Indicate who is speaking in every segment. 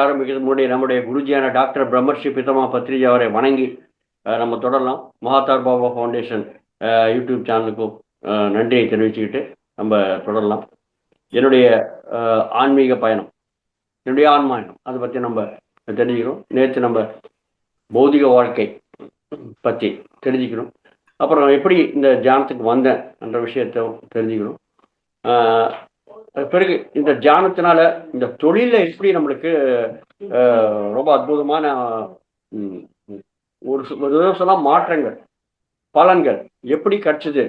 Speaker 1: ஆரம்பிக்கிறதுக்கு முன்னாடி நம்முடைய குருஜியான டாக்டர் பிரம்மர்ஷி பிதமா பத்ரிஜி அவரை வணங்கி நம்ம தொடரலாம். மகாதார் பாபா ஃபவுண்டேஷன் யூடியூப் சேனலுக்கும் நன்றியை தெரிவிச்சுக்கிட்டு நம்ம தொடரலாம். என்னுடைய ஆன்மீக பயணம், என்னுடைய ஆன்மாயணம், அதை பற்றி நம்ம தெரிஞ்சுக்கிறோம். நேற்று நம்ம பௌதிக வாழ்க்கை பற்றி தெரிஞ்சுக்கணும். அப்புறம் எப்படி இந்த தியானத்துக்கு வந்தேன் என்ற விஷயத்தை தெரிஞ்சுக்கணும். பிறகு இந்த தியானத்தினால இந்த தொழில எப்படி நம்மளுக்கு ரொம்ப அற்புதமான ஒரு சொன்னா மாற்றங்கள், பலன்கள் எப்படி கிடைச்சது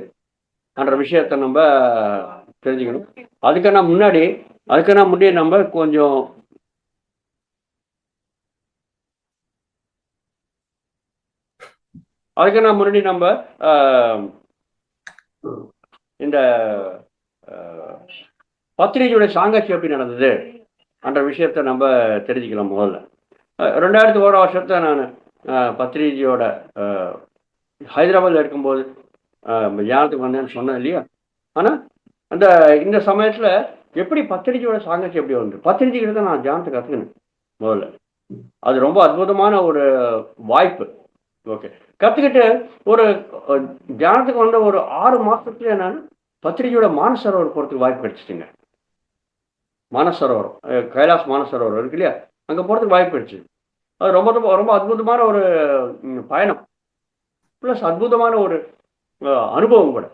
Speaker 1: என்ற விஷயத்த நம்ம தெரிஞ்சுக்கணும். அதுக்கான முன்னாடி நம்ம கொஞ்சம் முன்னாடி நம்ம இந்த பத்திரிகையுடைய சாங்கத்தியம் எப்படி நடந்தது என்ற விஷயத்த நம்ம தெரிஞ்சுக்கலாம். முதல்ல 2001 வருஷத்தை நான் பத்திரிகையோட ஹைதராபாத்தில் இருக்கும்போது தியானத்துக்கு வந்தேன்னு சொன்னேன் இல்லையா. ஆனால் இந்த சமயத்தில் எப்படி பத்திரிகையோட சாங்கத்தியம் எப்படி வந்து பத்திரிகைகளை தான் நான் தியானத்தை கற்றுக்கணும் முதல்ல. அது ரொம்ப அற்புதமான ஒரு வாய்ப்பு. ஓகே, கற்றுக்கிட்டு ஒரு தியானத்துக்கு வந்த ஒரு 6 மாதத்துலேயே நான் பத்திரிகையோட மானசரோவர் போகிறதுக்கு வாய்ப்பு கிடைச்சிட்டுங்க. மானசரோவரம், கைலாஸ் மானசரோவர் இருக்கு இல்லையா, அங்கே போகிறதுக்கு வாய்ப்பு கிடைச்சிது. அது ரொம்ப ரொம்ப அற்புதமான ஒரு பயணம், ப்ளஸ் அற்புதமான ஒரு அனுபவம் கூட.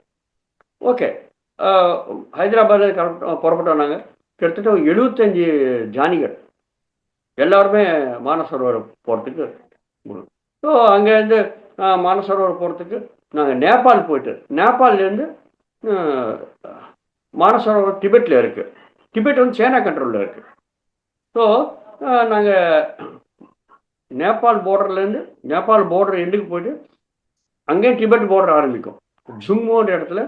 Speaker 1: ஓகே, ஹைதராபாத்தில் புறப்பட்டு வந்தாங்க. கிட்டத்தட்ட 75 ஜானிகள் எல்லாருமே மானசரோவர் போகிறதுக்கு. ஸோ அங்கேருந்து மானசரோவர் போகிறதுக்கு நாங்கள் நேபாள் போயிட்டு, நேபாள்லேருந்து மானசரோவர் டிபெட்டில் இருக்குது. டிபெட் வந்து சைனா கண்ட்ரோலில் இருக்குது. ஸோ நாங்கள் நேபாள் பார்டர் எண்டுக்கு போயிட்டு அங்கேயும் டிபெட் பார்டர் ஆரம்பிக்கும். ஜும்முன்ற இடத்துல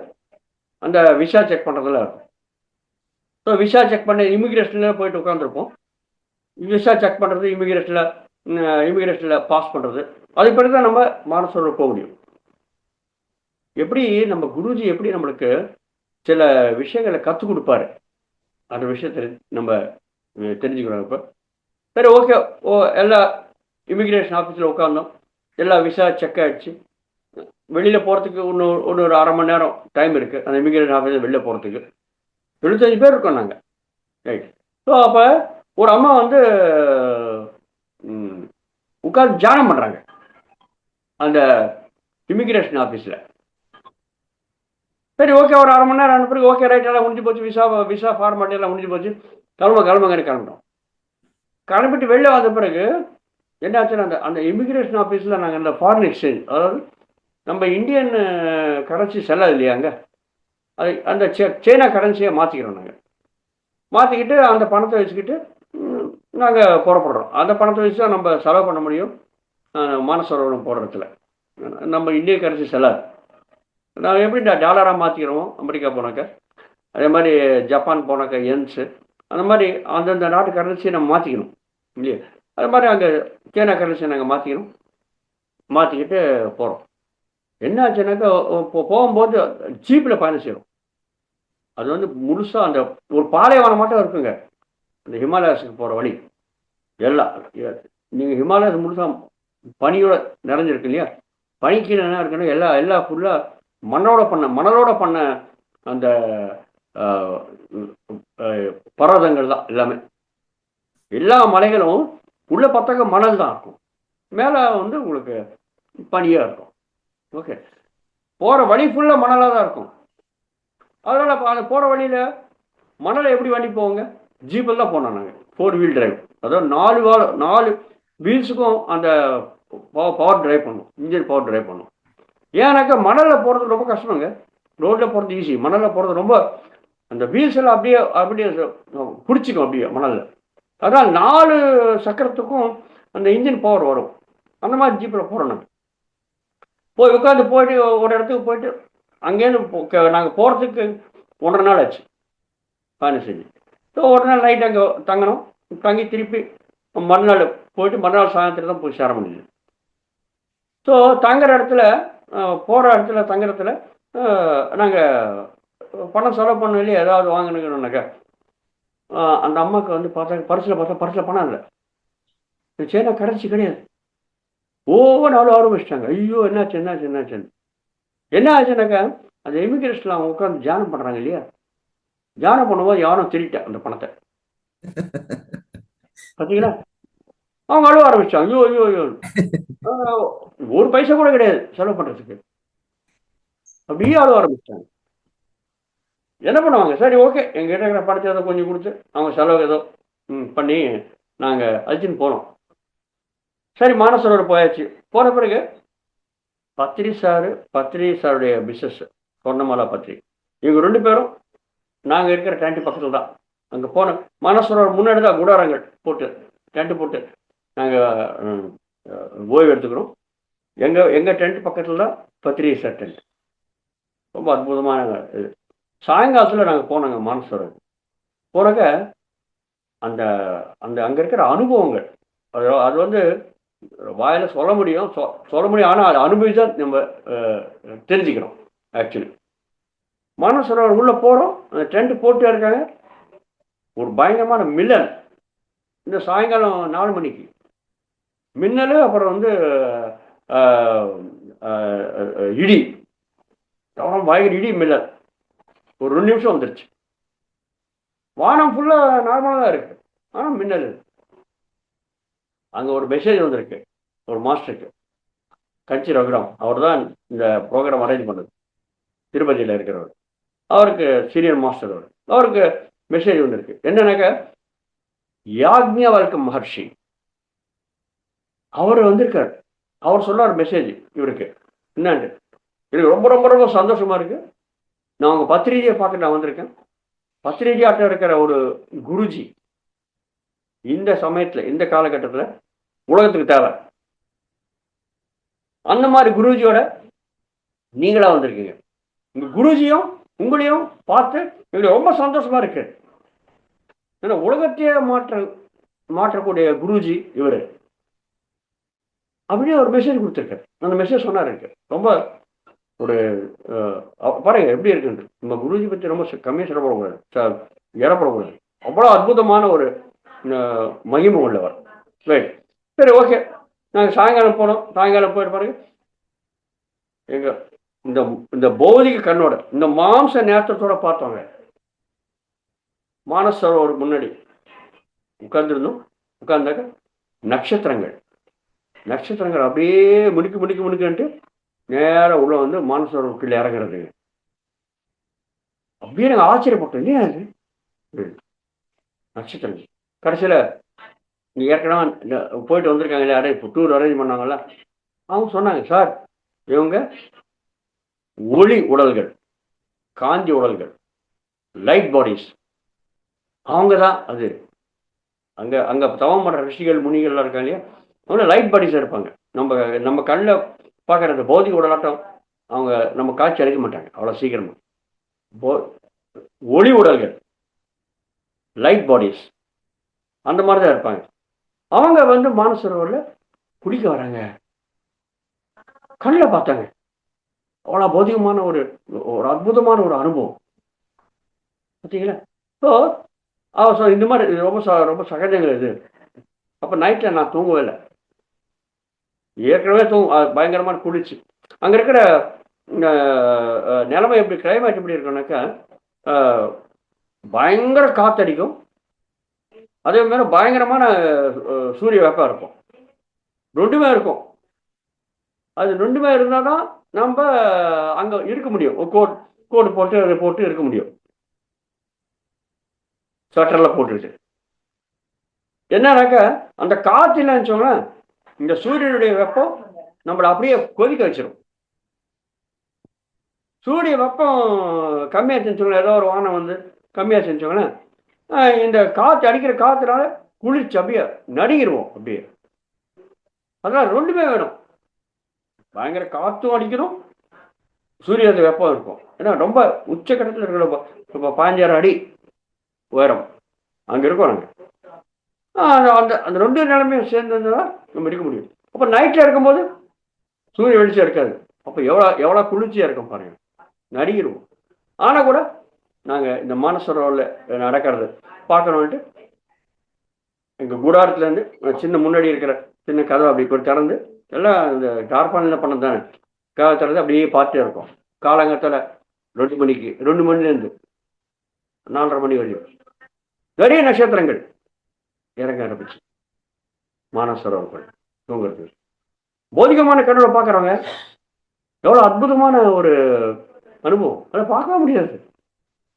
Speaker 1: அந்த விசா செக் பண்ணுறதுல இருக்கும். ஸோ விசா செக் பண்ண இமிக்ரேஷனில் போயிட்டு உட்காந்துருப்போம். விசா செக் பண்ணுறது, இமிக்ரேஷனில் பாஸ் பண்ணுறது, அதுக்கு பிறகு தான் நம்ம மானசரோவர் போக முடியும். எப்படி நம்ம குருஜி எப்படி நம்மளுக்கு சில விஷயங்களை கற்றுக் கொடுப்பாரு அந்த விஷயத்தை நம்ம தெரிஞ்சுக்கிறோம். இப்போ சரி, ஓகே, எல்லா இமிக்ரேஷன் ஆஃபீஸில் உட்காந்தோம். எல்லா விசா செக் ஆகிடுச்சு. வெளியில் போகிறதுக்கு ஒரு அரை மணி நேரம் டைம் இருக்குது அந்த இமிக்ரேஷன் ஆஃபீஸில் வெளியில் போகிறதுக்கு. 75 பேர் இருக்கோம் நாங்கள், ரைட். ஸோ அப்போ ஒரு அம்மா வந்து உட்காந்து தியானம் பண்ணுறாங்க அந்த இமிக்ரேஷன் ஆஃபீஸில். சரி, ஓகே, ஒரு அரை மணி நேரம் அனுப்புறதுக்கு ஓகே, ரைட், எல்லாம் முடிஞ்சு போச்சு. விசா ஃபார்மாலிட்டி எல்லாம் முடிஞ்சு போச்சு. கிளம்பிட்டோம். கிளம்பிட்டு வெளில வந்த பிறகு என்ன ஆச்சுன்னா அந்த இமிக்ரேஷன் ஆஃபீஸில் நாங்கள் அந்த ஃபாரின் எக்ஸ்சேஞ்ச், அதாவது நம்ம இந்தியன் கரன்சி செல்லாது இல்லையா, அங்கே அது அந்த சைனா கரன்சியை மாற்றிக்கிறோம். நாங்கள் மாற்றிக்கிட்டு அந்த பணத்தை வச்சுக்கிட்டு நாங்கள் புறப்படுறோம். அந்த பணத்தை வச்சு தான் நம்ம செலவு பண்ண முடியும் மானசரோவரம் போடுறதுல. நம்ம இந்தியன் கரன்சி செல்லாது. நாங்கள் எப்படி டாலராக மாற்றிக்கிறோம் அமெரிக்கா போனாக்க, அதே மாதிரி ஜப்பான் போனாக்க என்ஸு, அந்த மாதிரி அந்தந்த நாட்டு கரன்சியை நம்ம மாற்றிக்கணும் இல்லையா. அது மாதிரி அங்கே சைனா கரன்சியை நாங்கள் மாற்றிக்கிட்டு போகிறோம். என்ன ஆச்சுனாக்கா போகும்போது ஜீப்பில் பயணம் செய்கிறோம். அது வந்து முழுசாக அந்த ஒரு பாலைவனம் மட்டும் இருக்குங்க அந்த ஹிமாலயாஸுக்கு போகிற வழி. எல்லாம் நீங்கள் ஹிமாலயாஸ் முழுசாக பனியோட நிறைஞ்சிருக்கு இல்லையா. பனிக்கு என்ன இருக்குன்னா எல்லாம் ஃபுல்லாக மணலோட பண்ண அந்த பர்வதங்கள் தான் எல்லாமே. எல்லா மலைகளும் உள்ள பார்த்தாக்க மணல் தான் இருக்கும், மேலே வந்து உங்களுக்கு பனியாக இருக்கும். ஓகே, போகிற வழி ஃபுல்லாக மணலாக தான் இருக்கும். அதனால் அந்த போகிற வழியில் மணலை எப்படி வண்டி போவோங்க, ஜீப்பில் தான் போனோம் நாங்கள். 4 வீல் டிரைவ், அதாவது 4 வீல்ஸுக்கும் அந்த பவர் டிரைவ் பண்ணோம், இன்ஜின் பவர் டிரைவ் பண்ணோம். ஏன்னாக்கா மணலில் போகிறது ரொம்ப கஷ்டங்க. ரோட்டில் போகிறது ஈஸி, மணலில் போகிறது ரொம்ப அந்த வீல்ஸ் எல்லாம் அப்படியே பிடிச்சிக்கும் அப்படியே மணலில். அதனால் 4 சக்கரத்துக்கும் அந்த இன்ஜின் பவர் வரும். அந்த மாதிரி ஜீப்பில் போகிறோம். நாங்கள் போயிட்டு ஒரு இடத்துக்கு போயிட்டு அங்கேருந்து நாங்கள் போகிறதுக்கு 1.5 நாள் ஆச்சு பயணம் செஞ்சு. ஸோ ஒரு நாள் நைட் அங்கே தங்கணும். தங்கி திருப்பி மறுநாள் போயிட்டு மறுநாள் சாயந்தரம் தான் போய் சேர முடியுது. ஸோ தங்குற இடத்துல போகிற இடத்துல தங்குறதுல நாங்கள் பணம் செலவு பண்ண இல்லையா, ஏதாவது வாங்கணுங்கன்னாக்கா அந்த அம்மாவுக்கு வந்து பர்ஸில் பணம் இல்லை. சைனா கரன்சி கிடையாது. ஒவ்வொரு நாளும் ஆரம்பிச்சிட்டாங்க. ஐயோ என்னாச்சு என்னாச்சு என்னாச்சுன்னு. என்ன ஆச்சுனாக்கா அந்த இமிகிரேஷன்ல அவங்க உட்காந்து தியானம் பண்றாங்க இல்லையா, தியானம் பண்ணும்போது யாரும் திருட்டேன் அந்த பணத்தை. பார்த்தீங்களா? அவங்க அழுவ ஆரம்பிச்சாங்க. ஐயோ ஐயோ ஐயோ! ஒரு பைசா கூட கிடையாது செலவு பண்றதுக்கு. அப்படியே அழுவ ஆரம்பிச்சிட்டாங்க. என்ன பண்ணுவாங்க? சரி ஓகே. எங்ககிட்ட இருக்கிற பணத்தை ஏதோ கொஞ்சம் குடுத்து, அவங்க செலவு ஏதோ பண்ணி நாங்க அழைச்சுன்னு போனோம். சரி மானசரோவர் போயாச்சு. போன பிறகு பத்ரி சாருடைய பிசினஸ் சொர்ணமாலா பத்ரி. இவங்க 2 பேரும் நாங்க இருக்கிற டேண்ட் பக்கத்துல தான். அங்க போன மானசரோவர் முன்னாடி தான் குடாரங்கள் போட்டு, டென்ட் போட்டு நாங்க ஓய்வு எடுத்துக்கிறோம். எங்க எங்க டென்ட் பக்கத்துல தான் பத்ரி சார் டென்ட். ரொம்ப அற்புதமான இது. சாயங்காலத்துல நாங்க போனோங்க மானசரோவர். போனாக்க அந்த அந்த அங்க இருக்கிற அனுபவங்கள் அது வந்து வாயில சொல்ல முடியும் சொல்ல முடியும். ஆனால் அதை அனுபவிச்சா நம்ம தெரிஞ்சுக்கிறோம். ஆக்சுவலி மானசரோவர் உள்ள போகிறோம். அந்த டென்ட் போட்டு இருக்காங்க. ஒரு பயங்கரமான மின்னல். இந்த சாயங்காலம் 4 மணிக்கு மின்னல். அப்புறம் வந்து இடி, பயங்கர இடி மின்னல். ஒரு 2 நிமிஷம் வந்துருச்சு. வானம் ஃபுல்லாக நார்மலாக தான் இருக்கு. ஆனால் மின்னல். அங்கே ஒரு மெசேஜ் வந்திருக்கு ஒரு மாஸ்டருக்கு, கட்சி ரகுராம். அவர் தான் இந்த ப்ரோக்ராம் அரேஞ்ச் பண்ணது, திருப்பதியில் இருக்கிறவர். அவருக்கு சீனியர் மாஸ்டர். அவருக்கு மெசேஜ் வந்திருக்கு. என்னன்னாக்க யாக்ஞவல்க மகர்ஷி அவர் வந்திருக்கார். அவர் சொன்னார் மெசேஜ் இவருக்கு. என்னன்னு எனக்கு ரொம்ப ரொம்ப ரொம்ப சந்தோஷமா இருக்கு. நான் உங்க பத்திரிகையை பார்க்க நான் வந்திருக்கேன். பத்திரிகை ஆட்டம் இருக்கிற ஒரு குருஜி இந்த சமயத்தில் இந்த காலகட்டத்தில் உலகத்துக்கு தேவை. அந்த மாதிரி குருஜியோட நீங்களா வந்திருக்கீங்க. உங்க குருஜியும் உங்களையும் பார்த்து எங்களுக்கு ரொம்ப சந்தோஷமா இருக்கு. ஏன்னா உலகத்தையே மாற்றக்கூடிய குருஜி இவரு. அப்படியே ஒரு மெசேஜ் கொடுத்துருக்காரு. அந்த மெசேஜ் சொன்னார் எனக்கு ரொம்ப ஒரு பாருங்க எப்படி இருக்குன்னு. நம்ம குருஜி பற்றி ரொம்ப கம்மியாக சொல்லப்படக்கூடாது, இறப்படக்கூடாது. அவ்வளோ அற்புதமான ஒரு மகிமை உள்ளவர். ரைட், சரி ஓகே. நாங்கள் சாயங்காலம் போனோம். சாயங்காலம் போயிட்டு பாருங்க எங்க இந்த இந்த பௌதிக கண்ணோட இந்த மாம்ச நேரத்தோட பார்த்தோங்க. மானசரோவர் முன்னாடி உட்கார்ந்துருந்தோம். உட்கார்ந்தாக்க நட்சத்திரங்கள் அப்படியே முடுக்கின்ட்டு நேரம் உள்ள வந்து மானசரோவர் கீழே இறங்குறது. அப்படியே நாங்கள் ஆச்சரியப்பட்டோம். இல்லையா அது நட்சத்திரங்கள். கடைசியில் நீ ஏற்கனவே போயிட்டு வந்திருக்காங்க இல்லையா, இப்போ டூர் அரேஞ்ச் பண்ணாங்கல்ல, அவங்க சொன்னாங்க சார் இவங்க ஒளி உடல்கள், காந்தி உடல்கள், லைட் பாடிஸ். அவங்க தான் அது. அங்கே அங்கே தவம் பண்ணுற ரிஷிகள் முனிகள்லாம் இருக்காங்க இல்லையா, அவங்க லைட் பாடிஸாக இருப்பாங்க. நம்ம கண்ணில் பார்க்குற அந்த பௌதிக உடலாட்டம் அவங்க நம்ம காட்சி அளிக்க மாட்டாங்க அவ்வளோ சீக்கிரமாக. ஒளி உடல்கள், லைட் பாடிஸ் அந்த மாதிரி தான் இருப்பாங்க. அவங்க வந்து மானசரோவரில் குளிக்க வராங்க. கண்ணில் பார்த்தாங்க. அவ்வளோ பௌதிகமான ஒரு அற்புதமான ஒரு அனுபவம். பார்த்தீங்களா? ஸோ அவர் இந்த மாதிரி ரொம்ப சகஜங்கள் இது. அப்போ நைட்டில் நான் தூங்கவே இல்லை. ஏற்கனவே பயங்கரமான குளிச்சு. அங்கே இருக்கிற நிலைமை எப்படி, கிளைமேட் எப்படி இருக்குன்னாக்கா பயங்கர காத்தடிக்கும். அதே மாதிரி பயங்கரமான சூரிய வெப்பம் இருக்கும். 2மே இருக்கும். அது 2மே இருந்தால் தான் நம்ம அங்கே இருக்க முடியும். கோட் போட்டு இருக்க முடியும். ஸ்வெட்டரில் போட்டுட்டு என்னன்னாக்கா அந்த காற்று இல்லைன்னு வச்சோங்களேன், இந்த சூரியனுடைய வெப்பம் நம்மளை அப்படியே கொதிக்க வச்சிடும். சூரிய வெப்பம் கம்மியாக செஞ்சோங்களேன், ஏதோ ஒரு வானம் வந்து கம்மியாக செஞ்சோங்களேன், இந்த காற்று அடிக்கிற காற்றுனால குளிர்ச்சி அப்படியே நடுங்கிடுவோம் அப்படியே. அதனால் 2மே வேணும். பயங்கர காற்றும் அடிக்கணும், சூரிய வெப்பம் இருக்கும். ஏன்னா ரொம்ப உச்சக்கட்டத்தில் இருக்கிற இப்போ 15,000 அடி உயரம் அங்கே இருக்கோம் நாங்கள். அந்த 2 நிலைமையும் சேர்ந்துதான் நம்ம இருக்க முடியும். அப்போ நைட்டில் இருக்கும்போது சூரிய வெளிச்சம் இருக்காது. அப்போ எவ்வளோ குளிர்ச்சியாக இருக்கும் பாருங்க, நடிகிடுவோம். ஆனால் கூட நாங்கள் இந்த மானசரோவரில் நடக்கிறது பார்க்கணுன்ட்டு எங்கள் கூடாரத்துலேருந்து சின்ன முன்னாடி இருக்கிற சின்ன கதவை அப்படி கூட திறந்து எல்லாம் இந்த டார்பாலில் பண்ணது தானே, கதவை திறந்து அப்படியே பார்த்துட்டே இருக்கோம். காலங்கத்தில் 2 மணிக்கு 2 மணிலேருந்து 4:30 மணி வரையும் நிறைய நட்சத்திரங்கள் இறங்க ஆரம்பிச்சு மானசரோவர் தூங்குறது. போதிகமான கனவை பார்க்குறவங்க எவ்வளோ அற்புதமான ஒரு அனுபவம். அதை பார்க்க முடியாது,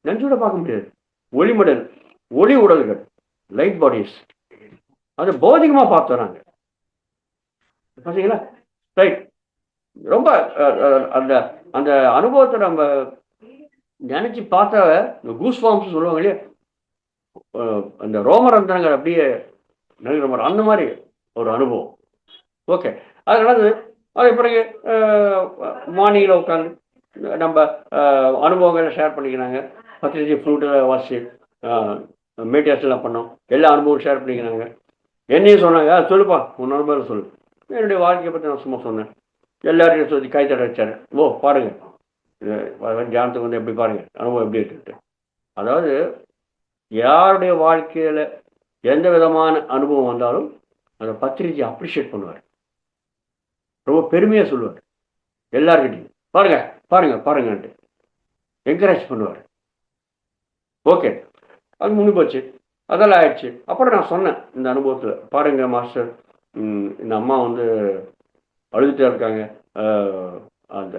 Speaker 1: நெஞ்சோட பார்க்க முடியாது. ஒளிமடல், ஒளி உடல்கள், லைட் பாடிஸ், அது பௌதிகமாக பார்த்தோம் நாங்கள். பார்த்தீங்களா? ரைட். ரொம்ப அந்த அந்த அனுபவத்தை நம்ம நினச்சி பார்த்த கூஸ் ஃபார்ம்ஸ் சொல்லுவாங்க இல்லையா, அந்த ரோமரந்தனங்கள் அப்படியே நினைக்கிற மாதிரி அந்த மாதிரி ஒரு அனுபவம். ஓகே, அது நடந்தது. அது பிறகு மார்னிங்கில் உட்காந்து நம்ம அனுபவங்களை ஷேர் பண்ணிக்கிறாங்க. பத்திரிக்கை ஃப்ரூட்டில் வாசி மீட்டியாஸ்லாம் பண்ணோம். எல்லா அனுபவம் ஷேர் பண்ணிக்கிறாங்க. என்னையும் சொன்னாங்க, சொல்லுப்பா உன் அனுபவம் சொல்லு. என்னுடைய வாழ்க்கையை பற்றி நான் சும்மா சொன்னேன். எல்லாரையும் சொல்லி கை தட வச்சாரு. ஓ பாருங்க, தியானத்துக்கு வந்து எப்படி பாருங்க அனுபவம் எப்படி இருக்குன்ட்டு. அதாவது யாருடைய வாழ்க்கையில் எந்த விதமான அனுபவம் வந்தாலும் அதை பத்திரிக்கை அப்ரிஷியேட் பண்ணுவார், ரொம்ப பெருமையாக சொல்லுவார். எல்லாருக்கிட்டையும் பாருங்க பாருங்க பாருங்கன்ட்டு என்கரேஜ் பண்ணுவார். ஓகே, அது முன்னு போச்சு, அதெல்லாம் ஆயிடுச்சு. அப்புறம் நான் சொன்னேன் இந்த அனுபவத்தில், பாருங்க மாஸ்டர், இந்த அம்மா வந்து அழுதுகிட்டே இருக்காங்க, அந்த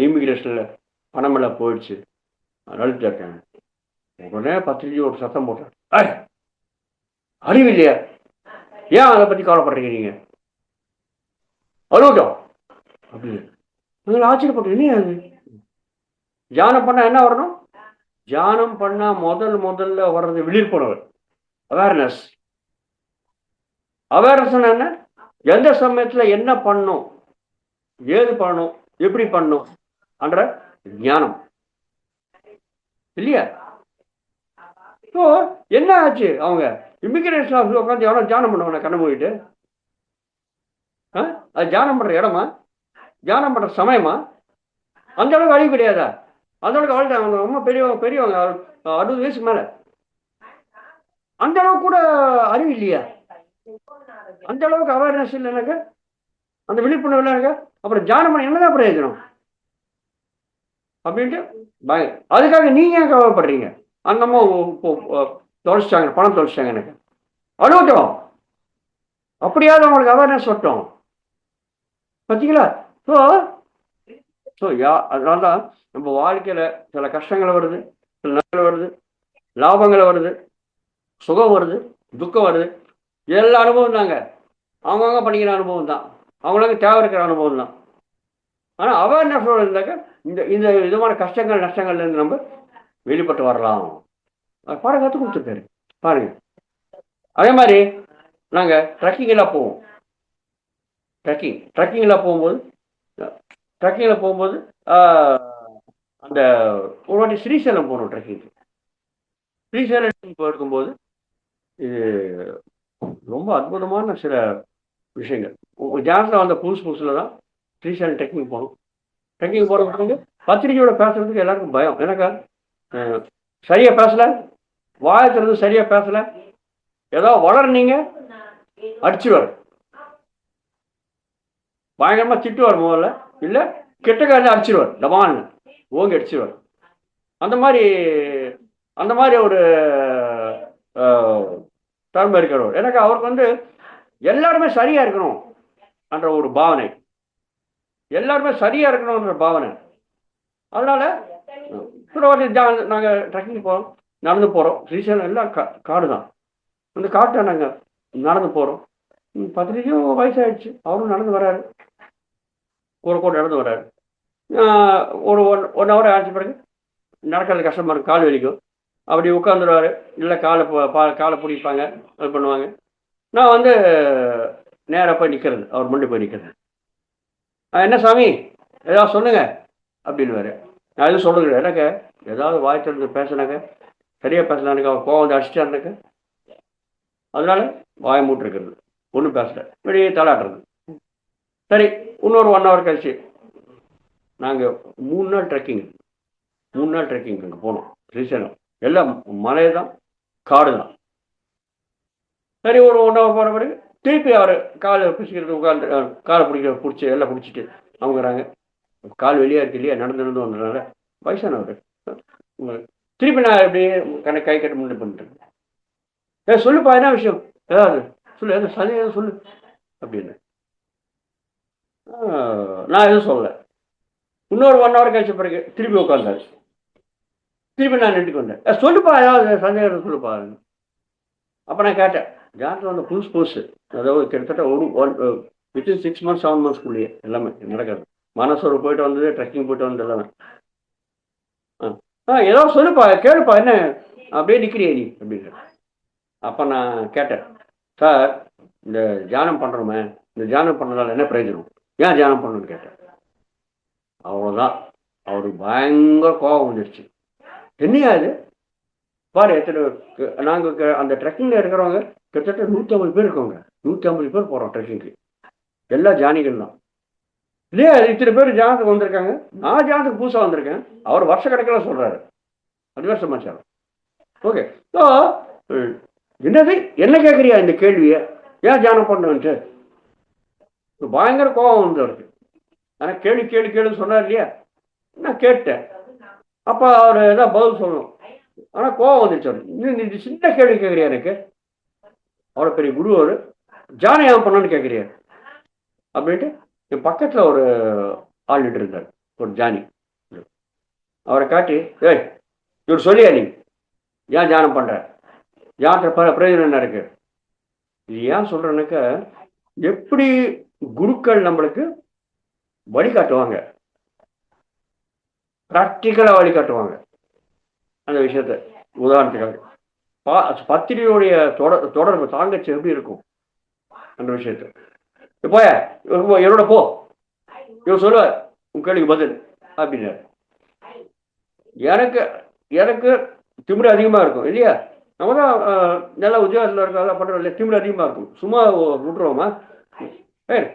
Speaker 1: இமிக்ரேஷனில் பணமெல்லாம் போயிடுச்சு, அழுதுகிட்டே இருக்காங்க. உடனே பத்திரிக்கை ஒரு சத்தம் போட்டார், அறிவு இல்லையா, ஏன் அதை பற்றி கவலைப்படுறீங்க நீங்கள், அழுவட்டும் அப்படின்னு. நீங்கள் ஆச்சரியப்பட்டு, என்ன அது தியானம் பண்ணால் என்ன வரணும்? தியானம் பண்ணால் முதல்ல வர்றது விழிப்புணர்வு, அவேர்னஸ். அவேர்னஸ் என்ன? எந்த சமயத்தில் என்ன பண்ணணும், ஏது பண்ணணும், எப்படி பண்ணணும் என்ற ஞானம் இல்லையா? ஸோ என்ன ஆச்சு, அவங்க இமிகிரேஷன் ஆஃபீஸ் உட்காந்து எவ்வளோ தியானம் பண்ணுவாங்க கண்ணை மூடிட்டு? அது தியானம் பண்ணுற இடமா, தியானம் பண்ணுற சமயமா? அந்த அளவுக்கு அறிவு கிடையாதா? அந்த அளவுக்கு வாழ்க்கை அவங்க ரொம்ப பெரியவங்க 60 வயசுக்கு மேலே, அந்த அளவுக்கு கூட அறிவு இல்லையா? அந்த அளவுக்கு அவேர்னஸ் இல்லைனாக்க, அந்த விழிப்புணர்வு இல்லைனாக்க அப்புறம் தியானம் பண்ண என்னதான் பிரயோஜனம் அப்படின்ட்டு பயம். அதுக்காக நீங்க ஏன் கவலைப்படுறீங்க? அந்த அம்மா தொலைச்சிட்டாங்க, பணம் தொலைச்சிட்டாங்க, எனக்கு அழுவட்டும், அப்படியாவது அவங்களுக்கு அவேர்னஸ் வரட்டும். பார்த்தீங்களா? ஸோ அதனால தான் நம்ம வாழ்க்கையில் சில கஷ்டங்கள் வருது, சில நன்மைகள் வருது, லாபங்கள் வருது, சுகம் வருது, துக்கம் வருது. எல்லா அனுபவம் தாங்க, அவங்கவுங்க பண்ணிக்கிற அனுபவம் தான், அவங்களுக்கு தேவை இருக்கிற அனுபவம் தான். ஆனால் அவேர்னஸோடு இருந்தாக்க இந்த இந்த விதமான கஷ்டங்கள் நஷ்டங்கள்லேருந்து நம்ம வெளிப்பட்டு வரலாம். பாடம் கற்றுக் கொடுத்துருக்காரு பாருங்க. அதே மாதிரி நாங்கள் ட்ரக்கிங்கெல்லாம் போவோம். ட்ரக்கிங்கெல்லாம் போகும்போது அந்த ஒரு வாட்டி ஸ்ரீசைலம் போகணும் ட்ரக்கிங்கு. ஸ்ரீசைலம் போயிருக்கும்போது இது ரொம்ப அற்புதமான சில விஷயங்கள். ஜான்ஸில் வந்த புதுசில் தான் ஸ்ரீசைலம் ட்ரெக்கிங் போகணும். ட்ரெக்கிங் போகிறதுக்கு பத்திரிகையோட பேசுறதுக்கு எல்லாருக்கும் பயம். எனக்கா சரியாக பேசலை, வாயத்திலிருந்து சரியாக பேசலை, ஏதோ வளர்னீங்க அடிச்சுவார், பயங்கரமாக திட்டுவார். முதல்ல இல்லை கிட்டக்காரங்க அடிச்சிடுவார், டபான்னு ஓங்கி அடிச்சிடுவார். அந்த மாதிரி ஒரு தன்மை இருக்கிறவர். எனக்கு அவருக்கு வந்து எல்லாருமே சரியா இருக்கணும் என்ற ஒரு பாவனை, எல்லாருமே சரியா இருக்கணும்ன்ற பாவனை. அதனால நாங்கள் ட்ரெக்கிங் போகிறோம், நடந்து போகிறோம். ஸ்ரீசைலம் எல்லாம் காடு தான். அந்த காட்டை நாங்கள் நடந்து போகிறோம். பத்திரிக்கையும் வயசாகிடுச்சு, அவரும் நடந்து வர்றாரு, கூட நடந்து வர்றாரு. ஒரு 1 ஹவர் ஆச்சு பிறகு நடக்கிறது கஷ்டமாக இருக்கும், கால் வலிக்கும். அப்படி உட்காந்துருவார், இல்லை காலை பிடிப்பாங்க, அது பண்ணுவாங்க. நான் வந்து நேராக போய் நிற்கிறது, அவர் முன்னாடி போய் நிற்கிறது. என்ன சாமி ஏதாவது சொல்லுங்க அப்படின்னுவார். நான் எதுவும் சொல்லுங்க, எனக்கு ஏதாவது வாய் திறந்து பேசினாக்க, சரியாக பேசலானுக்கு அவர் கோவம் வந்து அடிச்சிட்டாருனாக்க, அதனால வாயை மூட்டிருக்கிறது, ஒன்றும் பேசலை, வெளியே தலாட்டுறது. சரி, இன்னொரு 1 ஹவர் கழிச்சு நாங்கள் 3 நாள் ட்ரெக்கிங் அங்கே போனோம். ஸ்ரீசைலம் எல்லாம் மலை தான், காடு தான். சரி ஒரு 1 hour போன பிறகு திருப்பி அவர் காலை பிடிச்சிக்கிறது உட்காந்து காலை பிடிச்சி எல்லாம் பிடிச்சிட்டு அவங்கிறாங்க. கால் வெளியாக இருக்கு இல்லையா, நடந்து வந்ததுனால வயசானவர். திருப்பி நான் எப்படியே கை கட்ட முன்னாடி பண்ணிட்டேன். சொல்லுப்பா என்ன விஷயம், ஏதாவது சொல்லு, எதாவது சந்தேகம் சொல்லு அப்படின்னு. நான் எதுவும் சொல்லலை. இன்னொரு 1 hour கழிச்ச பிறகு திருப்பி உட்காந்தாரு. திருப்பி நான் நின்றுட்டு வந்தேன். சொல்லுப்பா ஏதாவது சந்தேகம் சொல்லுப்பா. அப்போ நான் கேட்டேன், ஜான்சன் வந்து புதுசு அதாவது கிட்டத்தட்ட வித்தின் 6 months 7 monthsக்குள்ளேயே எல்லாமே நடக்காது. மனசோர் போயிட்டு வந்தது, ட்ரெக்கிங் போயிட்டு வந்தது எல்லாமே. ஏதோ சொல்லுப்பா, கேளுப்பா, என்ன அப்படியே நிற்கிறியே நீ அப்படின்னு. அப்போ நான் கேட்டேன், சார் இந்த தியானம் பண்ணுறோமே, இந்த தியானம் பண்ணதால் என்ன பிரயோஜனம், ஏன் தியானம் பண்ணணும்னு கேட்டேன். அவ்வளோதான், அவருக்கு பயங்கர கோபம் வந்துடுச்சு. என்னையா இது பாரு, எத்தனை நாங்கள் அந்த ட்ரெக்கிங்கில் இருக்கிறவங்க கிட்டத்தட்ட 150 பேர் இருக்கோங்க. 150 பேர் போகிறோம் ட்ரெக்கிங்க்கு, எல்லா ஜானிகள் தான் இல்லையா. இத்தனை பேர் ஜானத்துக்கு வந்திருக்காங்க. நான் ஜானத்துக்கு புதுசாக வந்திருக்கேன். அவர் வருஷ கணக்கில் சொல்கிறாரு. அதுவே சமாச்சாரம். ஓகே, ஸோ என்னது என்ன கேட்குறியா இந்த கேள்வியை, ஏன் தியானம் பண்ணுன்ட்டு பயங்கர கோபம் வந்து அவருக்கு. ஆனால் கேள்வி கேளுன்னு சொன்னார் இல்லையா, நான் கேட்டேன். அப்போ அவர் ஏதாவது பதில் சொல்லணும், ஆனால் கோபம் வந்துச்சு அவரு. இன்னும் நீ சின்ன கேள்வி கேட்குறியா எனக்கு, அவ்வளோ பெரிய குரு அவர், தியானம் ஏன் பண்ணணும்னு கேட்குறியா அப்படின்ட்டு. என் பக்கத்தில் ஒரு ஆள் நின்று இருந்தார், ஒரு ஜானி. அவரை காட்டி, ஏய் இவர் சொல்லியா நீ ஏன் தியானம் பண்ணுற, தியானத்தில் பிரயோஜனம் என்ன இருக்கு. இது ஏன் சொல்கிறேன்னாக்க, எப்படி குருக்கள் நம்மளுக்கு வழிகாட்டுவாங்க, ப்ராக்டிக்கலாக வழிகாட்டுவாங்க அந்த விஷயத்த. உதாரணத்துக்காக பத்திரிகையுடைய தொடர்பு தாங்கச்சி எப்படி இருக்கும் அந்த விஷயத்த. போய என்னோட போ, இவர் சொல்லுவார் உன் கேள்விக்கு பதில் அப்படின்னாரு. எனக்கு எனக்கு திமிரு அதிகமாக இருக்கும் இல்லையா. நம்ம தான் நல்லா உத்தியோகத்தில் இருக்கிறதா பண்ணுறோம் இல்லையா, திமிரு அதிகமாக இருக்கும். சும்மா விட்டுருவோமா,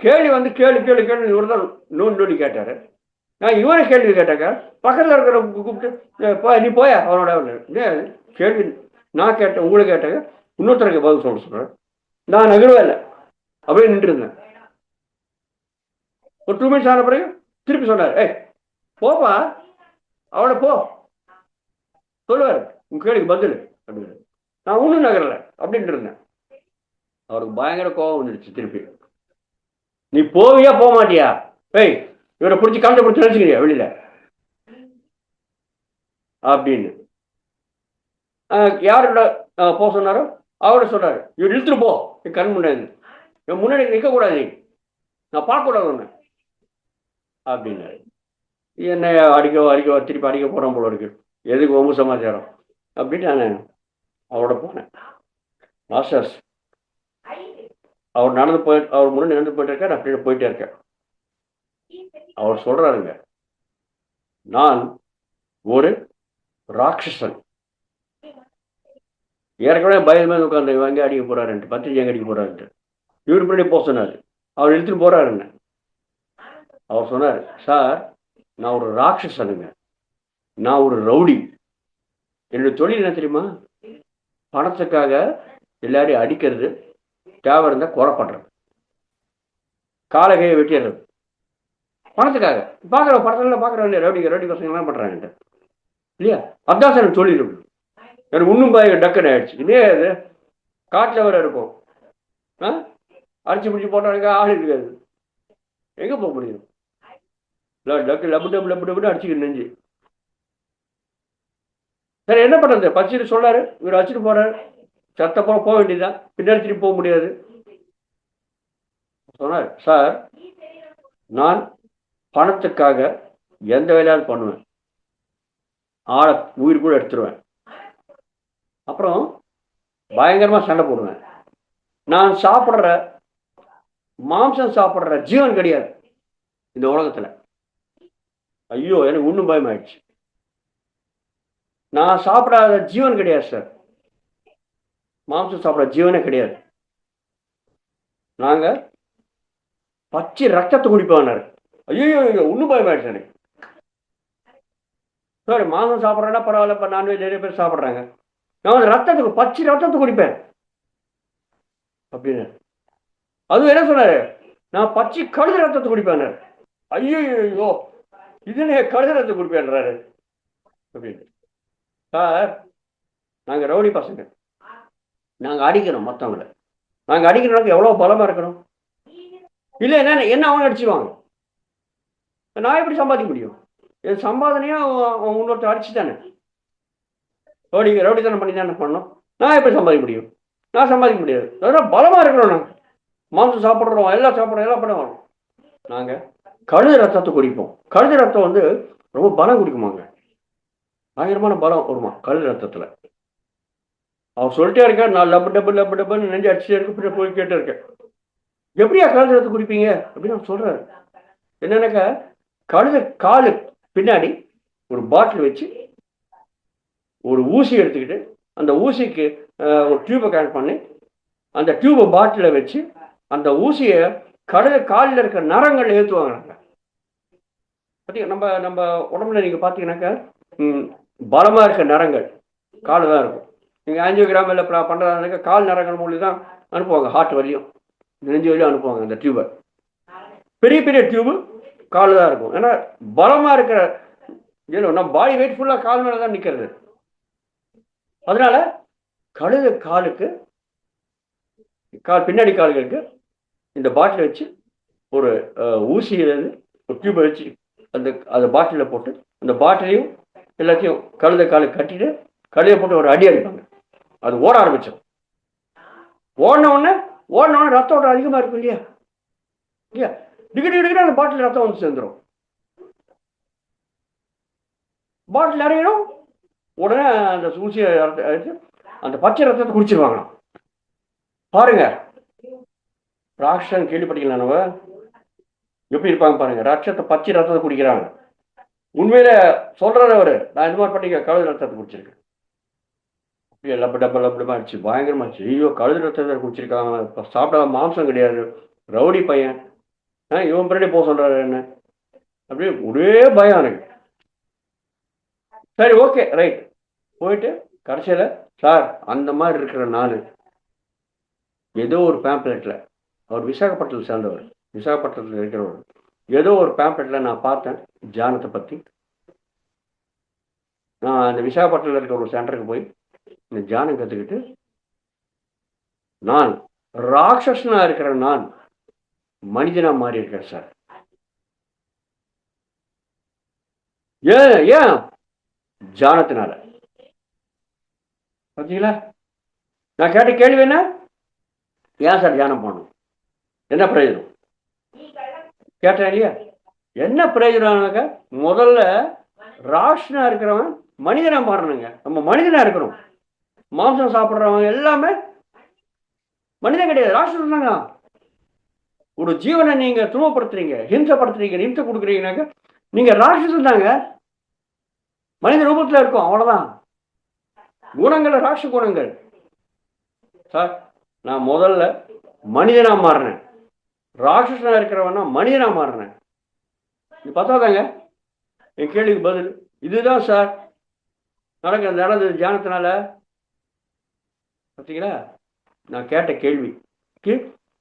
Speaker 1: கேள்வி வந்து கேள்வி இவர் தான் நோண்டி கேட்டார். நான் இவரை கேள்வி கேட்டாக்க பக்கத்தில் இருக்கிற கூப்பிட்டு நீ போய அவனோட கேள்வி நான் கேட்டேன், உங்களுக்கு கேட்டாக்க இன்னொருத்தருக்கு பதில் சொல்கிறேன். நான் நகரவே இல்லை, அப்படியே நின்றுருந்தேன். ஒரு 2 minutes ஆன பிறகு திருப்பி சொன்னார், போப்பா அவனை போ, சொல்லுவார் உங்க கேள்விக்கு பதில் அப்படின்னு. நான் ஒன்றும் நகரலை அப்படின்ட்டு இருந்தேன். அவருக்கு பயங்கர கோபம் வந்துடுச்சு. திருப்பி நீ போவியா போக மாட்டியா, இவரை பிடிச்சி கலந்து பிடிச்சி நினைச்சுக்கிறியா வெளியில அப்படின்னு. யாரோட போக சொன்னாரோ அவரோட சொல்றாரு, இவர் இழுத்துட்டு போ என் கண் முன்னாடி, என் முன்னாடி நிற்கக்கூடாது, நீ நான் பார்க்கக்கூடாது ஒன்று அப்படின்னாரு. என்ன அடிக்க திருப்பி அடிக்க போகிறோம் போல இருக்கு, எதுக்கு ஒம்பு சமாச்சாரம் அப்படின்னு நான் அவரோட போனேன். மாஸ்டர்ஸ் அவர் அவர் முன்னாடி நடந்து போயிட்டு இருக்கார், அப்படியே போயிட்டே இருக்கேன். அவர் சொல்றாருங்க, நான் ஒரு ராட்சசன், ஏற்கனவே பயமே உட்காந்து எங்க அடிக்க போறாருன்ட்டு, பத்திரிக்கை எங்க அடிக்க போறாருன்ட்டு இவர் பின்னாடி போக சொன்னாரு. அவர் இழுத்துட்டு போறாருங்க. அவர் சொன்னார், சார் நான் ஒரு ராட்சசனுங்க, நான் ஒரு ரவுடி, என்னுடைய தொழில் என்ன தெரியுமா, பணத்துக்காக எல்லாரையும் அடிக்கிறது, தேவை இருந்தால் கொலை பண்றது, காலை கையை வெட்டிடுறது பணத்துக்காக. பார்க்குற படத்துல பார்க்குறேன் ரவுடி பசங்கள்லாம் பண்ணுறாங்க இல்லையா. அதான் சார் தொழில். எனக்கு இன்னும் டக்குன்னு ஆயிடுச்சு. இதே அது காட்டில் வர இருக்கும், அடிச்சு பிடிச்சி போட்டாங்க, ஆள் இருக்காது, எங்கே போக முடியும், டக்கு லப்பு டப்பு லப்பு டப்புன்னு அடிச்சுக்கிட்டு நெஞ்சு. சரி என்ன பண்ணுறது, பச்சிட்டு சொல்லாரு, இவர் அடிச்சுட்டு போறாரு, சத்தப்போ போக வேண்டியதுதான், பின்னாடி திரும்பி போக முடியாது. சொன்னார், சார் நான் பணத்துக்காக எந்த வேலையாவது பண்ணுவேன், ஆளை உயிர் கூட எடுத்துருவேன், அப்புறம் பயங்கரமா சண்டை போடுவேன். நான் சாப்பிட்ற மாம்சம் சாப்பிட்ற ஜீவன் கிடையாது இந்த உலகத்துல. ஐயோ எனக்கு இன்னும் பயமாயிடுச்சு. நான் சாப்பிடாத ஜீவன் கிடையாது சார், மாம்சம் சாப்பிட்ற ஜீவனே கிடையாது. நாங்க பச்சை ரத்தத்தை குடிப்பானாரு. ஐயோ இன்னும் பயமாயிடுச்சு எனக்கு. சாரி மாம்சம் சாப்பிட்றேன்னா பரவாயில்ல, இப்போ நான்வெஜ் நிறைய பேர் சாப்பிட்றாங்க, நான் ரத்தத்துக்கு பச்சை ரத்தத்தை குடிப்பேன். அப்படின்னு. அதுவும் என்ன சொன்னாரு, நான் பச்சை கழுத ரத்தத்தை குடிப்பேன். ஐயோ, இதுல கழுத ரத்தத்தை குடிப்பேன்றாரு அப்படின்னு. சார், நாங்க ரவுடி பசங்க, நாங்க அடிக்கிறோம் மற்றவங்களை. நாங்க அடிக்கிறோம் எவ்வளவு பலமா இருக்கணும். இல்லை என்ன அவங்க அடிச்சுவாங்க, நான் எப்படி சம்பாதிக்க முடியும்? என் சம்பாதனையும் இன்னொருத்தர் அடிச்சு தானே, ரவுடித்தனம் பண்ணி தானே பண்ணணும். நான் எப்படி சம்பாதிக்க முடியும்? நான் சம்பாதிக்க முடியாது. அதெல்லாம் பலமா இருக்கிறோம். நாங்கள் மாംസം சாப்பிட்றோம், எல்லாம் சாப்பிட்றோம், எல்லாம் பண்ணுவோம். நாங்கள் கழுத ரத்தத்தை குடிப்போம். கழுத ரத்தம் வந்து ரொம்ப பலம் குடிக்குமாங்க, பயங்கரமான பலம் வருமா கழுத ரத்தத்தில். அவர் சொல்லிட்டே இருக்கார், நான் லப்பு டப்பு லப்பு டப்புன்னு நெஞ்சு அடிச்சுட்டே இருக்க போய் கேட்டு இருக்கேன். எப்படியா கழுத ரத்தம் குடிப்பீங்க அப்படின்னு அவர் சொல்றாரு. என்னன்னாக்கா, கழுத காலு பின்னாடி ஒரு பாட்டில் வச்சு ஒரு ஊசி எடுத்துக்கிட்டு, அந்த ஊசிக்கு ஒரு டியூபை கனெக்ட் பண்ணி, அந்த டியூபை பாட்டிலில் வச்சு அந்த ஊசியை கழுத காலில் இருக்கிற நரங்கள் ஏற்றுவாங்க. நம்ம நம்ம உடம்புல நீங்கள் பார்த்தீங்கன்னாக்கா பலமாக இருக்க நரங்கள் கால் தான் இருக்கும். நீங்கள் 5 கிராம் இல்லை பண்ணுறதுனாக்கா கால் நரங்கள் மூலியம் தான் அனுப்புவாங்க, ஹார்ட் வழியும் நெஞ்சு வழியும் அனுப்புவாங்க அந்த டியூபை. பெரிய பெரிய டியூபு கால் தான் இருக்கும். ஏன்னா பலமாக இருக்கிற நம்ம பாடி வெயிட் ஃபுல்லாக கால் மேலே தான் நிற்கிறது. அதனால கழுத காலுக்கு பின்னாடி கால்களுக்கு இந்த பாட்டிலை வச்சு ஒரு ஊசியிலேருந்து ஒரு டியூபை வச்சு அந்த பாட்டிலில் போட்டு அந்த பாட்டிலையும் எல்லாத்தையும் கழுத காலுக்கு கட்டிட்டு கழுதை போட்டு ஒரு அடி அடிப்பாங்க. அது ஓட ஆரம்பிச்சோம். ஓடின உடனே ரத்த ஓட்டம் அதிகமாக இருக்கும் இல்லையா இல்லையா, டிக்கெட் அந்த பாட்டில் ரத்தம் வந்து சேர்ந்துடும். பாட்டில் இறங்கிடும், உடனே அந்த ஊசியை அந்த பச்சை ரத்தத்தை குடிச்சிருவாங்களாம். பாருங்க, ராட்சசன் கேள்விப்பட்டீங்களா? நம்ம எப்படி இருப்பாங்க பாருங்க, ரத்தத்தை பச்சை ரத்தத்தை குடிக்கிறாங்க. உண்மையில சொல்றாரு அவரு, நான் இந்த மாதிரி பண்ணிக்க கழுது ரத்தத்தை குடிச்சிருக்கேன். லப்பு டப்பா லப்பு டப்பா அடிச்சு பயங்கரமாச்சு. ஐயோ, கழுது ரத்தத்தை குடிச்சிருக்காங்க, இப்போ சாப்பிட மாம்சம் கிடையாது, ரவுடி பையன், இவன் பின்னாடி போக சொல்றாரு என்ன, அப்படியே ஒரே பயம் எனக்கு. சரி, ஓகே, ரைட். போயிட்டு கடைசியில், சார் அந்த மாதிரி இருக்கிற நான் ஏதோ ஒரு பேம்ப்ளெட்டில், அவர் விசாகப்பட்டினத்தில் சேர்ந்தவர், விசாகப்பட்டினத்தில் இருக்கிறவர், ஏதோ ஒரு பேம்ப்ளெட்டில் நான் பார்த்தேன் தியானத்தை பற்றி. நான் அந்த விசாகப்பட்டினத்தில் இருக்கிற ஒரு சென்டருக்கு போய் இந்த தியானம் கற்றுக்கிட்டு, நான் ராட்சசனா இருக்கிற நான் மனிதனா மாறி இருக்கிறேன் சார். ஏன் தியானத்தினால. பார்த்தீங்களா, நான் கேட்ட கேள்வி என்ன, ஏன் சார் தியானம் பண்ணணும், என்ன பிரயோஜனம் கேட்டேன் இல்லையா? என்ன பிரயோஜனம்னாக்க, முதல்ல ராட்சசனா இருக்கிறவன் மனிதனா மாறணுங்க. நம்ம மனிதனா இருக்கிறோம். மாம்சம் சாப்பிட்றவங்க எல்லாமே மனிதன் கிடையாது, ராட்சசன் தாங்க. ஒரு ஜீவனை நீங்க துன்பப்படுத்துறீங்க, ஹிம்சப்படுத்துறீங்க, ஹிம்சை கொடுக்குறீங்கன்னாக்க நீங்க ராட்சசன் தாங்க. மனித ரூபத்தில் இருக்கும், அவ்வளவுதான். குணங்கள் ராட்சச குணங்கள். சார், நான் முதல்ல மனிதனா மாறினேன், ராட்சசனா இருக்கிறவனா மனிதனா மாறினேன். இது பத்தாதாங்க என் கேள்விக்கு பதில். இதுதான் சார் நடந்தது தியானத்தினால. பார்த்தீங்களா, நான் கேட்ட கேள்விக்கு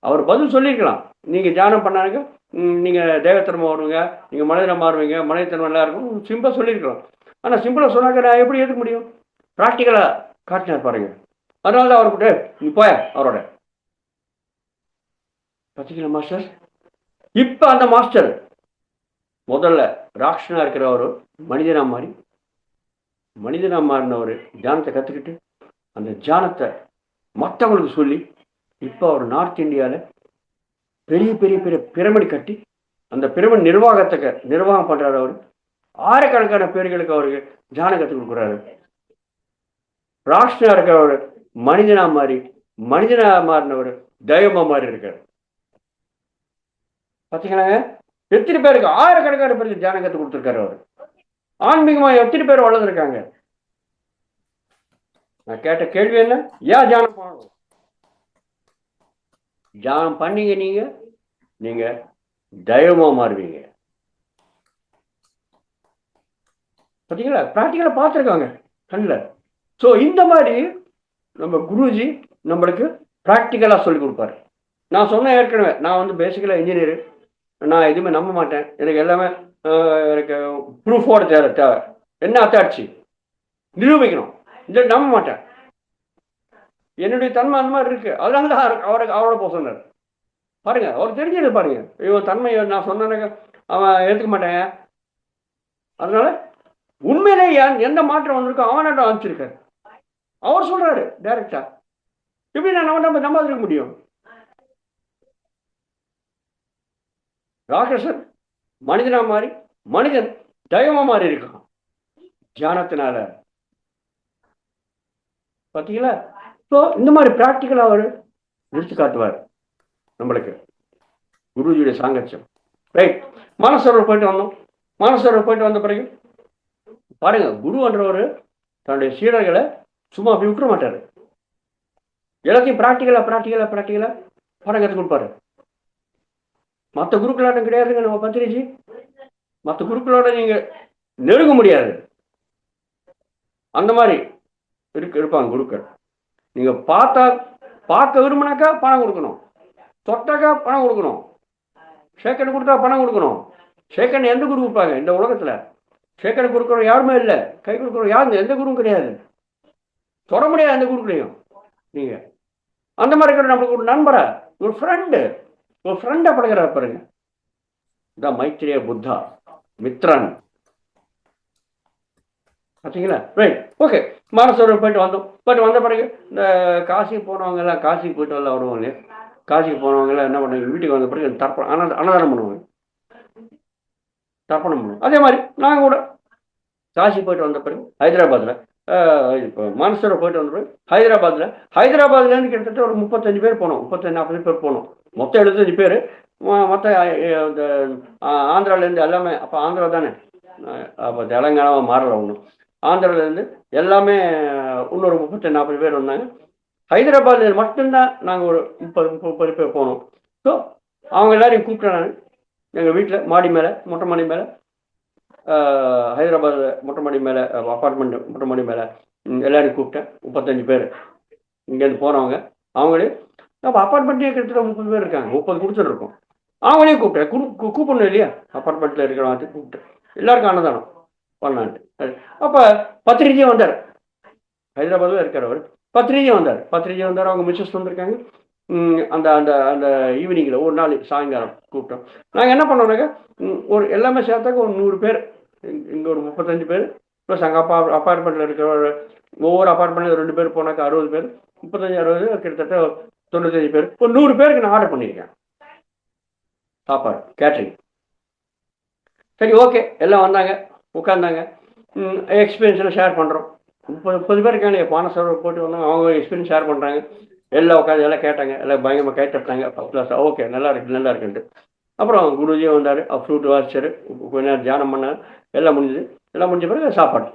Speaker 1: அவர் பதில் சொல்லியிருக்கலாம். நீங்கள் தியானம் பண்ணாங்க, நீங்கள் தேவத்தன்மை வருவீங்க, நீங்கள் மனிதனை மாறுவீங்க, மனிதத்தன்மை எல்லாம் இருக்கும், சிம்பிளாக சொல்லியிருக்கலாம். ஆனால் சிம்பிளாக சொன்னாக்க நான் எப்படி ஏற்றுக்க முடியும்? ப்ராக்டிக்கலாக காட்டினார் பாருங்க. அதனால தான் அவர்கிட்ட நீ போய அவரோட. பார்த்தீங்களா மாஸ்டர், இப்போ அந்த மாஸ்டர் முதல்ல ராட்சசனா இருக்கிறவர் மனிதனா மாறி, மனிதனா மாறினவர் தியானத்தை கற்றுக்கிட்டு அந்த தியானத்தை மற்றவங்களுக்கு சொல்லி, இப்போ அவர் நார்த் இந்தியாவில் பெரிய பெரிய பெரிய பிரமிடு கட்டி அந்த பிரமிடு நிர்வாகம் பண்ணுறாரு. அவர் ஆயிரக்கணக்கான பேர்களுக்கு அவருக்கு தியானம் கற்றுக் கொடுக்குறாரு. ராஷ்டிரா இருக்கிறவர் மனிதனா மாறினவர் தெய்வமா மாறி இருக்காரு. பார்த்தீங்கன்னாங்க, எத்தனை பேருக்கு, ஆயிரக்கணக்கான பேருக்கு தியானம் கற்றுக் கொடுத்துருக்காரு அவர். ஆன்மீகமா எத்தனை பேர் வளர்ந்துருக்காங்க. நான் கேட்ட கேள்வி என்ன, ஏன் தியானம் பண்ணணும்? தியானம் பண்ணீங்க நீங்க தெய்வமா மாறுவீங்க. பார்த்தீங்களா, ப்ராக்டிக்கலா பார்த்துருக்காங்க கண்ணில். ஸோ இந்த மாதிரி நம்ம குருஜி நம்மளுக்கு ப்ராக்டிக்கலாக சொல்லி கொடுப்பாரு. நான் சொன்னேன் ஏற்கனவே, நான் வந்து பேசிக்கலாக இன்ஜினியரு, நான் எதுவுமே நம்ப மாட்டேன். எனக்கு எல்லாமே எனக்கு ப்ரூஃபோட தேவை. என்ன அத்தாட்சி நிரூபிக்கணும், இல்லை நம்ப மாட்டேன். என்னுடைய தன்மை அந்த மாதிரி இருக்கு. அதனால தான் அவரோட போக சொன்னார். பாருங்க, அவர் தெரிஞ்சது பாருங்க, இவன் தன்மை நான் சொன்னேன்னு அவன் ஏற்றுக்க மாட்டேன். அதனால உண்மையிலே எந்த மாற்றம் வந்திருக்கோ அவனாட்டம் அனுப்பிச்சிருக்காரு. அவர் சொல்றாரு டைரக்டா. எப்படி நான் நம்ம இருக்க முடியும்? ராட்சசன் மனிதனா மாறி மனிதன் தெய்வமா மாறி இருக்கான் தியானத்தினால. பார்த்தீங்களா? ஸோ இந்த மாதிரி ப்ராக்டிக்கலாக அவர் எடுத்து காட்டுவார் நம்மளுக்கு. குருஜியுடைய சாங்கத்தியம். ரைட். மானசரோவர் போயிட்டு வந்தோம். மானசரோவர் போயிட்டு வந்த பிறகு பாருங்க, குருன்றவர் தன்னுடைய சீடர்களை சும்மா அப்படி விட்டுற மாட்டாரு. எல்லாத்தையும் ப்ராக்டிக்கலா பாடம் கற்றுக் கொடுப்பாரு. மற்ற குருக்களாட்டம் கிடையாதுங்க நம்ம பத்திரிஜி. மற்ற குருக்களோட நீங்க நெருங்க முடியாது. அந்த மாதிரி இருப்பாங்க குருக்கள். நீங்க பார்க்க விரும்பினாக்கா பணம் கொடுக்கணும், தொட்டாக்கா பணம் கொடுக்கணும், சேக்கன் கொடுத்தா பணம் கொடுக்கணும். சேக்கன் எந்த குரு கொடுப்பாங்க இந்த உலகத்துல? சேக்கன் கொடுக்குறோம் யாருமே இல்லை. கை கொடுக்குறோம் யாரும் எந்த குருவும் கிடையாது. தொட முடியாது எந்த குருக்களையும். நீங்க அந்த மாதிரி இருக்கிற நம்மளுக்கு ஒரு நண்பரா, ஒரு ஃப்ரெண்டை பழகிற பாருங்க. இதான் மைத்ரேய புத்தா மித்ரன். பார்த்தீங்களா? ரைட். ஓகே. மானசரோவர் போயிட்டு வந்த பிறகு இந்த காசிக்கு போனவங்க எல்லாம் காசிக்கு போயிட்டு வரல வருவாங்க. காசிக்கு போனவங்க எல்லாம் என்ன பண்ணுவாங்க, வீட்டுக்கு வந்த பிறகு அன்னதானம் பண்ணுவாங்க, தர்ப்பணம் பண்ணுவாங்க. அதே மாதிரி நாங்கள் கூட காசி போயிட்டு வந்த பிறகு ஹைதராபாத்தில் இப்போ மானசரோவர் போயிட்டு வந்த பிறகு ஹைதராபாத்லேருந்து கிட்டத்தட்ட ஒரு 35 பேர் போனோம். 35-40 பேர் போனோம். மொத்தம் 75 பேர். மொத்த இந்த ஆந்திராவிலேருந்து எல்லாமே. அப்போ ஆந்திரா தானே, அப்போ தெலங்கானாவை மாறல ஒன்றும். ஆந்திராவிலேருந்து எல்லாமே இன்னொரு 30-40 பேர் வந்தாங்க. ஹைதராபாத்தில் மட்டும்தான் நாங்கள் ஒரு 30 பேர் போனோம். ஸோ அவங்க எல்லாரையும் கூப்பிட்டேன் நான் எங்கள் வீட்டில் மொட்டை மாடி மேலே ஹைதராபாத் மொட்டை மாடி மேலே அப்பார்ட்மெண்ட் மொட்டை மாடி மேலே எல்லாரையும் கூப்பிட்டேன். 35 பேர் இங்கேருந்து போனவங்க. அவங்களே அப்போ அப்பார்ட்மெண்ட்டே கிட்டத்தட்ட 30 பேர் இருக்காங்க. 30 கொடுத்துட்ருக்கோம். அவங்களையும் கூப்பிட்டேன். கூப்பிடணும் இல்லையா? அப்பார்ட்மெண்ட்டில் இருக்கிறவங்க கூப்பிட்டேன். எல்லாருக்கும் அன்னதானம் பண்ணான்ட்டு. அப்போ பத்திரிஜியும் வந்தார். ஹைதராபாத்தில் இருக்கிற அவர் பத்திரிஜியும் வந்தார். அவங்க மிஸ்ஸஸ் வந்திருக்காங்க. அந்த அந்த அந்த ஈவினிங்கில் ஒரு நாள் சாயங்காலம் கூப்பிட்டோம். நாங்கள் என்ன பண்ணோம்னாக்கா ஒரு எல்லாமே சேர்த்தாக்க ஒரு 100 பேர். இங்கே ஒரு 35 பேர் ப்ளஸ் அங்கே அப்பார்ட்மெண்ட்டில் இருக்கிற ஒவ்வொரு அப்பார்ட்மெண்ட்டில் 2 பேர் போனாக்கா 60 பேர். 35-60 கிட்டத்தட்ட 95 பேர். ஒரு 100 பேருக்கு நான் ஆர்டர் பண்ணியிருக்கேன் சாப்பாடு, கேட்ரிங். சரி, ஓகே. எல்லாம் வந்தாங்க, உட்காந்தாங்க. எக்ஸ்பீரியன்ஸ்லாம் ஷேர் பண்ணுறோம். 30 பேர் இருக்காங்க. மானசரோவர் போட்டு வந்தாங்க. அவங்க எக்ஸ்பீரியன்ஸ் ஷேர் பண்ணுறாங்க. எல்லாம் உட்காந்து எல்லாம் கேட்டாங்க. எல்லாம் பயங்கரமாக கேட்டுட்டாங்க. First class. ஓகே, நல்லா இருக்குன்ட்டு. அப்புறம் குருஜியும் வந்தார். ஃப்ரூட் வாசிச்சார். கொஞ்ச நேரம் தியானம் பண்ணார். எல்லாம் முடிஞ்ச பிறகு சாப்பாடு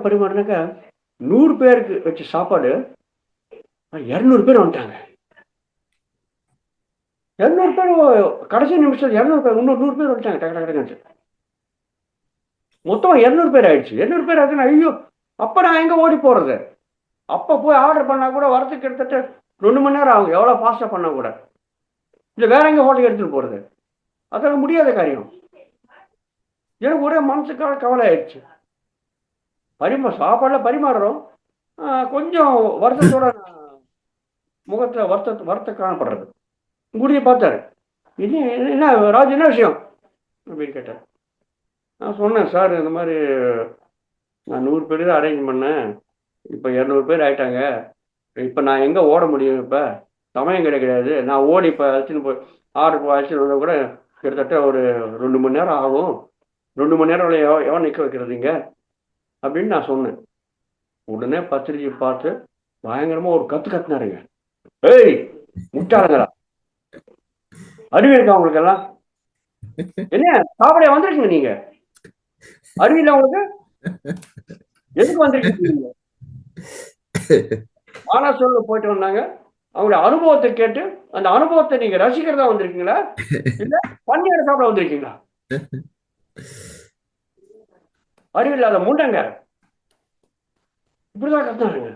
Speaker 1: பரிமாறினாக்கா 100 பேருக்கு வச்ச சாப்பாடு 200 பேர் வந்துட்டாங்க. 200 பேர் கடைசி நிமிஷத்தில் 200 பேர், இன்னொரு 100 பேர் வந்துட்டாங்க. டக்கு மொத்தம் 200 பேர் ஆயிடுச்சு. 200 பேர் ஆச்சுன்னா ஐயோ, அப்போ நான் எங்கே ஓடி போகிறது? அப்போ போய் ஆர்டர் பண்ணால் கூட வரதுக்கு கிட்டத்தட்ட 2 மணி நேரம் ஆகும். எவ்வளோ ஃபாஸ்ட்டாக பண்ணால் கூட. இல்லை வேற எங்கே ஹோட்டலுக்கு எடுத்துகிட்டு போகிறது? அதெல்லாம் முடியாத காரியம். எனக்கு ஒரே மனசுக்காக கவலை ஆயிடுச்சு. சாப்பாடில் பரிமாறுறோம், கொஞ்சம் வருத்தத்தோட முகத்தில் வருத்த காணப்படுறது. குருஜி பார்த்தாரு. இது என்ன ராஜ், என்ன விஷயம் அப்படின்னு கேட்டார். நான் சொன்னேன், சார் இந்த மாதிரி நான் 100 பேர் தான் அரேஞ்ச் பண்ணேன். இப்போ 200 பேர் ஆயிட்டாங்க. இப்போ நான் எங்கே ஓட முடியும்? இப்போ சமயம் கிடையாது. நான் ஓடி இப்போ அழைச்சின்னு போய் அழைச்சிட்டு வந்தால் கூட கிட்டத்தட்ட ஒரு 2 மணி நேரம் ஆகும். 2 மணி நேரம் எவன் நிற்க வைக்கிறதுங்க அப்படின்னு நான் சொன்னேன். உடனே பத்திரிகை பார்த்து பயங்கரமாக ஒரு கத்துனாருங்க. ஏய் முட்டாளங்களா, அறிவு இருக்கா உங்களுக்கு எல்லாம்? என்ன சாப்பிட வந்துருக்கீங்க நீங்க? அறிவில்லை உங்களுக்கு? எதுக்கு வந்திருக்கீங்க? மானசரோவர் போயிட்டு வந்தாங்க. அவங்களுடைய அனுபவத்தை கேட்டு அந்த அனுபவத்தை நீங்க ரசிக்கிறதா வந்திருக்கீங்களா, இல்ல பண்டிகை சாப்பிட வந்திருக்கீங்களா? அறிவில்லாத முண்டங்க இப்படிதான் கத்துனாருங்க.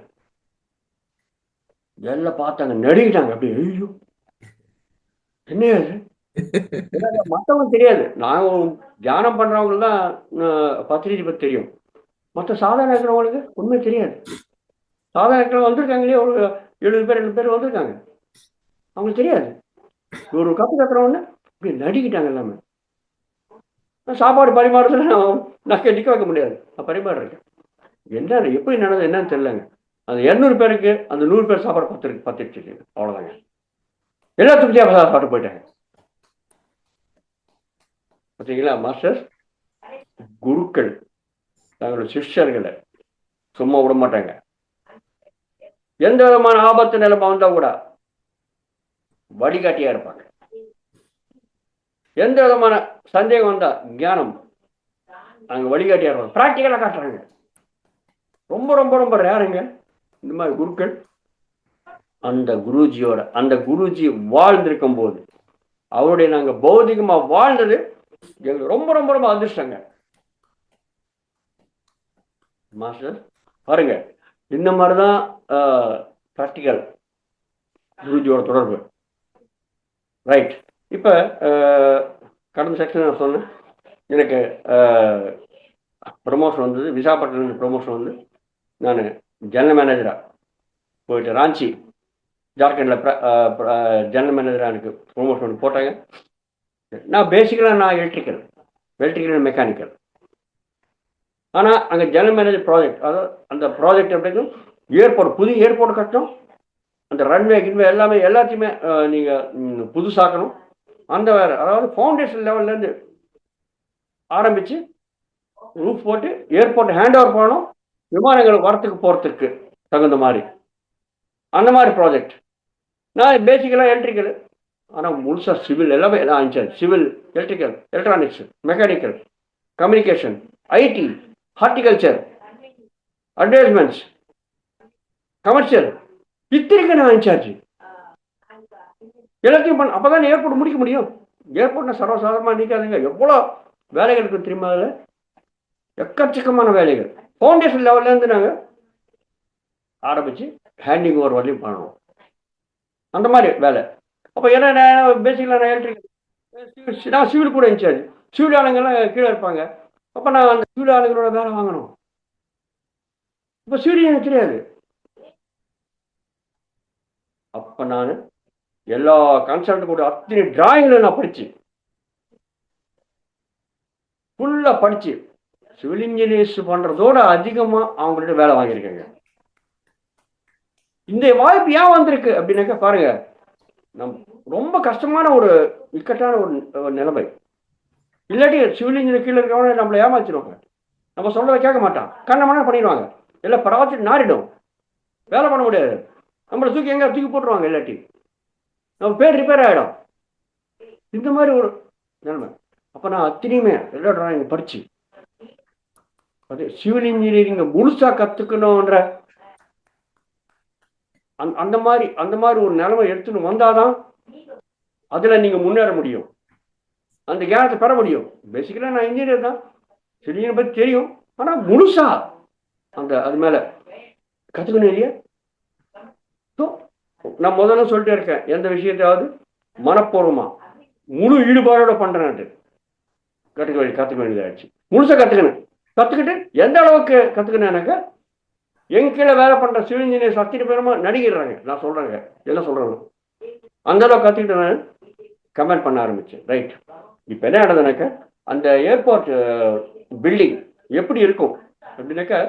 Speaker 1: எல்லாம் பார்த்தாங்க, நடுங்கிட்டாங்க அப்படியே. ஐயோ என்ன அது? மற்றவங்க தெரியாது. நாங்கள் தியானம் பண்றவங்களுக்கு தான் பத்திரிகை பற்றி தெரியும். மற்ற சாதாரண இருக்கிறவங்களுக்கு உண்மை தெரியாது. சாதாரண இருக்கிறவங்க வந்திருக்காங்களே, ஒரு 7 பேர் வந்திருக்காங்க, அவங்களுக்கு தெரியாது. ஒரு கப்பு கத்துறவொன்னு இப்படி நடிக்கிட்டாங்க எல்லாமே. சாப்பாடு பரிமாறதுல நான் நிற்க வைக்க முடியாது, நான் பரிமாறுறேன். என்ன எப்படி நடந்தது என்னன்னு தெரியலங்க. அந்த 200 பேருக்கு அந்த 100 பேர் சாப்பாடு பத்துருச்சு. அவ்வளோதாங்க. எல்லா திருப்தியாக சாப்பிட்டு போயிட்டாங்க. பார்த்தீங்களா மாஸ்டர்? குருக்கள் தங்களோட சிஷ்யர்களை சும்மா விட மாட்டாங்க. எந்த விதமான ஆபத்து நிலைமை வந்தா கூட வழிகாட்டியா இருப்பாங்க. எந்த விதமான சந்தேகம் வந்தா ஞானம் அங்க வழிகாட்டியா இருப்பாங்க. பிராக்டிக்கலா காட்டுறாங்க. ரொம்ப ரொம்ப ரொம்ப ரேருங்க இந்த மாதிரி குருக்கள். அந்த குருஜி வாழ்ந்திருக்கும் போது அவருடைய நாங்க பௌதிகமா வாழ்ந்தது எங்களுக்கு ரொம்ப ரொம்ப ரொம்ப அதிர்ஷ்டங்க மாஸ்டர். பாருங்க, இந்த மாதிரிதான் பிராக்டிக்கல் குருஜியோட தொடர்பு. ரைட். இப்ப கடந்த செக்ஷன் நான் சொன்னேன், எனக்கு ப்ரமோஷன் வந்தது. விசாகப்பட்டினம் ப்ரமோஷன் வந்து நான் ஜெனரல் மேனேஜரா போயிட்டு ராஞ்சி ஜார்க்கண்டில் ஜெனரல் மேனேஜராக எனக்கு ப்ரொமோஷன் போட்டாங்க. நான் பேசிக்கலாக நான் எலக்ட்ரிக்கல் அண்ட் மெக்கானிக்கல். ஆனால் அங்கே ஜெனரல் மேனேஜர் ப்ராஜெக்ட், அதாவது அந்த ப்ராஜெக்ட் எப்படின்னு ஏர்போர்ட், புதிய ஏர்போர்ட் கட்டணும், அந்த ரன்வே கின்வே எல்லாத்தையுமே நீங்கள் புதுசாக்கணும். அந்த வேறு, அதாவது ஃபவுண்டேஷன் லெவல்லேருந்து ஆரம்பித்து ரூஃப் போட்டு ஏர்போர்ட் ஹேண்ட் ஓவர் பண்ணணும், விமானங்கள் வரத்துக்கு போகிறதுக்கு தகுந்த மாதிரி, அந்த மாதிரி ப்ராஜெக்ட். நான் பேசிக்கலாக எலக்ட்ரிக்கல், ஆனால் முழுசாக சிவில் எல்லாமே எல்லாம் ஆயிடுச்சு. Civil, electrical, electronics, mechanical, communication, IT, horticulture, advertisements, commercial, இத்தனைக்கு நான் இன்சார்ஜ். எல்லாத்தையும் பண்ண அப்போதான் ஏர்போர்ட் முடிக்க முடியும். ஏர்போர்ட் சர்வசாதாரணமாக நிற்காதுங்க. எவ்வளோ வேலைகள் இருக்குது தெரியுமா? அதில் எக்கச்சக்கமான வேலைகள். ஃபவுண்டேஷன் லெவல்லேருந்து நாங்கள் ஆரம்பித்து ஹேண்டிங் ஓவர் வரலையும் பண்ணணும், அந்த மாதிரி வேலை. அப்போ ஏன்னா பேசிக்கலாக நான் எலக்ட்ரிக்கல், நான் சிவில் கூட இன்சார்ஜ். சிவில் ஆளுங்கெல்லாம் கீழே இருப்பாங்க. அப்போ நான் அந்த சிவில் ஆளுங்களோட வேலை வாங்கணும். இப்போ சிவில் எனக்கு தெரியாது. அப்போ நான் எல்லா கான்செப்ட் கூட அத்தனை டிராயிங்கில் நான் படித்து ஃபுல்லாக படித்து சிவில் இன்ஜினியர்ஸ் பண்ணுறதோட அதிகமாக அவங்கள்ட்ட வேலை வாங்கியிருக்கேங்க. இந்த வாய்ப்பு ஏன் வந்திருக்கு அப்படின்னாக்கா பாருங்க, நம் ரொம்ப கஷ்டமான ஒரு இக்கட்டான ஒரு நிலைமை. இல்லாட்டி சிவில் இன்ஜினியர் கீழே இருக்கவங்க நம்மளை ஏமாச்சிருவாங்க. நம்ம சொல்றதை கேட்க மாட்டான், கண்ணமான பண்ணிடுவாங்க. எல்லாம் ப்ராஜெக்ட் நாரிடும், வேலை பண்ண முடியாது. நம்மளை தூக்கி எங்கே தூக்கி போட்டுருவாங்க. இல்லாட்டி நம்ம பேர் ரிப்பேர் ஆகிடும். இந்த மாதிரி ஒரு நிலைமை. அப்போ நான் அத்தனையுமே எல்லா டிராயிங் படித்து அது சிவில் இன்ஜினியரிங்கை முழுசாக கற்றுக்கணுன்ற அந்த மாதிரி ஒரு நிலைமை எடுத்துன்னு வந்தாதான் அதில் நீங்கள் முன்னேற முடியும், அந்த ஞானத்தை பெற முடியும். பேசிக்கலாக நான் இன்ஜினியர் தான், சிவில் பற்றி தெரியும், ஆனால் முழுசா அது மேலே கற்றுக்கணும் இல்லையா? ஸோ நான் முதல்ல சொல்லிட்டே இருக்கேன், எந்த விஷயத்தாவது மனப்பூர்வமா முழு ஈடுபாடோட பண்ணுறேன்ட்டு கற்றுக்க வேண்டியதாகிடுச்சு. முழுசாக கற்றுக்கிட்டு எந்த அளவுக்கு கற்றுக்கினேனாக்கா எங்க கீழே வேலை பண்ணுற சிவில் இன்ஜினியர்ஸ் அத்தனை பேருமா நடிக்கிறாங்க. நான் சொல்கிறேங்க என்ன சொல்கிறேன், அந்த அளவுக்கு கற்றுக்கிட்டு நான் கமெண்ட் பண்ண ஆரம்பித்தேன். ரைட். இப்போ என்ன நடந்ததுனாக்கா, அந்த ஏர்போர்ட் பில்டிங் எப்படி இருக்கும் அப்படின்னாக்கா,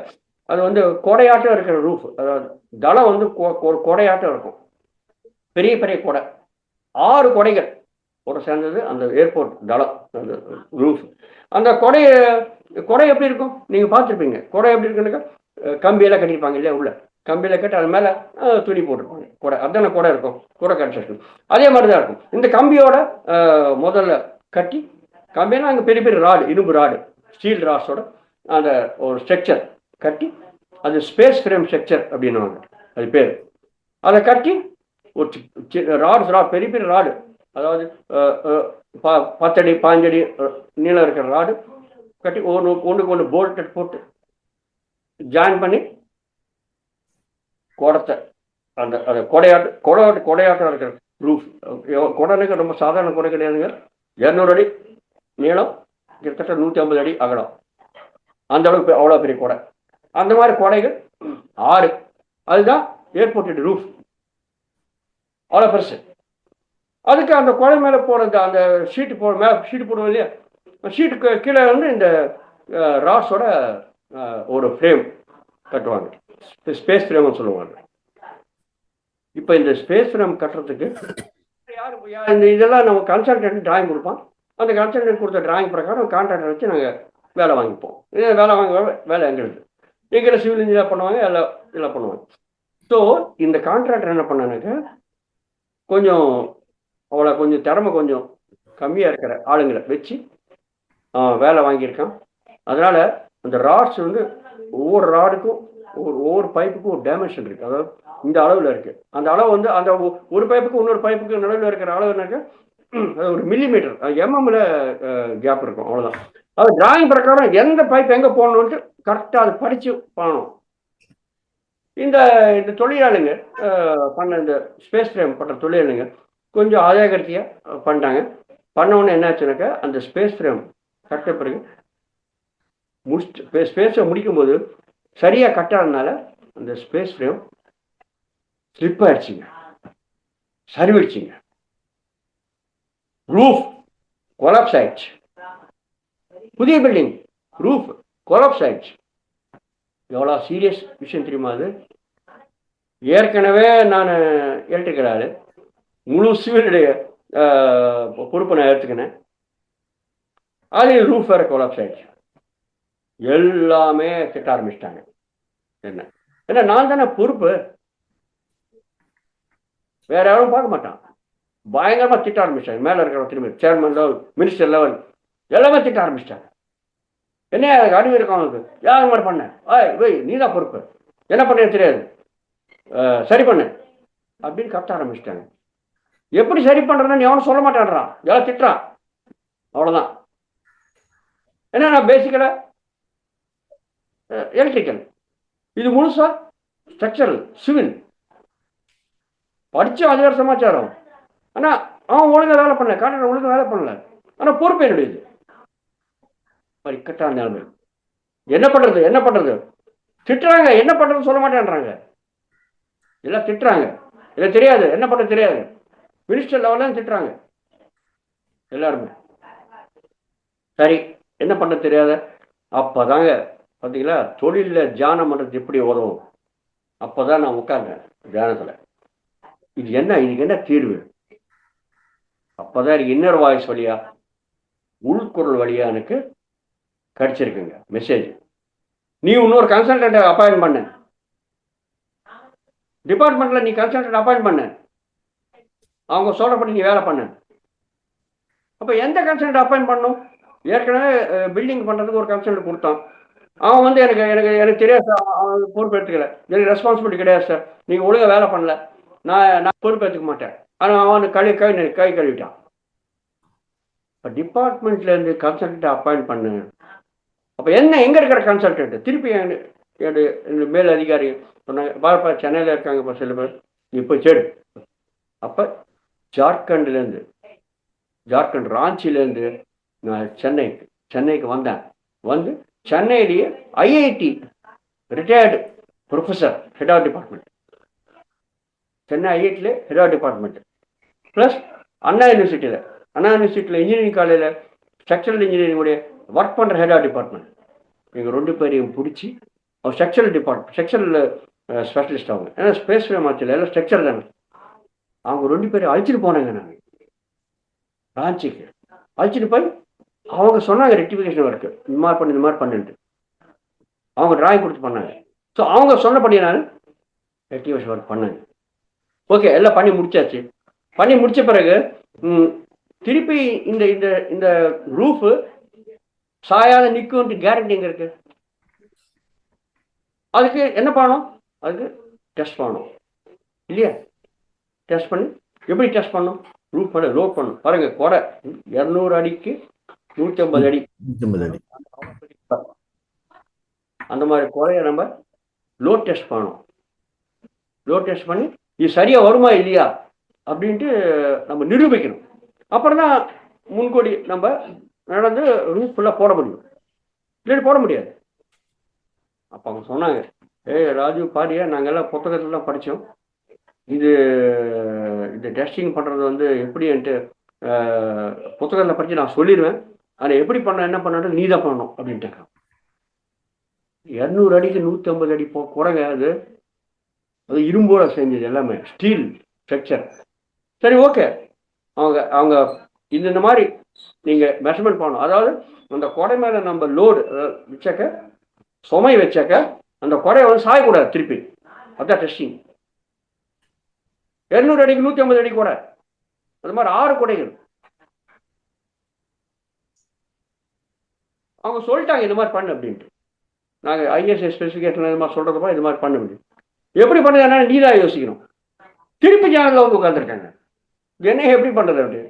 Speaker 1: அது வந்து கொடையாட்டம் இருக்கிற ரூஃப், அதாவது தளம் வந்து கொடையாட்டம் இருக்கும், பெரிய பெரிய கொடை, 6 கொடைகள் ஒரு சேர்ந்தது அந்த ஏர்போர்ட் தளம், அந்த ரூஃப். அந்த கொடை எப்படி இருக்கும் நீங்கள் பார்த்துருப்பீங்க. கொடை எப்படி இருக்குன்னாக்கா, கம்பியெல்லாம் கட்டியிருப்பாங்க இல்லையா, உள்ள கம்பியில் கட்டி அது மேலே துணி போட்டிருப்பாங்க. கொடை அதான கொடை இருக்கும், கொடை கட்டிருக்கும். அதே மாதிரி தான் இருக்கும். இந்த கம்பியோட முதல்ல கட்டி, கம்பியெல்லாம் அங்கே பெரிய பெரிய ராடு, இரும்பு ராடு, ஸ்டீல் ராட்ஸோட அந்த ஒரு ஸ்ட்ரக்சர் கட்டி, அது ஸ்பேஸ் ஃப்ரேம் ஸ்ட்ரக்சர் அப்படின்னுவாங்க அது பேர். அதை கட்டி ஒரு ராடு, பெரிய பெரிய ராடு, அதாவது 10 அடி 15 அடி நீளம் இருக்கிற ராடு கட்டி ஒன்றுக்கு ஒன்று போல்ட் போட்டு ஜாயின் பண்ணி குடத்தை அந்த அந்த கொடையாட்டம் இருக்கிற ரூஃப். கொடைனுக்கு ரொம்ப சாதாரண கொடை கிடையாதுங்க. 200 அடி நீளம், கிட்டத்தட்ட 150 அடி அகலம். அந்த அளவுக்கு அவ்வளோ பெரிய கொடை. அந்த மாதிரி கொடைகள் 6. அதுதான் ஏர்போர்ட் ரூஃப். அவ்வளோ பெருசு. அதுக்கு அந்த கொடை மேலே போடுறது அந்த ஷீட்டு ஷீட்டு போடுவோம் இல்லையா, ஷீட்டுக்கு கீழே வந்து இந்த ராஸோட ஒரு ஃப்ரேம் கட்டுவாங்க. ஸ்பேஸ் ஃப்ரேம்னு சொல்லுவாங்க. இப்போ இந்த ஸ்பேஸ் ஃப்ரேம் கட்டுறதுக்கு இந்த இதெல்லாம் நம்ம கன்சல்டன்ட் டிராயிங் கொடுப்போம். அந்த கன்சல்டன்ட் கொடுத்த டிராயிங் பிரகாரம் கான்ட்ராக்டர் வச்சு நாங்கள் வேலை வாங்கிப்போம். வேலை வேலை எங்களை சிவில் இன்ஜினியர் பண்ணுவாங்க, எல்லாம் பண்ணுவாங்க. ஸோ இந்த கான்ட்ராக்டர் என்ன பண்ணானாக்க, கொஞ்சம் திறமை கொஞ்சம் கம்மியாக இருக்கிற ஆளுங்களை வச்சு வேலை வாங்கியிருக்கான். அதனால் அந்த ராட்ஸ் வந்து ஒவ்வொரு ராடுக்கும் ஒவ்வொரு பைப்புக்கும் ஒரு டைமென்ஷன் இருக்குது. அதாவது இந்த அளவில் இருக்குது. அந்த அளவு வந்து அந்த ஒரு பைப்புக்கு இன்னொரு பைப்புக்கு நடுவில் இருக்கிற அளவுனாக்க ஒரு மில்லிமீட்டர், எம்எம்ல கேப் இருக்கும், அவ்வளோதான். அது டிராயிங் பிரகாரம் எந்த பைப் எங்கே போடணுன்ட்டு கரெக்டாக அதை படித்து பண்ணணும். இந்த தொழிலாளுங்க பண்ண இந்த ஸ்பேஸ் ஃப்ரேம் பண்ணுற தொழிலாளுங்க கொஞ்சம் ஆதாயகர்த்தியாக பண்ணிட்டாங்க. பண்ணவுடனே என்னாச்சுனாக்கா, அந்த ஸ்பேஸ் ஃப்ரேம் கட்ட பிறகு ஸ்பேஸை முடிக்கும்போது சரியாக கட்டாதனால அந்த ஸ்பேஸ் ஃப்ரேம் ஸ்லிப் ஆயிடுச்சுங்க, சரிவிடுச்சுங்க. ரூஃப் கொலாப்ஸ் ஆயிடுச்சு. புதிய பில்டிங் ரூஃப் கொலாப்ஸ் ஆயிடுச்சு. எவ்வளோ சீரியஸ் விஷயம் தெரியுமா அது? ஏற்கனவே நான் எலக்ட்ரிக்கல் ஆளு, முழு சிவிலுடைய பொறுப்பை நான் எடுத்துக்கினேன். அது ரூஃப் வேற கொலாப்ஸ் ஆயிடுச்சு. எல்லாமே திட்ட ஆரம்பிச்சிட்டாங்க. என்ன நான் தானே பொறுப்பு, வேற யாரும் பார்க்க மாட்டான். பயங்கரமா திட்ட ஆரம்பிச்சிட்டாங்க. மேல இருக்கிற திரும்பி சேர்மன் லெவல், மினிஸ்டர் லெவல் எல்லாமே திட்ட ஆரம்பிச்சிட்டாங்க. என்ன அறிவு இருக்கும் அவனுக்கு? யார் மாதிரி பண்ண, நீ தான் பொறுப்பு, என்ன பண்ணேன்னு தெரியாது, சரி பண்ணு அப்படின்னு கத்த ஆரம்பிச்சிட்டாங்க. எப்படி சரி பண்றதுன்னு எவனும் சொல்ல மாட்டேன்றான், எல்லாம் திட்டுறான், அவ்வளவுதான். ஏன்னா நான் பேசிக்கலா எலக்ட்ரிக்கல், இது முழுசா ஸ்ட்ரக்சரல் சிவில் படிச்சு அது வேறு சமாச்சாரம். ஆனா அவன் ஒழுங்கா வேலை பண்ணல, கான்ட்ராக்டர் ஒழுங்கா வேலை பண்ணல, ஆனா பொறுப்பு என்னுடையது. இக்கட்டான நிலைமை. என்ன பண்றது திட்டுறாங்க, என்ன பண்றது சொல்ல மாட்டேன்றாங்க, எல்லாம் திட்டுறாங்க. இல்லை தெரியாது, என்ன பண்றது தெரியாது, மினிஸ்டர் லெவல்ல திட்டுறாங்க எல்லாருமே. சரி, என்ன பண்ண தெரியாத. அப்பதாங்க பார்த்தீங்களா தொழிலில் தியானம் பண்ணுறது எப்படி வரும். அப்போதான் நான் உட்கார்ந்தேன் தியானத்தில். இதுக்கு என்ன தீர்வு? அப்போதான் எனக்கு இன்னர் வாய்ஸ் வழியா, உள்குரல் வழியா எனக்கு கிடைச்சிருக்குங்க மெசேஜ். நீ இன்னொரு கன்சல்டன்ட் அப்பாயின்ட் பண்ண, டிபார்ட்மெண்ட்ல நீ கன்சல்டன்ட் அப்பாயின்ட் பண்ண, அவங்க சொல்றபடி நீ வேலை பண்ண. அப்போ எந்த கன்சல்டன்ட் அப்பாயின்ட் பண்ணும்? ஏற்கனவே பில்டிங் பண்ணுறதுக்கு ஒரு கன்சல்டன்ட் கொடுத்தான். அவன் வந்து எனக்கு எனக்கு எனக்கு தெரியாது சார், அவன் பொறுப்பு எடுத்துக்கல, எனக்கு ரெஸ்பான்சிபிலிட்டி கிடையாது சார், நீங்கள் ஒழுங்காக வேலை பண்ணல, நான் பொறுப்பு எடுத்துக்க மாட்டேன். ஆனால் அவன் கை கழுவிட்டான். இப்போ டிபார்ட்மெண்ட்லேருந்து கன்சல்டன்ட் அப்பாயிண்ட் பண்ணு. அப்போ எங்கே இருக்கிற கன்சல்டன்ட் திருப்பி என் மேல் அதிகாரி சொன்னாங்க, பாருப்பா சென்னையில் இருக்காங்க இப்போ சில பேர், நீ போய் சேடு. அப்போ ஜார்க்கண்ட் ராஞ்சிலேருந்து நான் சென்னைக்கு வந்தேன். வந்து சென்னையிலேயே IIT retired professor, head of department, Chennai ஐஐடியில் head of department, plus Anna யூனிவர்சிட்டியில் இன்ஜினியரிங் காலேஜில் ஸ்ட்ரக்சரல் இன்ஜினியரிங்குடைய ஒர்க் பண்ணுற ஹெட் ஆஃப் டிபார்ட்மெண்ட். எங்கள் 2 பேரையும் பிடிச்சி, அவர் ஸ்ட்ரக்சரல் ஸ்பெஷலிஸ்ட் அவங்க, ஏன்னா ஸ்பேஸ் மாற்றில் எல்லாம் ஸ்ட்ரக்சர் தானே. அவங்க 2 பேரையும் அழைச்சிட்டு போனாங்க. நாங்கள் ராஞ்சிக்கு அழைச்சிட்டு போய் அவங்க சொன்னாங்க ரெக்டிஃபிகேஷன் ஒர்க்கு இந்த மாதிரி பண்ணிட்டு அவங்க டிராயிங் கொடுத்து பண்ணாங்க. ஸோ அவங்க சொன்னபடி நான் ரெக்டிஃபிகேஷன் ஒர்க் பண்ணாங்க. ஓகே, எல்லாம் பண்ணி முடிச்சாச்சு. பண்ணி முடிச்ச பிறகு திருப்பி இந்த இந்த இந்த ரூஃபு சாயாத நிற்கும் கேரண்டி எங்க இருக்கு? அதுக்கு என்ன பண்ணணும்? அதுக்கு டெஸ்ட் பண்ணணும் இல்லையா? டெஸ்ட் பண்ணி எப்படி டெஸ்ட் பண்ணணும்? ரூஃப் பண்ண லோட் பண்ணணும். பாருங்க, கொடை 200 அடிக்கு 150 அடி, அந்த மாதிரி கொடையை நம்ம லோட் டெஸ்ட் பண்ணணும். லோட் டெஸ்ட் பண்ணி இது சரியா வருமா இல்லையா அப்படின்ட்டு நம்ம நிரூபிக்கணும். அப்புறம் தான் முன்கூடி நம்ம நடந்து ரூஃப் ஃபுல்லாக போட முடியும், இல்லைன்னு போட முடியாது. அப்போ அவங்க சொன்னாங்க, ராஜு பாரியா, நாங்கள்லாம் புத்தகத்துலாம் படித்தோம், இது இந்த டெஸ்டிங் பண்ணுறது வந்து எப்படின்ட்டு புத்தகத்தில் படித்து நான் சொல்லிடுவேன், ஆனால் எப்படி பண்ண என்ன பண்ணணும் நீ தான் பண்ணணும் அப்படின்ட்டாங்க. 200 அடிக்கு 150 அடி குறைங்க. அது அது இரும்போட செஞ்சது, எல்லாமே ஸ்டீல் ஸ்ட்ரக்சர். சரி, ஓகே. அவங்க அவங்க இந்த மாதிரி நீங்கள் மெஷர்மெண்ட் பண்ணணும். அதாவது அந்த குறை மேலே நம்ம லோடு வச்சாக்க, சுமை வச்சாக்க அந்த குறையை வந்து சாயக்கூடாது திருப்பி. அதுதான் டெஸ்டிங். 200 அடிக்கு 150 அடி குறை, அது மாதிரி 6 குடைகள். அவங்க சொல்லிட்டாங்க இந்த மாதிரி பண்ணு அப்படின்ட்டு. நாங்கள் ஐஎஸ்ஐ ஸ்பெசிஃபிகேஷன் இது மாதிரி சொல்கிறதுப்பா, இது மாதிரி பண்ண முடியும். எப்படி பண்ணுறதுனா நீ தான் யோசிக்கணும். திருப்பி ஜானத்தில் வந்து உட்காந்துருக்காங்க, என்ன எப்படி பண்ணுறது அப்படி,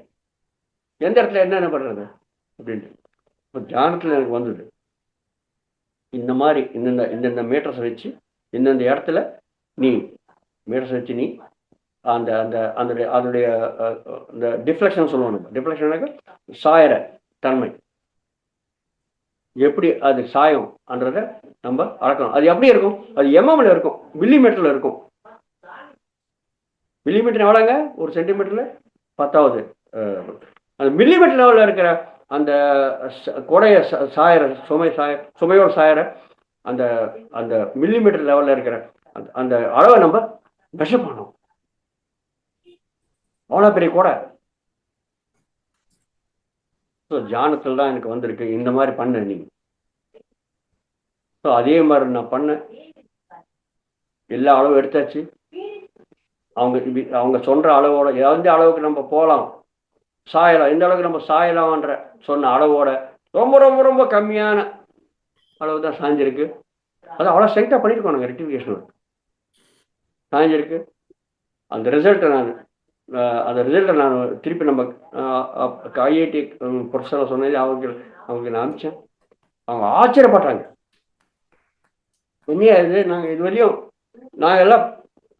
Speaker 1: எந்த இடத்துல என்னென்ன பண்ணுறது அப்படின்ட்டு. இப்போ தியானத்தில் எனக்கு வந்தது, இந்த மாதிரி இந்தந்த மீட்டர்ஸை வச்சு இந்தந்த இடத்துல நீ மீட்டர்ஸ் வச்சு நீ அந்த அந்த அதனுடைய அதனுடைய இந்த டிஃப்ளெக்ஷன் சொல்லுவோம். நம்ம டிஃப்ளெக்ஷனாக்க சாயிற தன்மை எப்படி அது சாயம்ன்றதை நம்ம அளக்கணும். அது எப்படி இருக்கும், அது எம்எம்ல இருக்கும், மில்லிமீட்டர்ல இருக்கும். மில்லிமீட்டர் எவ்வளோங்க, ஒரு சென்டிமீட்டர்ல 10வது. அந்த மில்லிமீட்டர் லெவலில் இருக்கிற அந்த கொடைய சாயிற சுமையோட சாயிற அந்த அந்த மில்லிமீட்டர் லெவலில் இருக்கிற அந்த அளவை நம்ம மெஷர் பண்ணோம். அவ்வளோ பெரிய கொடை. ஸோ தியானத்தில் தான் எனக்கு வந்திருக்கு, இந்த மாதிரி பண்ண நீ. ஸோ அதே மாதிரி நான் பண்ணேன், எல்லா அளவும் எடுத்தாச்சு. அவங்க சொல்ற அளவோட எந்த அளவுக்கு நம்ம போகலாம், சாயலாம், எந்த அளவுக்கு நம்ம சாயலாம்ன்ற சொன்ன அளவோட ரொம்ப ரொம்ப ரொம்ப கம்மியான அளவு தான் சாஞ்சிருக்கு. அது அவ்வளோ ஸ்ட்ரெங்காக பண்ணியிருக்கோம் நாங்கள். ரெக்டிஃபிகேஷன் சாஞ்சிருக்கு. அந்த ரிசல்ட்டை நான் திருப்பி நம்ம ஐஐடி ப்ரொஃபஸரை சொன்னது அவங்களுக்கு நான் அனுப்பிச்சேன். அவங்க ஆச்சரியப்பட்டாங்க, உண்மையா இது நாங்கள் இது வரையும் நாங்கள் எல்லாம்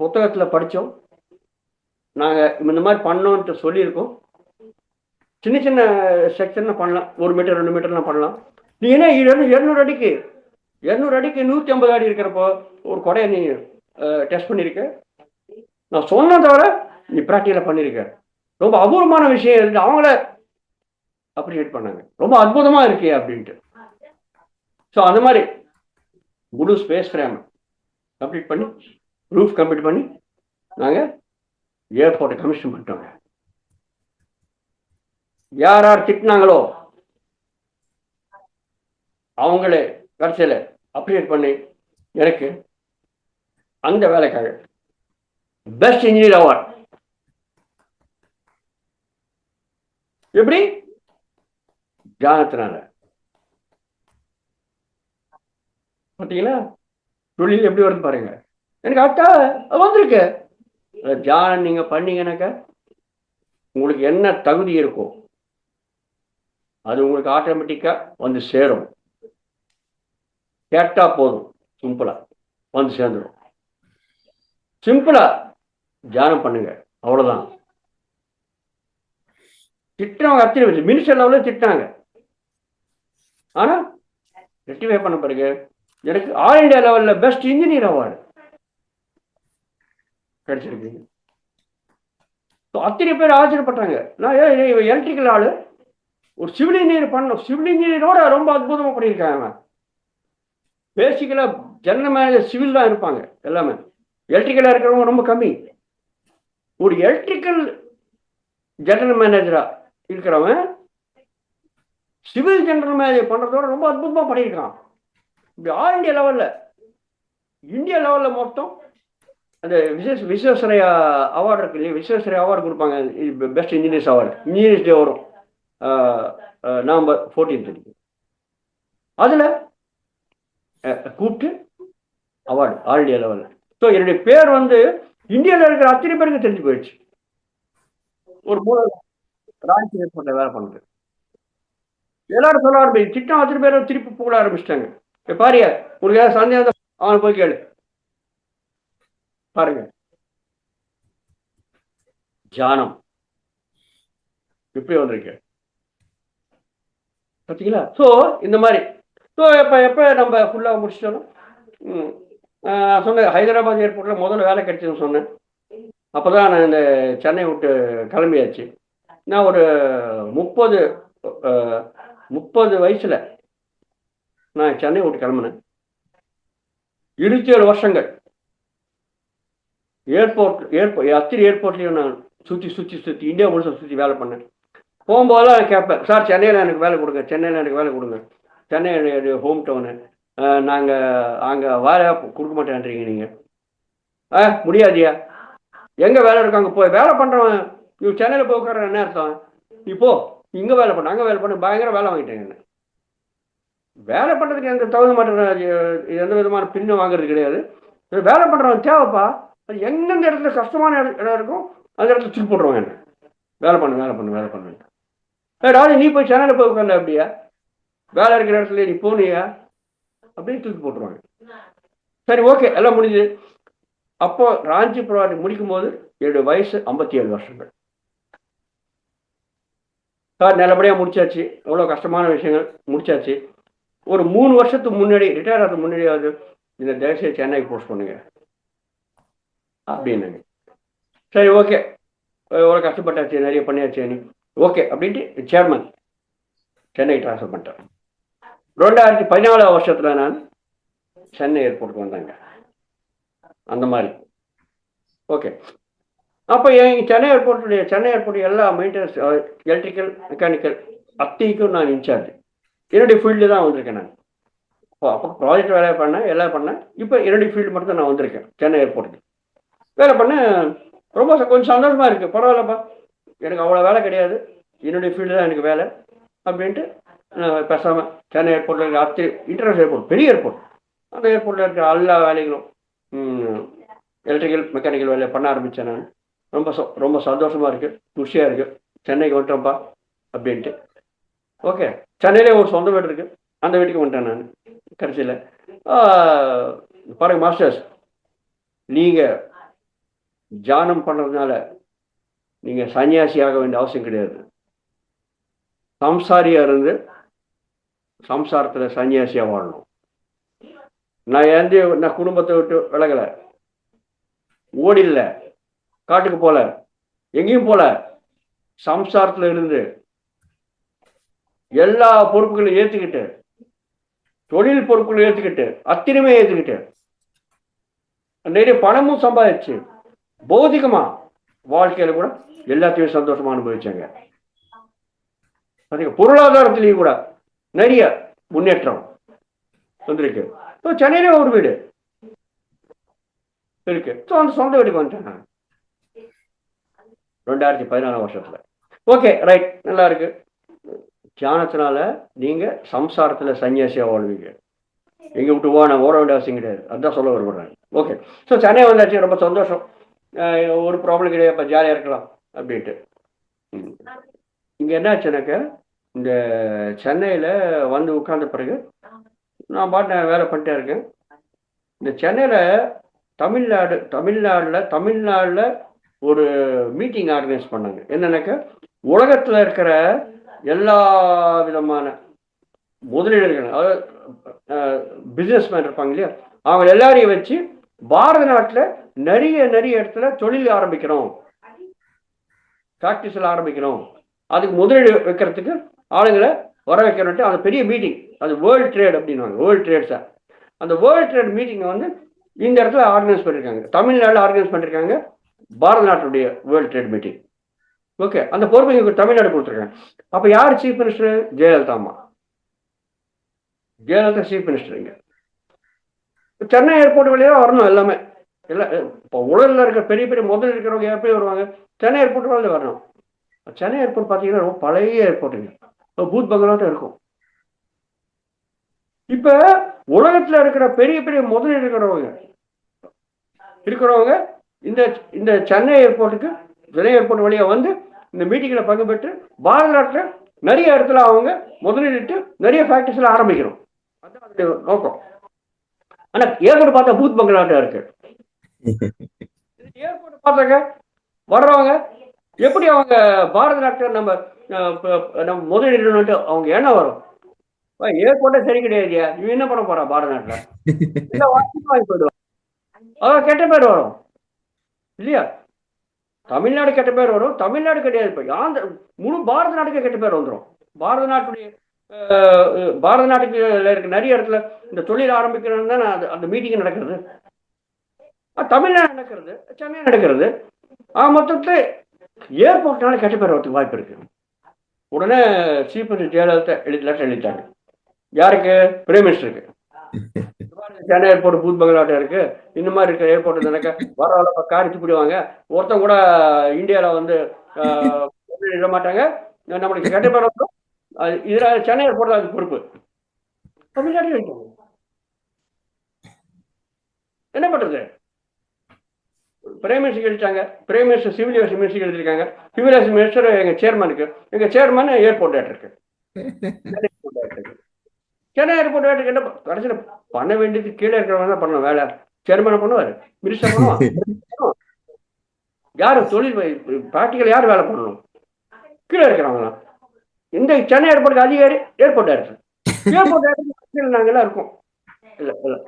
Speaker 1: புத்தகத்தில் படித்தோம், நாங்கள் இந்த மாதிரி பண்ணோன்ட்டு சொல்லியிருக்கோம். சின்ன சின்ன செக்ஷன் பண்ணலாம், 1 மீட்டர் 2 மீட்டர்லாம் பண்ணலாம். நீ என்ன 200 அடிக்கு 150 அடி இருக்கிறப்போ ஒரு கொடையை நீ டெஸ்ட் பண்ணியிருக்க, நான் சொன்ன தவிர நீ ப்ராக்டிக்கலாக பண்ணியிருக்க, ரொம்ப அபூர்வமான விஷயம் இருக்கு. அவங்கள அப்ரிஷியேட் பண்ணாங்க, ரொம்ப அற்புதமாக இருக்கே அப்படின்ட்டு. ஸோ அந்த மாதிரி முழு ஸ்பேஸ் ஃப்ரேம் கம்ப்ளீட் பண்ணி, ரூஃப் கம்ப்ளீட் பண்ணி நாங்கள் ஏர்போர்ட்டை கமிஷன் பண்ணிட்டோங்க. யார் யார் திட்டினாங்களோ அவங்களே கடைசியில் அப்ரிஷியேட் பண்ணி எனக்கு அந்த வேலைக்காக பெஸ்ட் இன்ஜினியர் அவார்ட். எப்படி தியானத்தினால பார்த்தீங்களா, தொழில் எப்படி வருது பாருங்க. எனக்கு அட்டா வந்திருக்கு. தியானம் நீங்க பண்ணீங்கன்னாக்க உங்களுக்கு என்ன தகுதி இருக்கோ அது உங்களுக்கு ஆட்டோமேட்டிக்கா வந்து சேரும். கேட்டா போதும், சிம்பிளா வந்து சேர்ந்துடும். சிம்பிளா தியானம் பண்ணுங்க, அவ்வளவுதான். திட்டவங்க அத்தனை வச்சு மினிஸ்டர் லெவலில் திட்டாங்க. ஆனா ரெக்டிஃபை பண்ண பிறகு எனக்கு ஆல் இண்டியா லெவலில் பெஸ்ட் இன்ஜினியர் அவார்டு கிடைச்சிருக்கு. அத்தனை பேர் ஆச்சரியப்பட்டாங்க. நான் எலக்ட்ரிக்கல் ஆளு, ஒரு சிவில் இன்ஜினியர் பண்ணணும், சிவில் இன்ஜினியரோட ரொம்ப அற்புதமாக பண்ணியிருக்காங்க. பேசிக்கலா ஜெனரல் மேனேஜர் சிவில் தான் இருப்பாங்க எல்லாமே, எலக்ட்ரிக்கலா இருக்கிறவங்க ரொம்ப கம்மி. ஒரு எலக்ட்ரிக்கல் ஜெனரல் மேனேஜரா இருக்கிறவன் சிவில் ஜெனரல் மேனேஜர் பண்றதோட ரொம்ப அற்புதமா பண்ணியிருக்கான். இப்படி ஆல் இண்டியா லெவல்ல, இந்தியா லெவல்ல மொத்தம் அந்த விஸ்வேஸ்வரையா அவார்டு இருக்கு இல்லையா, விஸ்வேஸ்வரையா அவார்டு கொடுப்பாங்க, best engineers award. Engineers day வரும் November 14th. அதில் கூப்பிட்டு அவார்டு ஆல் இண்டியா லெவலில். ஸோ என்னுடைய பேர் வந்து இந்தியாவில் இருக்கிற அத்தனை பேருக்கு தெரிஞ்சு போயிடுச்சு. ஒரு மூணு ராஞ்சி ஏற்பட்ட வேலை பண்ணுறது எல்லாரும் சொல்ல ஆரம்பிச்சு, திட்டம் அத்தனை பேரும் திருப்பி புகழ ஆரம்பிச்சிட்டாங்க. பாரியா, உங்களுக்கு ஏதாவது சந்தேகம் அவனை போய் கேளு பாருங்க. ஜானம் இப்படி வந்திருக்கு பார்த்தீங்களா? ஸோ இந்த மாதிரி ஸோ எப்போ நம்ம ஃபுல்லாக முடிச்சிட்டோம். சொன்னேன் ஹைதராபாத் ஏர்போர்ட்டில் முதல்ல வேலை கிடைச்சதுன்னு சொன்னேன். அப்போ தான் நான் இந்த சென்னை விட்டு கிளம்பியாச்சு. நான் ஒரு 30 வயசில் நான் சென்னை விட்டு கிளம்புனேன். 27 வருஷங்கள் அத்திரி ஏர்போர்ட்லேயும் நான் சுற்றி இந்தியா முழுச சுற்றி வேலை பண்ணேன். போகும்போதெல்லாம் நான் கேட்பேன், சார் சென்னையில் எனக்கு வேலை கொடுங்க, சென்னையில் எனக்கு வேலை கொடுங்க, சென்னை ஹோம் டவுனு, நாங்கள் அங்கே வேலை கொடுக்க மாட்டேன்றீங்க நீங்கள். முடியாதியா, எங்கே வேலை இருக்காங்க போய் வேலை பண்ணுறவன் நீ சென்னையில் போய் உட்கார என்ன அர்த்தம்? இப்போ இங்கே வேலை பண்ண அங்கே வேலை பண்ண பயங்கர வேலை வாங்கிட்டேங்க. என்ன வேலை பண்ணுறதுக்கு எந்த தகுந்த மாட்டேன், எந்த விதமான பின்னும் வாங்குறது கிடையாது. வேலை பண்ணுறவன் தேவைப்பா, அது எந்தெந்த இடத்துல கஷ்டமான இடம் இருக்கும் அந்த இடத்துல தூக்கி போட்டுருவாங்க. என்ன வேலை பண்ணு ராஜி, நீ போய் சென்னையில் போய் உட்காந்து அப்படியா, வேலை இருக்கிற இடத்துல நீ போனியா அப்படின்னு தூக்கி போட்டுருவாங்க. சரி, ஓகே, எல்லாம் முடிஞ்சு. அப்போ ராஞ்சி ப்ராஜெக்ட் முடிக்கும் போது என்னுடைய வயசு 57 வருஷங்கள். சார் நல்லபடியாக முடிச்சாச்சு, எவ்வளோ கஷ்டமான விஷயங்கள் முடிச்சாச்சு. ஒரு 3 வருஷத்துக்கு முன்னாடி ரிட்டையர் ஆகிறதுக்கு முன்னாடியாவது இந்த தயவுசெய்து சென்னைக்கு போஸ்ட் பண்ணுங்க அப்படின்னாங்க. சரி, ஓகே, எவ்வளோ கஷ்டப்பட்டாச்சு, நிறைய பண்ணியாச்சு நீ, ஓகே அப்படின்ட்டு சேர்மன் சென்னை ட்ரான்ஸ்ஃபர் பண்ணிட்டேன். 2014 வருஷத்தில் நான் சென்னை ஏர்போர்ட்டுக்கு வந்தாங்க. அந்த மாதிரி ஓகே. அப்போ சென்னை ஏர்போர்ட் எல்லா மெயின்டெனன்ஸ், எலக்ட்ரிக்கல், மெக்கானிக்கல் அத்தனைக்கும் நான் இன்சார்ஜ். என்னுடைய ஃபீல்டு தான் வந்திருக்கேன் நான். அப்போ ப்ராஜெக்ட் வேலையை பண்ணேன், எல்லாம் பண்ணேன். இப்போ என்னுடைய ஃபீல்டு மட்டும் தான் நான் வந்திருக்கேன். சென்னை ஏர்போர்ட்டுக்கு வேலை பண்ணேன். ரொம்ப கொஞ்சம் சந்தோஷமாக இருக்குது. பரவாயில்லப்பா, எனக்கு அவ்வளோ வேலை கிடையாது, என்னுடைய ஃபீல்டு தான் எனக்கு வேலை அப்படின்ட்டு பேசாமல் சென்னை ஏர்போர்ட்டில் இருக்கிற அத்தனை இன்டர்நேஷனல் ஏர்போர்ட், பெரிய ஏர்போர்ட், அந்த ஏர்போர்ட்டில் இருக்கிற எல்லா வேலைகளும் எலக்ட்ரிக்கல், மெக்கானிக்கல் வேலையை பண்ண ஆரம்பித்தேன் நான். ரொம்ப சந்தோஷமாக இருக்குது, குஷியாக இருக்குது. சென்னைக்கு வந்துட்டோம்ப்பா அப்படின்ட்டு. ஓகே, சென்னையிலே ஒரு சொந்த வீடு இருக்குது, அந்த வீட்டுக்கு வந்துட்டேன் நான் கடைசியில். பாருங்க மாஸ்டர்ஸ், நீங்கள் தியானம் பண்ணுறதுனால நீங்கள் சன்னியாசி ஆக வேண்டிய அவசியம் கிடையாது. சம்சாரியாக இருந்து சம்சாரத்தில் சன்னியாசியாக வாழணும். நான் குடும்பத்தை விட்டு விலகலை, ஓடில்ல, காட்டுக்கு போல, எங்கேயும் போல, சம்சாரத்தில் இருந்து எல்லா பொறுப்புகளையும் ஏற்றுக்கிட்டு, தொழில் பொறுப்புகளை ஏற்றுக்கிட்டு, அத்தனையுமே ஏற்றுக்கிட்டு, நிறைய பணமும் சம்பாதிச்சு பௌதிகமா வாழ்க்கையில கூட எல்லாத்தையும் சந்தோஷமா அனுபவிச்சாங்க. பொருளாதாரத்திலையும் கூட நிறைய முன்னேற்றம் வந்திருக்கு. சென்னையில ஒரு வீடு இருக்கு. அந்த சொந்த வீட்டுக்கு வந்துட்டேன் 2014 வருஷத்துல. ஓகே, ரைட், நல்லா இருக்கு. தியானத்தினால நீங்க சம்சாரத்துல சன்னியாசியா வாழ்வீங்க. எங்க விட்டு ஓட வேண்டிய அவசியம் கிடையாது. அதுதான் சொல்ல விரும்புறேன். ஓகே, ஸோ சென்னை வந்தாச்சு, ரொம்ப சந்தோஷம், ஒரு ப்ராப்ளம் கிடையாது, இப்போ ஜாலியாக இருக்கலாம் அப்படின்ட்டு. இங்கே என்னாச்சுனாக்க, இந்த சென்னையில் வந்து உட்கார்ந்த பிறகு நான் பாட்டு வேலை பண்ணிட்டே இருக்கேன். இந்த சென்னையில் தமிழ்நாட்டில் ஒரு மீட்டிங் ஆர்கனைஸ் பண்ணாங்க. என்னன்னாக்க, உலகத்தில் இருக்கிற எல்லா விதமான முதலீடுகள், அதாவது பிஸ்னஸ் மேன் இருப்பாங்க இல்லையா, அவங்க எல்லாரையும் வச்சு பாரத நாட்டில் நிறைய இடத்துல தொழில் ஆரம்பிக்கிறோம், ஃபேக்டரிஸ்ல ஆரம்பிக்கிறோம், அதுக்கு முதலீடு வைக்கிறதுக்கு ஆளுங்களை வர வைக்கணும்ட்டு அந்த பெரிய மீட்டிங், அது வேர்ல்டு ட்ரேட் அப்படின்வாங்க, வேர்ல்டு ட்ரேட்ஸா. அந்த வேர்ல்டு ட்ரேட் மீட்டிங்கை வந்து இந்த இடத்துல ஆர்கனைஸ் பண்ணியிருக்காங்க, தமிழ்நாட்டில் ஆர்கனைஸ் பண்ணியிருக்காங்க, பாரத நாட்டுடைய வேர்ல்டு ட்ரேட் மீட்டிங். ஓகே, அந்த பொறுப்பை இங்கே தமிழ்நாடு கொடுத்துருக்காங்க. அப்போ யார் சீஃப் மினிஸ்டர்? ஜெயலலிதா அம்மா. Jayalalithaa chief minister. இங்கே சென்னை ஏர்போர்ட் வழியாக வரணும் எல்லாமே. எல்லாம் இப்போ உலகில் இருக்கிற பெரிய முதல்ல இருக்கிறவங்க எப்படி வருவாங்க? சென்னை ஏர்போர்ட் வழியில் வரணும். சென்னை ஏர்போர்ட் பார்த்தீங்கன்னா ரொம்ப பழைய ஏர்போர்ட்டுங்க, பூத் பங்களாட்டம் இருக்கும். இப்போ உலகத்தில் இருக்கிற பெரிய முதலில் இருக்கிறவங்க இந்த சென்னை ஏர்போர்ட் வழியாக வந்து இந்த மீட்டிங்கில் பங்கு பெற்று பாரத நாட்டில் நிறைய இடத்துல அவங்க முதலீட்டு நிறைய ஃபேக்டரிஸ்ல ஆரம்பிக்கணும். அதான் நோக்கம். ஆனா ஏர்போர்ட் பார்த்தா பூத் பங்களாட்டம் இருக்கு. ஏர்போர்ட் பார்த்தாங்க வர்றவங்க எப்படி அவங்க பாரத நாட்டில் நம்ம முதலீடு அவங்க என்ன வரும்? ஏர்போர்ட்டே சரி கிடையாதுயா, இவன் என்ன பண்ண போறான் பாரத நாட்டில்? வாங்கி போயிடுவான். அதான் கெட்ட பேர் வரும் இல்லையா? தமிழ்நாடு கெட்ட பேர் வரும். தமிழ்நாடு கிடையாது, இப்போ முழு பாரத நாட்டுக்கே கெட்ட பேர் வந்துடும். பாரத நாட்டுடைய பாரத நாட்டுக்கு இருக்க நிறைய இடத்துல இந்த தொழில் ஆரம்பிக்கிறது தான் அந்த மீட்டிங் நடக்கிறது. தமிழ்நாடு நடக்கிறது, சென்னை நடக்கிறது. மொத்தத்தை ஏர்போர்ட்னால கெட்ட பேர் வரதுக்கு வாய்ப்பு இருக்கு. உடனே சீஃப் மினிஸ்டர் ஜெயலலிதா லெட்டர் எழுதிட்டாங்க. யாருக்கு? பிரைம் மினிஸ்டருக்கு. சென்னை ஏர்போர்ட் பூத் பங்களாட்டம் இருக்கு, இந்த மாதிரி இருக்க ஏர்போர்ட் தானக்க வர காரிச்சு போடுவாங்க. ஒருத்தன் கூட இந்தியாவில் வந்து இட மாட்டாங்க, நம்மளுக்கு கெட்ட பேர் வந்துடும். இதில் சென்னை ஏர்போர்ட் அதுக்கு பொறுப்பு. தமிழ்நாட்டில் வைக்கணும். என்ன பண்றது? பிரைம் மினிஸ்டர் எழுதிட்டாங்க. Prime minister civil aviation minister எழுதிருக்காங்க. சிவில் ஏவியேஷன் மினிஸ்டர் எங்க சேர்மனுக்கு. எங்க சேர்மன் ஏர்போர்ட் டேரக்டருக்கு. சென்னை ஏர்போர்ட் டேரக்டருக்கு என்ன கடைசியில் பண்ண வேண்டியது? கீழே இருக்கிறவங்க தான் பண்ணணும் வேலை. சேர்மனை பண்ணுவார், மினிஸ்டர் பண்ணுவான். யாரு தொழில் பிராக்டிக்கல் யார் வேலை பண்ணணும்? கீழே இருக்கிறவங்க. இந்த சென்னை ஏர்போர்ட்டுக்கு அதிகாரி ஏர்போர்ட் டேரக்டர். ஏர்போர்ட் டேரக்டர் நாங்கெல்லாம் இருக்கோம். இல்லை இல்லை,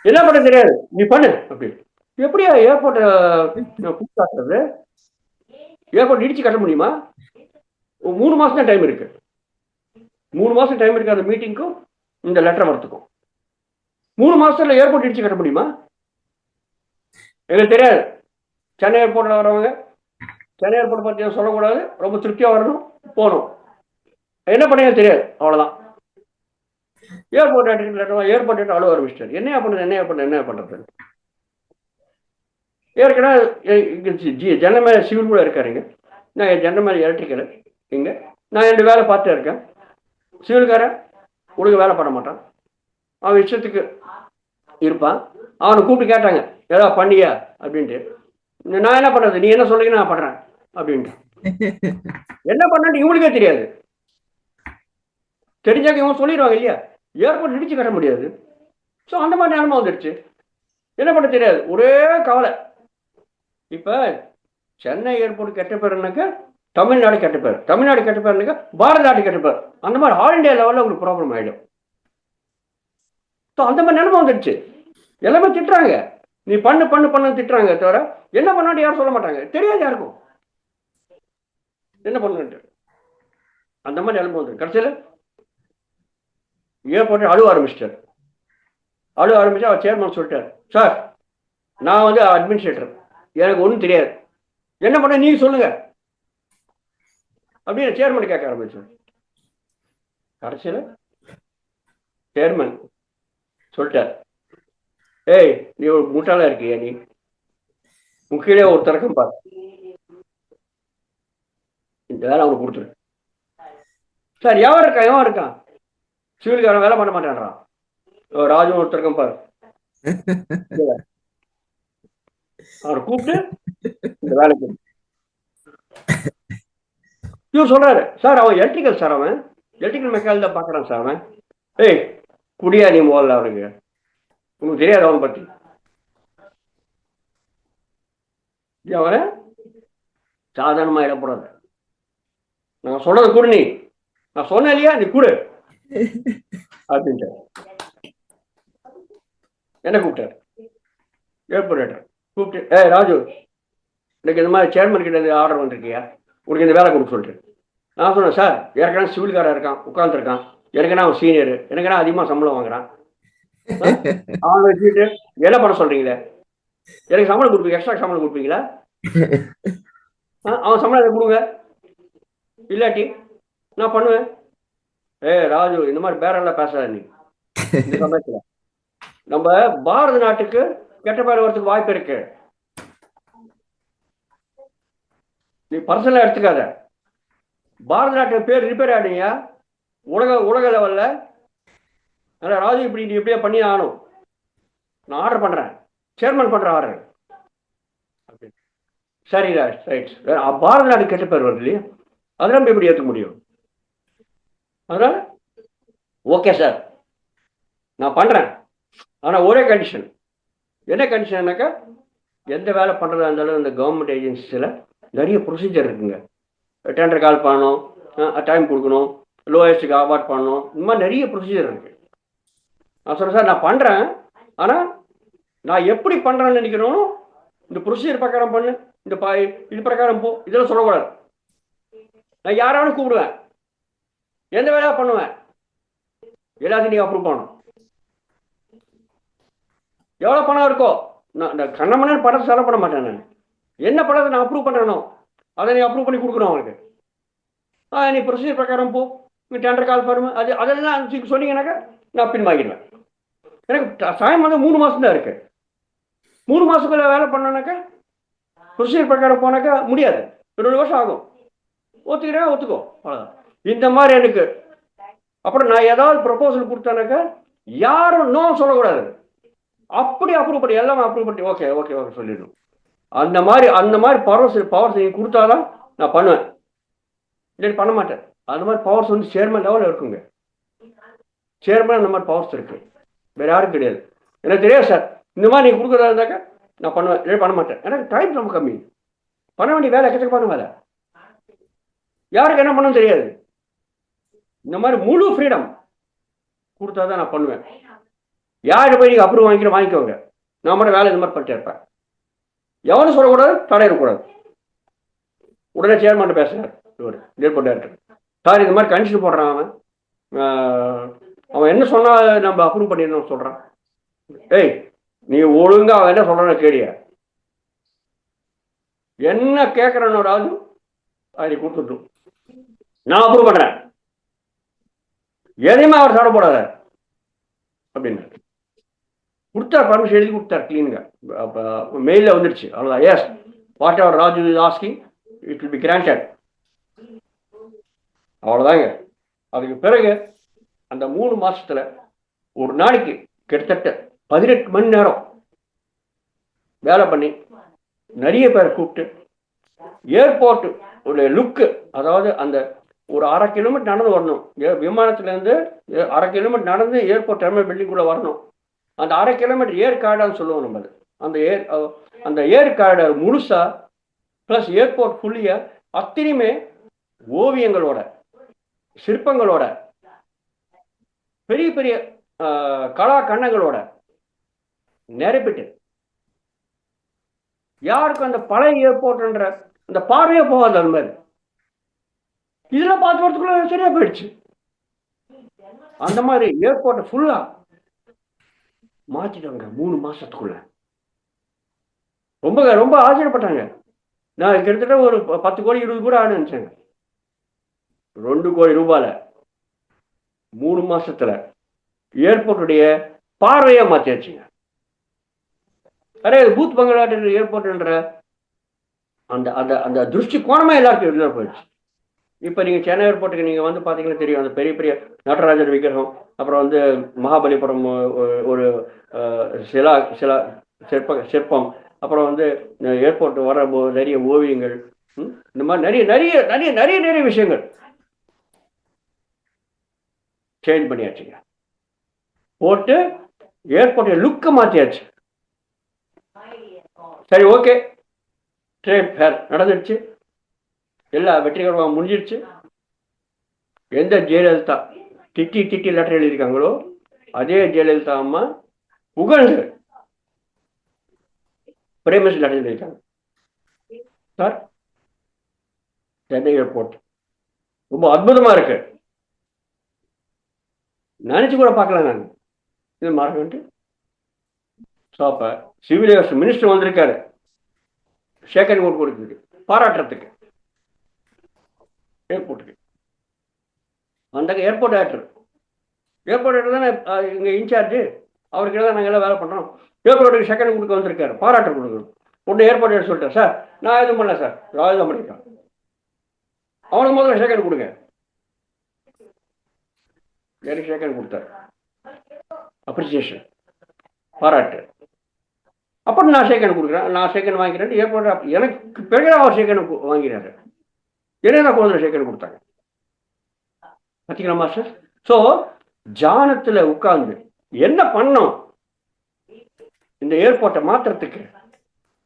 Speaker 1: என்ன பண்ண தெரியாது, நீ பண்ணு அப்படி. எப்படியா ஏர்போர்ட்டை காட்டுறது? ஏர்போர்ட் இடிச்சு கட்ட முடியுமா? 3 மாசம் தான் டைம் இருக்கு. 3 மாசம் டைம் இருக்கு அந்த மீட்டிங்க்கும் இந்த லெட்டர் வரத்துக்கும். 3 மாசத்துல ஏர்போர்ட் இடிச்சு கட்ட முடியுமா? எங்களுக்கு தெரியாது. சென்னை ஏர்போர்ட்ல வரவங்க சென்னை ஏர்போர்ட் பத்தி சொல்லக்கூடாது, ரொம்ப திருப்தியா வரணும், போகணும். என்ன பண்ண தெரியாது, அவ்வளவுதான். ஏர்போர்ட் அழுவ ஆரம்பிச்சிட்டாரு. என்ன பண்றது? ஏற்கனவே ஜெனரல் மேலே சிவில் கூட இருக்காருங்க. நான் ஜெனரல் மேலே எலக்ட்ரிக்கல் இங்க. நான் 2 வேலை பார்த்து இருக்கேன். சிவில்காரன் உனக்கு வேலை பண்ண மாட்டான், அவன் இஷ்டத்துக்கு இருப்பான். அவனை கூப்பிட்டு கேட்டாங்க, ஏதாவது பண்ணியா அப்படின்ட்டு. நான் என்ன பண்றது, நீ என்ன சொல்றீங்க நான் பண்றேன் அப்படின்ட்டு. என்ன பண்ணு இவங்களுக்கே தெரியாது. தெரிஞ்சாக்க இவங்க சொல்லிடுவாங்க இல்லையா, ஏர்போர்ட் இடிச்சு கட்ட முடியாது. ஸோ அந்த மாதிரி நிலைமை வந்துடுச்சு. என்ன பண்ண தெரியாது, ஒரே கவலை. இப்ப சென்னை ஏர்போர்ட் கெட்ட பேருனாக்க தமிழ்நாடு கெட்ட பேர், தமிழ்நாடு கெட்ட பேருனாக்க பாரத நாட்டு கெட்ட பேர். அந்த மாதிரி ஆல் இண்டியா லெவலில் உங்களுக்கு ப்ராப்ளம் ஆகிடும். ஸோ அந்த மாதிரி நிலைமை வந்துடுச்சு. எல்லாமே திட்டுறாங்க, நீ பண்ணு திட்டுறாங்க தவிர என்ன பண்ணாட்டு யாரும் சொல்ல மாட்டாங்க. தெரியாது யாருக்கும் என்ன பண்ணுன்ட்டு. அந்த மாதிரி நிலைமை வந்து கடைசியில் ஏர்போர்ட் அழுவ ஆரம்பிச்சிட்டார். அவர் சேர்மன் சொல்லிட்டார், சார் நான் வந்து அட்மினிஸ்ட்ரேட்டர், எனக்கு ஒன்றும் தெரியாது, என்ன பண்ண நீங்க சொல்லுங்க அப்படின்னு சேர்மன் கேட்க ஆரம்பிச்சார். கடைசியில் சேர்மன் சொல்லிட்டார், ஏய் நீ ஒரு முட்டாளா இருக்கியா, நீ முக்கிய ஒரு திறக்கம் பாரு, இந்த வேலை அவனுக்கு கொடுத்துரு. சார் எவன் இருக்கான் சிவில்காரன் வேலை பண்ண மாட்டேன்றான், ராஜு ஒரு திறக்கம் பாரு, அவரை கூப்பிட்டு இந்த வேலைக்கு. இவர் சொல்றாரு, சார் அவன் எலக்ட்ரிக்கல், சார் அவன் எலக்ட்ரிக்கல் மெக்கானிக் தான் பாக்குறான் சார் அவன். ஏய் குடியா நீ முதல்ல, அவனுக்கு உங்களுக்கு தெரியாது அவனை பத்தி. அவனை சாதாரணமா இடப்படாது. நான் சொல்றது கூடு, நீ நான் சொன்னேன் இல்லையா, நீ கூடு அப்படின்ட்டு என்ன கூப்பிட்டாரு. ஏர்போர்ட் கூப்பிட்டு, ராஜு எனக்கு இந்த மாதிரி சேர்மன் கிட்ட ஆர்டர் வந்திருக்கியா, உனக்கு இந்த வேலை கொடுக்க சொல்லிட்டு. நான் சொன்னேன், சார் ஏற்கனவே சிவில்காரன் இருக்கான், உட்காந்துருக்கான், எனக்குன்னா அவன் சீனியர், எனக்குன்னா அதிகமாக சம்பளம் வாங்குறான், அவனை வச்சுட்டு என்ன பண்ண சொல்றீங்களே, எனக்கு சம்பளம் கொடுப்பீங்க, எக்ஸ்ட்ரா சம்பளம் கொடுப்பீங்களா? அவன் சம்பளம் கொடுங்க, இல்லாட்டி நான் பண்ணுவேன். ராஜு இந்த மாதிரி பேரெல்லாம் பேசாத நீ. இந்த சமயத்தில் நம்ம பாரத நாட்டுக்கு கெட்ட பேர் வரதுக்கு வாய்ப்பு இருக்கு. நீ பர்சனலா எடுத்துக்காத. பாரத நாட்டு பேர் ரிப்பேர் ஆடுங்க உலக லெவல்ல. ராஜு இப்படி நீ எப்படியா பண்ணி ஆகணும், நான் ஆர்டர் பண்றேன், சேர்மன் பண்ற ஆர்டர். சரி ரைட், பாரத நாடு கெட்ட பேர் வருது இல்லையா, அதெல்லாம் எப்படி ஏற்க முடியும்? அதனால ஓகே சார் நான் பண்றேன், ஆனா ஒரே கண்டிஷன். என்ன கண்டிஷன்னாக்கா, எந்த வேலை பண்றதா இருந்தாலும் இந்த கவர்மெண்ட் ஏஜென்சிஸ்ல நிறைய ப்ரொசீஜர் இருக்குங்க. டெண்டர் கால் பண்ணணும், டைம் கொடுக்கணும், லோயஸ்ட்டுக்கு அவார்ட் பண்ணணும், இந்த மாதிரி நிறைய ப்ரொசீஜர் இருக்குது. நான் சொல்கிறேன் சார் நான் பண்ணுறேன், ஆனால் நான் எப்படி பண்ணுறேன்னு நினைக்கிறோம், இந்த ப்ரொசீஜர் பிரகாரம் பண்ணு, இந்த இது பிரகாரம் போ, இதெல்லாம் சொல்லக்கூடாது. நான் யாராவது கூப்பிடுவேன், எந்த வேலையாக பண்ணுவேன், எல்லாத்தையும் நீங்கள் அப்ரூவ் பண்ணணும். எவ்வளோ பணம் இருக்கோ, நான் இந்த கண்ணமண்ணன் பணத்தை செலவு பண்ண மாட்டேன். நான் என்ன பணத்தை நான் அப்ரூவ் பண்ணுறேனோ அதை நீ அப்ரூவ் பண்ணி கொடுக்கணும் அவனுக்கு. நீ ப்ரொசீஜர் பிரகாரம் போ, நீங்கள் டெண்டர் கால் பண்ணுவேன், அதெல்லாம் சொன்னீங்கன்னாக்கா நான் பின் வாங்கிடுவேன். எனக்கு டைம் வந்து 3 மாதம் தான் இருக்குது. 3 மாதத்துக்குள்ள வேலை பண்ணோன்னாக்கா ப்ரொசீஜர் பிரகாரம் போனாக்கா முடியாது, 2 வருஷம் ஆகும். ஒத்துக்கிறேன், ஒத்துக்கோ, அவ்வளோதான். இந்த மாதிரி எனக்கு அப்புறம் நான் ஏதாவது ப்ரொபோசல் கொடுத்தேனாக்கா யாரும் நோ சொல்லக்கூடாது. அப்படி அப்ரூவ் பண்ணி எல்லாமே அப்ரூவ் பண்ணி ஓகே ஓகே ஓகே சொல்லிடணும். அந்த மாதிரி பவர்ஸ் நீங்கள் கொடுத்தாதான் நான் பண்ணுவேன், இல்லை பண்ண மாட்டேன். அந்த மாதிரி பவர்ஸ் வந்து சேர்மன் லெவலில் இருக்குங்க. சேர்மன் அந்த மாதிரி பவர்ஸ் இருக்கு, வேற யாரும் கிடையாது. எனக்கு தெரியாது சார், இந்த மாதிரி நீங்கள் கொடுக்குறதா இருந்தாக்கா நான் பண்ணுவேன், இல்லை பண்ண மாட்டேன். எனக்கு டைம் ரொம்ப கம்மி, பண்ண வேண்டிய வேலை எக்கச்சக்கமான வேலை, யாருக்கு என்ன பண்ணணும் தெரியாது. இந்த மாதிரி முழு ஃப்ரீடம் கொடுத்தா தான் நான் பண்ணுவேன். யார்கிட்ட போய் நீங்கள் அப்ரூவ் வாங்கிக்கோங்க, நான் மட்டும் வேலை இந்த மாதிரி பண்ணிட்டே இருப்பேன். எவனும் சொல்லக்கூடாது, தடையிடக்கூடாது. உடனே சேர்மன் பேசுகிறார் இவர் ஏர்போர்ட் டைரக்டர், சார் இந்த மாதிரி கண்டிஷன் போடுறான், அவன் என்ன சொன்னால் நம்ம அப்ரூவ் பண்ணிடணும் சொல்கிறான். ஏய் நீ ஒழுங்கா அவன் என்ன சொல்கிறான்னு கேடிய, என்ன கேட்குறனோடாவது அதை கொடுத்துட்டும், நான் அப்ரூவ் பண்ணுறேன், எதையுமே அவர் சாட போடாத அப்படின்னு கொடுத்தார். பர்மிஷன் எழுதி கொடுத்தார் கிளீனுங்க, அப்போ மெயிலில் வந்துடுச்சு, அவ்வளோதான். Yes, whatever Raju is asking it will be granted, அவ்வளோதாங்க. அதுக்கு பிறகு அந்த 3 மாசத்துல ஒரு நாளைக்கு கிட்டத்தட்ட 18 மணி நேரம் வேலை பண்ணி நிறைய பேரை கூப்பிட்டு ஏர்போர்ட் உடைய லுக்கு, அதாவது அந்த ஒரு 1/2 கிலோமீட்டர் நடந்து வரணும், விமானத்துலேருந்து 1/2 கிலோமீட்டர் நடந்து ஏர்போர்ட் டெர்மினல் பில்டிங்குள்ளே வரணும். அந்த 1/2 கிலோமீட்டர் ஏர் கார்டான்னு சொல்லுவோம் நம்ம. அந்த ஏர் கார்டை முழுசா ப்ளஸ் ஏர்போர்ட் ஃபுல்லியா அத்தனையுமே ஓவியங்களோட, சிற்பங்களோட, பெரிய பெரிய கலா கண்ணங்களோட நிரப்பிட்டு யாருக்கும் அந்த பழைய ஏர்போர்ட்ன்ற அந்த பார்வையே போகாது. அந்த மாதிரி இதெல்லாம் பார்த்து வரதுக்குள்ள சரியா போயிடுச்சு. அந்த மாதிரி ஏர்போர்ட்டை ஃபுல்லா மாற்றிட்டாங்க 3 மாசத்துக்குள்ள. ரொம்ப ரொம்ப ஆச்சரியப்பட்டாங்க. நான் கிட்டத்தட்ட ஒரு 10 கோடி 20 கோடி ஆகுன்னு நினைச்சேங்க. 2 கோடி ரூபாயில 3 மாசத்துல ஏர்போர்ட்டுடைய பார்வையா மாற்றியாச்சுங்க. அரே பூத் பங்களாட்டு ஏர்போர்ட்ன்ற அந்த அந்த அந்த திருஷ்டி கோணமே எல்லாருக்கும் வெளியில் போயிடுச்சு. இப்போ நீங்கள் சென்னை ஏர்போர்ட்டுக்கு நீங்கள் வந்து பார்த்தீங்கன்னா தெரியும், அந்த பெரிய பெரிய நடராஜர் விக்கிரகம், அப்புறம் வந்து மகாபலிபுரம் ஒரு சிற்பம், அப்புறம் வந்து ஏர்போர்ட் வர நிறைய ஓவியங்கள், இந்த மாதிரி நிறைய நிறைய நிறைய நிறைய நிறைய விஷயங்கள் சேஞ்ச் பண்ணியாச்சுங்க. போட்டு ஏர்போர்ட்டை லுக்கை மாற்றியாச்சு. சரி, ஓகே, ட்ரேட் ஃபேர் நடந்துடுச்சு, எல்லா வெற்றிகரமாக முடிஞ்சிடுச்சு. எந்த ஜெயலலிதா திட்டி திட்டி லெட்டர் எழுதியிருக்காங்களோ அதே ஜெயலலிதா அம்மா புகழ்ந்து பிரைமரி லெட்டர் எழுதியிருக்காங்க. சார், சென்னை ஏர்போர்ட் ரொம்ப அற்புதமா இருக்கு, நினைச்சு கூட பார்க்கல நான் இது மாறவேன்ட்டு. ஸோ அப்போ சிவில் ஏவியேஷன் மினிஸ்டர் வந்திருக்காரு சேகர் கொடுக்குறதுக்கு, பாராட்டுறதுக்கு ஏர்போர்ட்டுக்கு. அந்த ஏர்போர்ட் டைரக்டர் தானே இங்கே இன்சார்ஜு, அவருக்கு தான் நாங்கள் எல்லாம் வேலை பண்ணுறோம். ஏர்போர்ட்டுக்கு செகண்ட் கொடுக்க வந்திருக்காரு, பாராட்டு கொடுக்கணும். உடனே ஏர்போர்ட் சொல்லிட்டேன், சார் நான் எதுவும் பண்ணல சார், ராஜதான் பண்ணியிருக்கேன், அவனுக்கு முதல்ல செகண்ட் கொடுங்க. எனக்கு செகண்ட் கொடுத்தாரு, அப்ரிசியேஷன், பாராட்டு. அப்புறம் நான் செகண்ட் கொடுக்குறேன், நான் செகண்ட் வாங்கிக்கிறேன். ஏர்போர்ட் எனக்கு பிறகு அவர் செகண்ட் வாங்கிறாரு, என்ன குழந்தை செகண்ட் கொடுத்தாங்க. பார்த்தீங்களா மாஸ்டர்? ஸோ ஜானத்தில் உட்கார்ந்து என்ன பண்ணோம் இந்த ஏர்போர்ட்டை மாற்றுறதுக்கு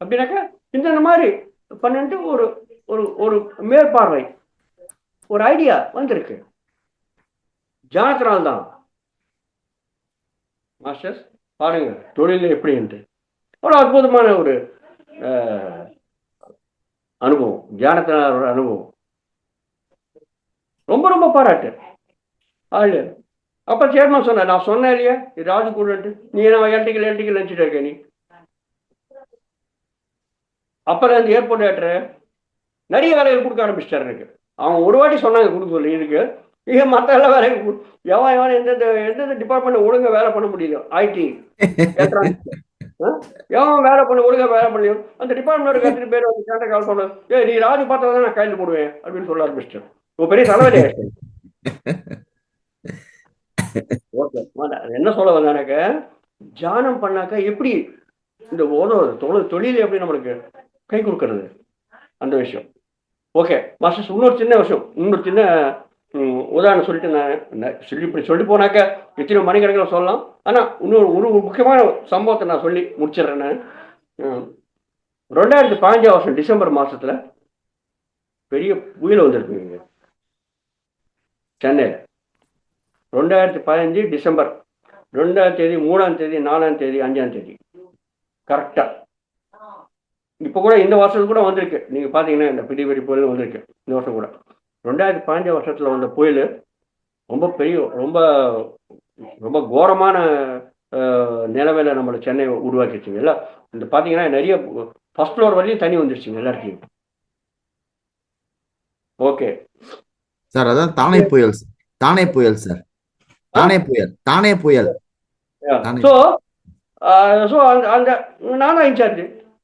Speaker 1: அப்படின்னாக்கா இந்த மாதிரி பண்ணிட்டு ஒரு ஒரு ஒரு மேற்பார்வை, ஒரு ஐடியா வந்திருக்கு. தியானத்தினால்தான். மாஸ்டர்ஸ் பாருங்க தொழில் எப்படி என்று ஒரு அற்புதமான ஒரு அனுபவம், தியானத்தினால் ஒரு அனுபவம். ரொம்ப ரொம்ப பாராட்டு. ஆளு அப்ப சேர்மன் சொன்ன, நான் சொன்னேன் இல்லையா இது ராஜு கூட, நீ என்ன எலக்ட்ரிக்கல் நினைச்சிட்டு இருக்க நீ. அப்புறம் இந்த ஏர்போர்ட் ஏற்ற நிறைய வேலைகள் கொடுக்க ஆரம்பிச்சிட்டாரு எனக்கு. அவங்க ஒரு வாட்டி சொன்னாங்க கொடுக்க சொல்லி இதுக்கு. இங்க மற்ற எல்லா வேலையும் எவன் எந்தெந்த டிபார்ட்மெண்ட் ஒழுங்கா வேலை பண்ண முடியல, ஐடி எவன் வேலை பண்ண ஒழுங்கா வேலை பண்ணியும் அந்த டிபார்ட்மெண்ட் கத்துட்டு பேர் வந்து கேட்ட கால் பண்ண, ஏ நீ ராஜு பார்த்தா தான் நான் கையில் போடுவேன் அப்படின்னு சொல்ல ஆரம்பிச்சிட்டேன். ஒரு பெரிய தலைவலி ஆயிடுச்சு. ஓகே, என்ன சொல்ல வந்த எனக்கு, தியானம் பண்ணாக்க எப்படி இந்த தொழில் எப்படி நம்மளுக்கு கை கொடுக்கறது, அந்த விஷயம். ஓகே மாஸ்டர்ஸ், இன்னொரு சின்ன விஷயம், இன்னொரு சின்ன உதாரணம் சொல்லிட்டு நான் இப்படி சொல்லி போனாக்க எத்தனை மணிக்கணக்கில் சொல்லலாம். ஆனால் இன்னொரு ஒரு முக்கியமான சம்பவத்தை நான் சொல்லி முடிச்சிடுறேன். நான் 2015 டிசம்பர் மாதத்தில் பெரிய புயல் வந்திருக்குங்க சென்னையில். 2015 டிசம்பர் 2ஆம் தேதி, 3ஆம் தேதி, 4ஆம் தேதி, 5ஆம் தேதி கரெக்டாக. இப்போ கூட இந்த வருஷம் கூட வந்திருக்கு, நீங்கள் பார்த்தீங்கன்னா இந்த பெரிய பெரிய புயல் வந்திருக்கு இந்த வருஷம் கூட. 2015 வந்த புயல் ரொம்ப பெரிய, ரொம்ப ரொம்ப கோரமான நிலவையில் நம்மளை சென்னை உருவாக்கிடுச்சுங்க. எல்லாம் இந்த பார்த்தீங்கன்னா நிறைய ஃபர்ஸ்ட் ஃப்ளோர் வரையும் தண்ணி வந்துருச்சுங்க எல்லாருக்கும். ஓகே
Speaker 2: சார், அதான் தானே புயல் சார். தானே புயல் சார். தானே புயல், தானே புயல்.
Speaker 1: ஸோ அந்த நானும் இன்சார்ஜ்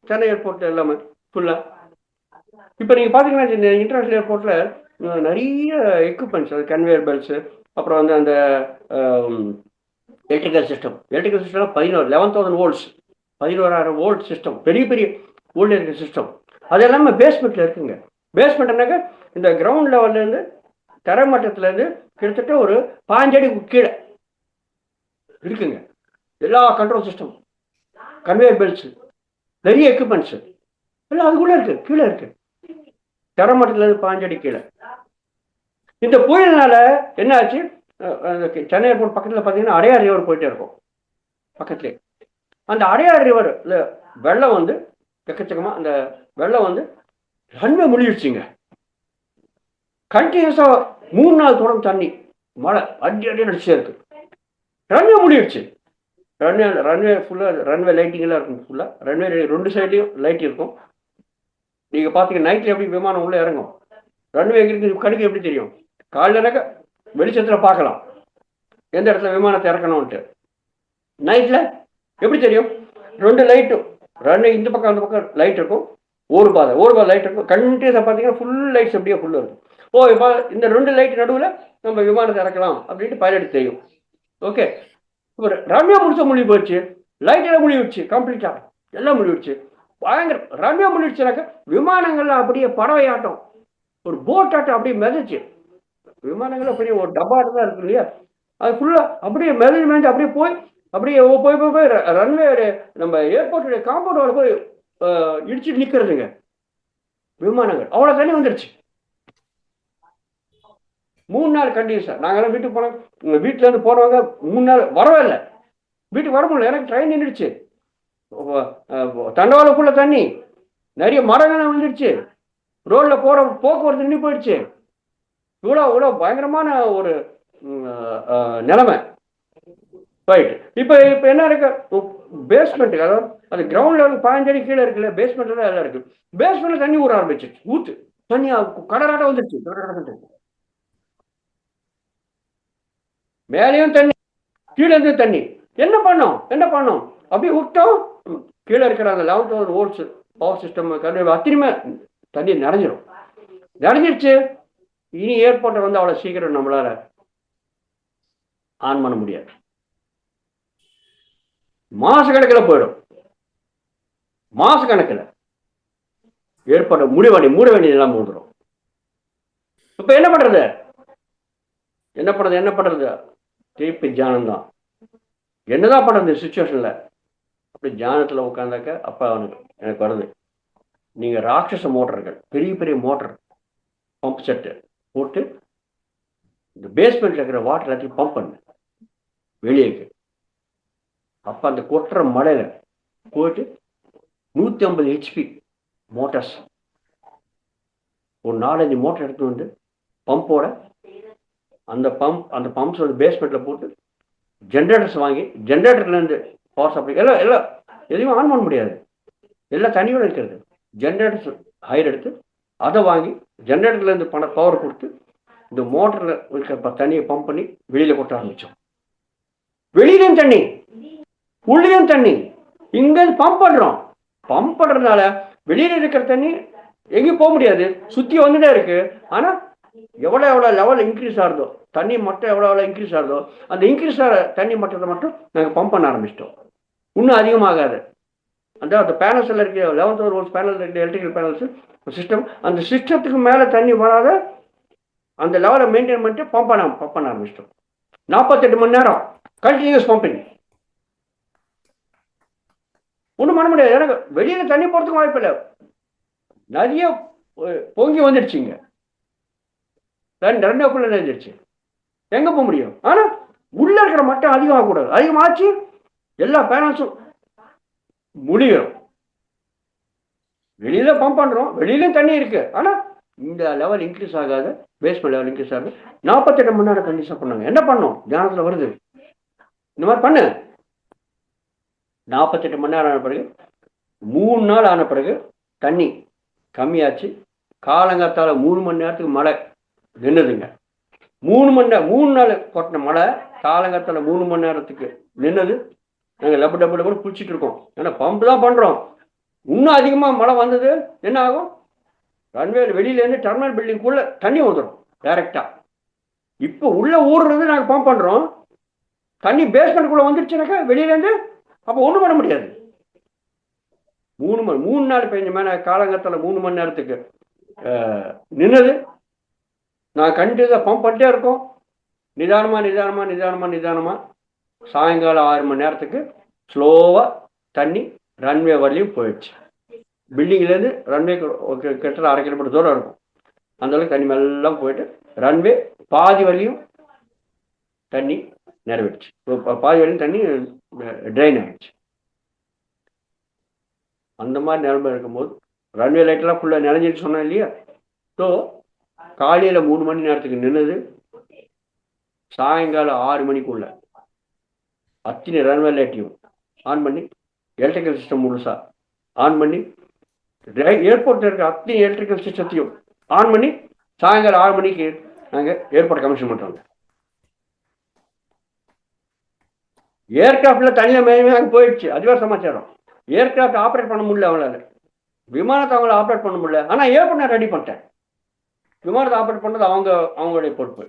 Speaker 1: சென்னை ஏர்போர்ட் எல்லாமே ஃபுல்லாக. இப்போ நீங்கள் பார்த்தீங்கன்னா இந்த இன்டர்நேஷ்னல் ஏர்போர்ட்டில் நிறைய எக்யூப்மெண்ட்ஸ், அது கன்வேயர் பெல்ட்ஸு, அப்புறம் வந்து அந்த electrical system 11,000 volts, 11,000 volt system, பெரிய பெரிய வோல்டேஜ் சிஸ்டம். அது எல்லாமே பேஸ்மெண்ட்டில் இருக்குங்க. பேஸ்மெண்ட்னாக்க இந்த கிரவுண்ட் லெவல்லேருந்து தரைமட்டத்துலேருந்து கிட்டத்தட்ட ஒரு 5 அடி கீழே இருக்குங்க. எல்லா கண்ட்ரோல் சிஸ்டம், கன்வேயர் பெல்ட்ஸு, நிறைய எக்யூப்மெண்ட்ஸு எல்லாம் அதுக்குள்ளே இருக்குது, கீழே இருக்குது, தரைமட்டத்துலேருந்து 5 அடி கீழே. இந்த புயல்னால என்ன ஆச்சு, சென்னை ஏர்போர்ட் பக்கத்தில் பார்த்தீங்கன்னா அடையார் ரிவர் போயிட்டே இருக்கும் பக்கத்துலேயே. அந்த அடையார் ரிவர் வெள்ளம் வந்து எக்கச்சக்கமாக, அந்த வெள்ளம் வந்து ரன்வே முழிடுச்சுங்க. கண்டினியூஸாக 3 நாள் தொடர்ந்து தண்ணி மழை அடி நடிச்சே இருக்கு. ரன்வே முழிடுச்சு. ரன்வே ஃபுல்லாக, ரன்வே லைட்டிங் எல்லாம் இருக்கும் ஃபுல்லாக. ரன்வே 2 சைட்லையும் லைட் இருக்கும். நீங்கள் பார்த்தீங்க நைட்டில் எப்படி விமானம் உள்ளே இறங்கும், ரன்வே இருக்கு கணக்கு எப்படி தெரியும், காலையிலனாக்க வெளிச்சத்தில் பார்க்கலாம் எந்த இடத்துல விமானத்தை இறக்கணும்ன்ட்டு. நைட்டில் எப்படி தெரியும், 2 லைட்டும், ரன்வே இந்த பக்கம் அந்த பக்கம் லைட் இருக்கும், ஒரு பாதை லைட் இருக்கும். கண்டினியூஸாக பார்த்தீங்கன்னா ஃபுல் லைட்ஸ் அப்படியே ஃபுல்லாக இருக்கும். இப்போ இந்த 2 லைட் நடுவில் நம்ம விமானத்தை இறக்கலாம் அப்படின்ட்டு பைலட் தெரியும். ஓகே, இப்போ ரன்வே முடிச்ச மொழி போயிடுச்சு, லைட் எல்லாம் முடிவிடுச்சு, கம்ப்ளீட்டாக எல்லாம் முடிவிடுச்சு. பயங்கர ரன்வே முடிவிடுச்சுனாக்க விமானங்கள்லாம் அப்படியே பறவை ஆட்டம், ஒரு போட் ஆட்டம் அப்படியே மிதச்சு. விமானங்கள் அப்படியே ஒரு டப்பாட்டு தான் இருக்கு இல்லையா, அது ஃபுல்லாக அப்படியே மிதந்து அப்படியே போய் ரன்வே நம்ம ஏர்போர்ட்டுடைய காம்பவுண்டோட போய் இடிச்சுட்டு நிற்கிறதுங்க விமானங்கள். அவ்வளோ தண்ணி வந்துடுச்சு. 3 நாள் கண்டினியூஸாக நாங்கள்லாம் வீட்டுக்கு போனோம். வீட்டிலேருந்து போனவங்க 3 நாள் வரவே இல்லை, வீட்டுக்கு வர முடியல. எனக்கு ட்ரெயின் நின்றுடுச்சு, தண்டவாளக்குள்ள தண்ணி, நிறைய மரங்கள் வந்துடுச்சு, ரோடில் போகிற போக்குவரத்து நின்று போயிடுச்சு. இவ்வளோ பயங்கரமான ஒரு நிலைமை போயிட்டு. இப்போ என்ன இருக்கு, பேஸ்மெண்ட்டுக்கு, அதாவது அது கிரவுண்ட் லெவலுக்கு 15 அடி கீழே இருக்குல்ல, பேஸ்மெண்ட்டில் தான் எல்லாம் இருக்கு. பேஸ்மெண்ட்டில் தண்ணி ஊற ஆரம்பிச்சிச்சு, ஊற்று தண்ணி கடலாட்டம் வந்துடுச்சு. மேலேயும் தண்ணி, கீழே இருந்து தண்ணி. என்ன பண்ணோம் அப்படியே விட்டோம், கீழே இருக்கிற அந்த 11,000 வோல்ட்ஸ் பவர் சிஸ்டம் அத்தனையுமே தண்ணி நிறைஞ்சிருச்சு. இனி ஏர்போர்ட்டை வந்து அவ்வளோ சீக்கிரம் நம்மளால ஆன் பண்ண முடியாது, மாசக்கணக்கில் போயிடும். மாசக்கணக்கில் ஏர்போர்ட்டை மூட வேண்டியதெல்லாம் மூடுறோம். இப்போ என்ன பண்றது, திருப்பி தியானம் தான். என்னதான் பண்றது சுச்சுவேஷன்ல, அப்படி தியானத்துல உட்காந்தாக்க அப்ப எனக்கு வருது, நீங்கள் ராட்சச மோட்டர்கள், பெரிய பெரிய மோட்டர் பம்ப் செட்டு போட்டு இந்த பேஸ்மெண்ட்டில் இருக்கிற வாட்டர் எல்லாத்தையும் பம்ப் பண்ணு வெளியேக்கு. அப்போ அந்த கொட்டுற மழையில் போயிட்டு 150 HP மோட்டார்ஸ் ஒரு 4-5 மோட்டர் எடுத்து வந்து பம்போட அந்த பம்ப்ஸ் வந்து பேஸ்மெண்ட்டில் போட்டு ஜென்ரேட்டர்ஸ் வாங்கி ஜென்ரேட்டர்லேருந்து பவர் சப்ளை எல்லாம் எதையும் ஆன் பண்ண முடியாது, எல்லாம் தண்ணியோடு இருக்கிறது. ஜென்ரேட்டர்ஸ் ஹையர் எடுத்து அதை வாங்கி ஜென்ரேட்டர்லேருந்து பவர் கொடுத்து இந்த மோட்டரில் இருக்கிற தண்ணியை பம்ப் பண்ணி வெளியில் கொட்ட ஆரம்பித்தோம். வெளியிலையும் தண்ணி, உள்ளேயும் தண்ணி, இங்கே பம்ப் பண்ணுறோம். பம்ப் பண்ணுறதுனால வெளியில் இருக்கிற தண்ணி எங்கேயும் போக முடியாது, சுற்றி வந்துட்டே இருக்கு. ஆனால் எவ்வளோ லெவல் இன்க்ரீஸ் ஆகுதோ, தண்ணி மட்டம் எவ்வளோ இன்க்ரீஸ் ஆகுதோ, அந்த இன்க்ரீஸ் ஆகிற தண்ணி மட்டத்தை மட்டும் நாங்கள் பம்ப் பண்ண ஆரம்பிச்சிட்டோம். இன்னும் அதிகமாகாது. அந்த பேனல்ஸில் இருக்க 11 வோல்ட்ஸ் பேனல் இருக்க எலக்ட்ரிக்கல் பேனல்ஸ் சிஸ்டம், அந்த சிஸ்டத்துக்கு மேலே தண்ணி வராத அந்த லெவலை மெயின்டைன் பண்ணிட்டு பம்ப் பண்ண ஆரம்பிச்சிட்டோம். 48 மணி நேரம் கண்டினியூஸ் பம்பிங். ஒன்றும் பண்ண முடியாது, எனக்கு வெளியில் தண்ணி போகிறதுக்கு வாய்ப்பு இல்லை. நிறைய பொங்கி வந்துடுச்சுங்க, ரெண்டுக்குள்ள நிறைஞ்சிருச்சு, எங்கே போக முடியும்? ஆனால் உள்ளே இருக்கிற மட்டம் அதிகமாகக்கூடாது. அதிகமாச்சு எல்லா பேனல்ஸும் முடியும். வெளியில பம்ப் பண்ணுறோம், வெளியிலும் தண்ணி இருக்கு, ஆனால் இந்த லெவல் இன்க்ரீஸ் ஆகாது, பேஸ்மெண்ட் லெவல் இன்க்ரீஸ் ஆகுது. 48 மணி நேரம் கண்டிஷன் பண்ணாங்க. என்ன பண்ணோம்? தியானத்தில் வருது இந்த மாதிரி பண்ணு. 48 மணி நேரம் ஆன பிறகு 3 நாள் ஆன பிறகு தண்ணி கம்மியாச்சு. காலங்காத்தால 3 மணி நேரத்துக்கு மழை நின்றுதுங்க. 3 நாள் கொட்டின மழை காலங்காத்தால 3 மணி நேரத்துக்கு நின்றுது. நாங்கள் டப்பு குளிச்சுட்டு இருக்கோம், ஏன்னா பம்பு தான் பண்ணுறோம். இன்னும் அதிகமாக மழை வந்தது, என்ன ஆகும்? ரன்வே வெளியிலேருந்து டெர்மினல் பில்டிங்குள்ளே தண்ணி வந்துடும் டைரெக்டாக. இப்போ உள்ளே ஊடுறது நாங்கள் பம்ப் பண்ணுறோம், தண்ணி பேஸ்மெண்ட்டுக்குள்ளே வந்துருச்சுனாக்கா வெளியிலேருந்து அப்போ ஒன்றும் பண்ண முடியாது. 3 நாள் பெஞ்ச மேலே காலங்கத்தில் 3 மணி நேரத்துக்கு நின்னது. நான் கண்டிப்பாக பம்ப் பண்ணிட்டே இருக்கோம், நிதானமாக சாயங்காலம் 6 மணி நேரத்துக்கு ஸ்லோவாக தண்ணி ரன்வே வரலையும் போயிடுச்சு. பில்டிங்லேருந்து ரன்வே கிட்ட 1/2 கிலோமீட்டர் தூரம் இருக்கும். அந்தளவுக்கு தண்ணி மெல்லாம் போயிட்டு ரன்வே பாதி வரலையும் தண்ணி நிறைவேற்றுச்சு. பாதி வரலையும் தண்ணி ட்ரெயின் ஆகிடுச்சு. அந்த மாதிரி நிலைமை இருக்கும்போது ரன்வே லைட்டெல்லாம் ஃபுல்லாக நினைஞ்சிட்டு சொன்னேன் இல்லையா? ஸோ காலையில் 3 மணி நேரத்துக்கு நின்றுது, சாயங்காலம் 6 மணிக்குள்ள அத்தனை ரன்வே லைட்டையும் ஆன் பண்ணி எலக்ட்ரிக்கல் சிஸ்டம் முழுசா ஆன் பண்ணி ஏர்போர்ட்டில் இருக்கிற அத்தனை எலக்ட்ரிக்கல் சிஸ்டத்தையும் ஆன் பண்ணி சாயங்காலம் 6 மணிக்கு நாங்கள் ஏர்போர்ட் கமிஷன் பண்ணுறோங்க. ஏர்கிராஃப்டில் தனியாக மேலே போயிடுச்சு, அதுவே சமாச்சாரம். ஏர்கிராஃப்ட் ஆப்ரேட் பண்ண முடியல அவங்களால, விமானத்தை அவங்கள ஆப்ரேட் பண்ண முடியல. ஆனால் ஏர்போர்ட் நான் ரெடி பண்ணிட்டேன். விமானத்தை ஆப்ரேட் பண்ணுறது அவங்களுடைய பொறுப்பு.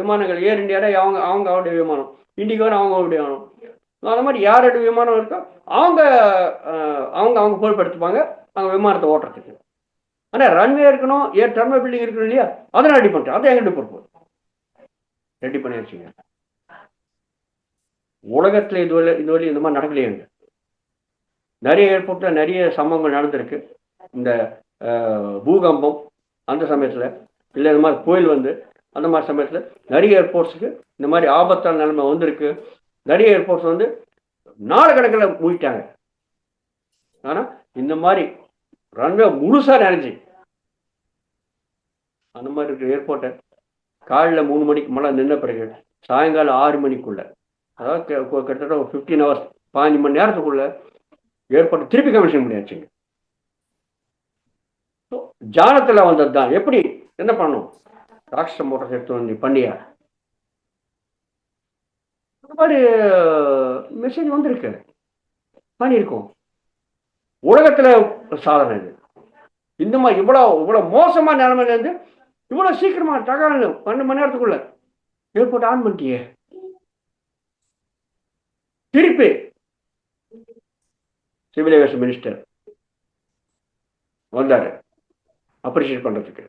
Speaker 1: விமானங்கள் ஏர் இண்டியாவில் அவங்களுடைய விமானம், இண்டிகோன்னு அவங்களுடைய விமானம், அந்த மாதிரி யாரோட விமானம் இருக்கோ அவங்க பொறுப்பெடுத்துப்பாங்க அவங்க விமானத்தை ஓட்டுறதுக்கு. ஆனால் ரன்வே இருக்கணும், டெர்மினல் பில்டிங் இருக்கணும் இல்லையா? அதை நான் ரெடி பண்ணிட்டேன். அதை எங்களுடைய பொறுப்பு. ரெடி பண்ணி வச்சுங்க. உலகத்தில் இதுவரை இந்த மாதிரி நடக்கலையேங்க. நிறைய ஏர்போர்ட்டில் நிறைய சம்பவங்கள் நடந்திருக்கு. இந்த பூகம்பம் அந்த சமயத்தில், இல்லை இந்த மாதிரி புயல் வந்து அந்த மாதிரி சமயத்தில் நிறைய ஏர்போர்ட்ஸுக்கு இந்த மாதிரி ஆபத்தான நிலைமை வந்திருக்கு. நிறைய ஏர்போர்ட்ஸ் வந்து நாலு கணக்கில் மூடிட்டாங்க. ஆனால் இந்த மாதிரி ரன்வே முழுசாக நிறைஞ்சி அந்த மாதிரி இருக்கிற ஏர்போர்ட்டை காலையில் 3 மணிக்கு மழை நின்ன பிறகு சாயங்காலம் 6 மணிக்குள்ள, அதாவது கிட்டத்தட்ட ஒரு 15 ஹவர்ஸ் 15 மணி நேரத்துக்குள்ள ஏர்போர்ட்டை திருப்பி கமிஷன் பண்ணியாச்சுங்க. ஜானத்தில் வந்தது தான். எப்படி என்ன பண்ணணும்? ராஷ்டிர மோட்டார்ஸ் எடுத்து வந்து பண்ணியா அந்த மாதிரி மெசேஜ் வந்திருக்கு, பண்ணியிருக்கோம். உலகத்தில் சாதனை இது. இந்த மாதிரி இவ்வளோ மோசமான நிலைமையிலேருந்து இவ்வளோ சீக்கிரமா தகவல் 12 மணி நேரத்துக்குள்ள ஏர்போர்ட் ஆன் பண்ணிட்டியே. திருப்பி சிவில் ஏவியேஷன் மினிஸ்டர் வந்தாரு அப்ரிஷியேட் பண்றதுக்கு.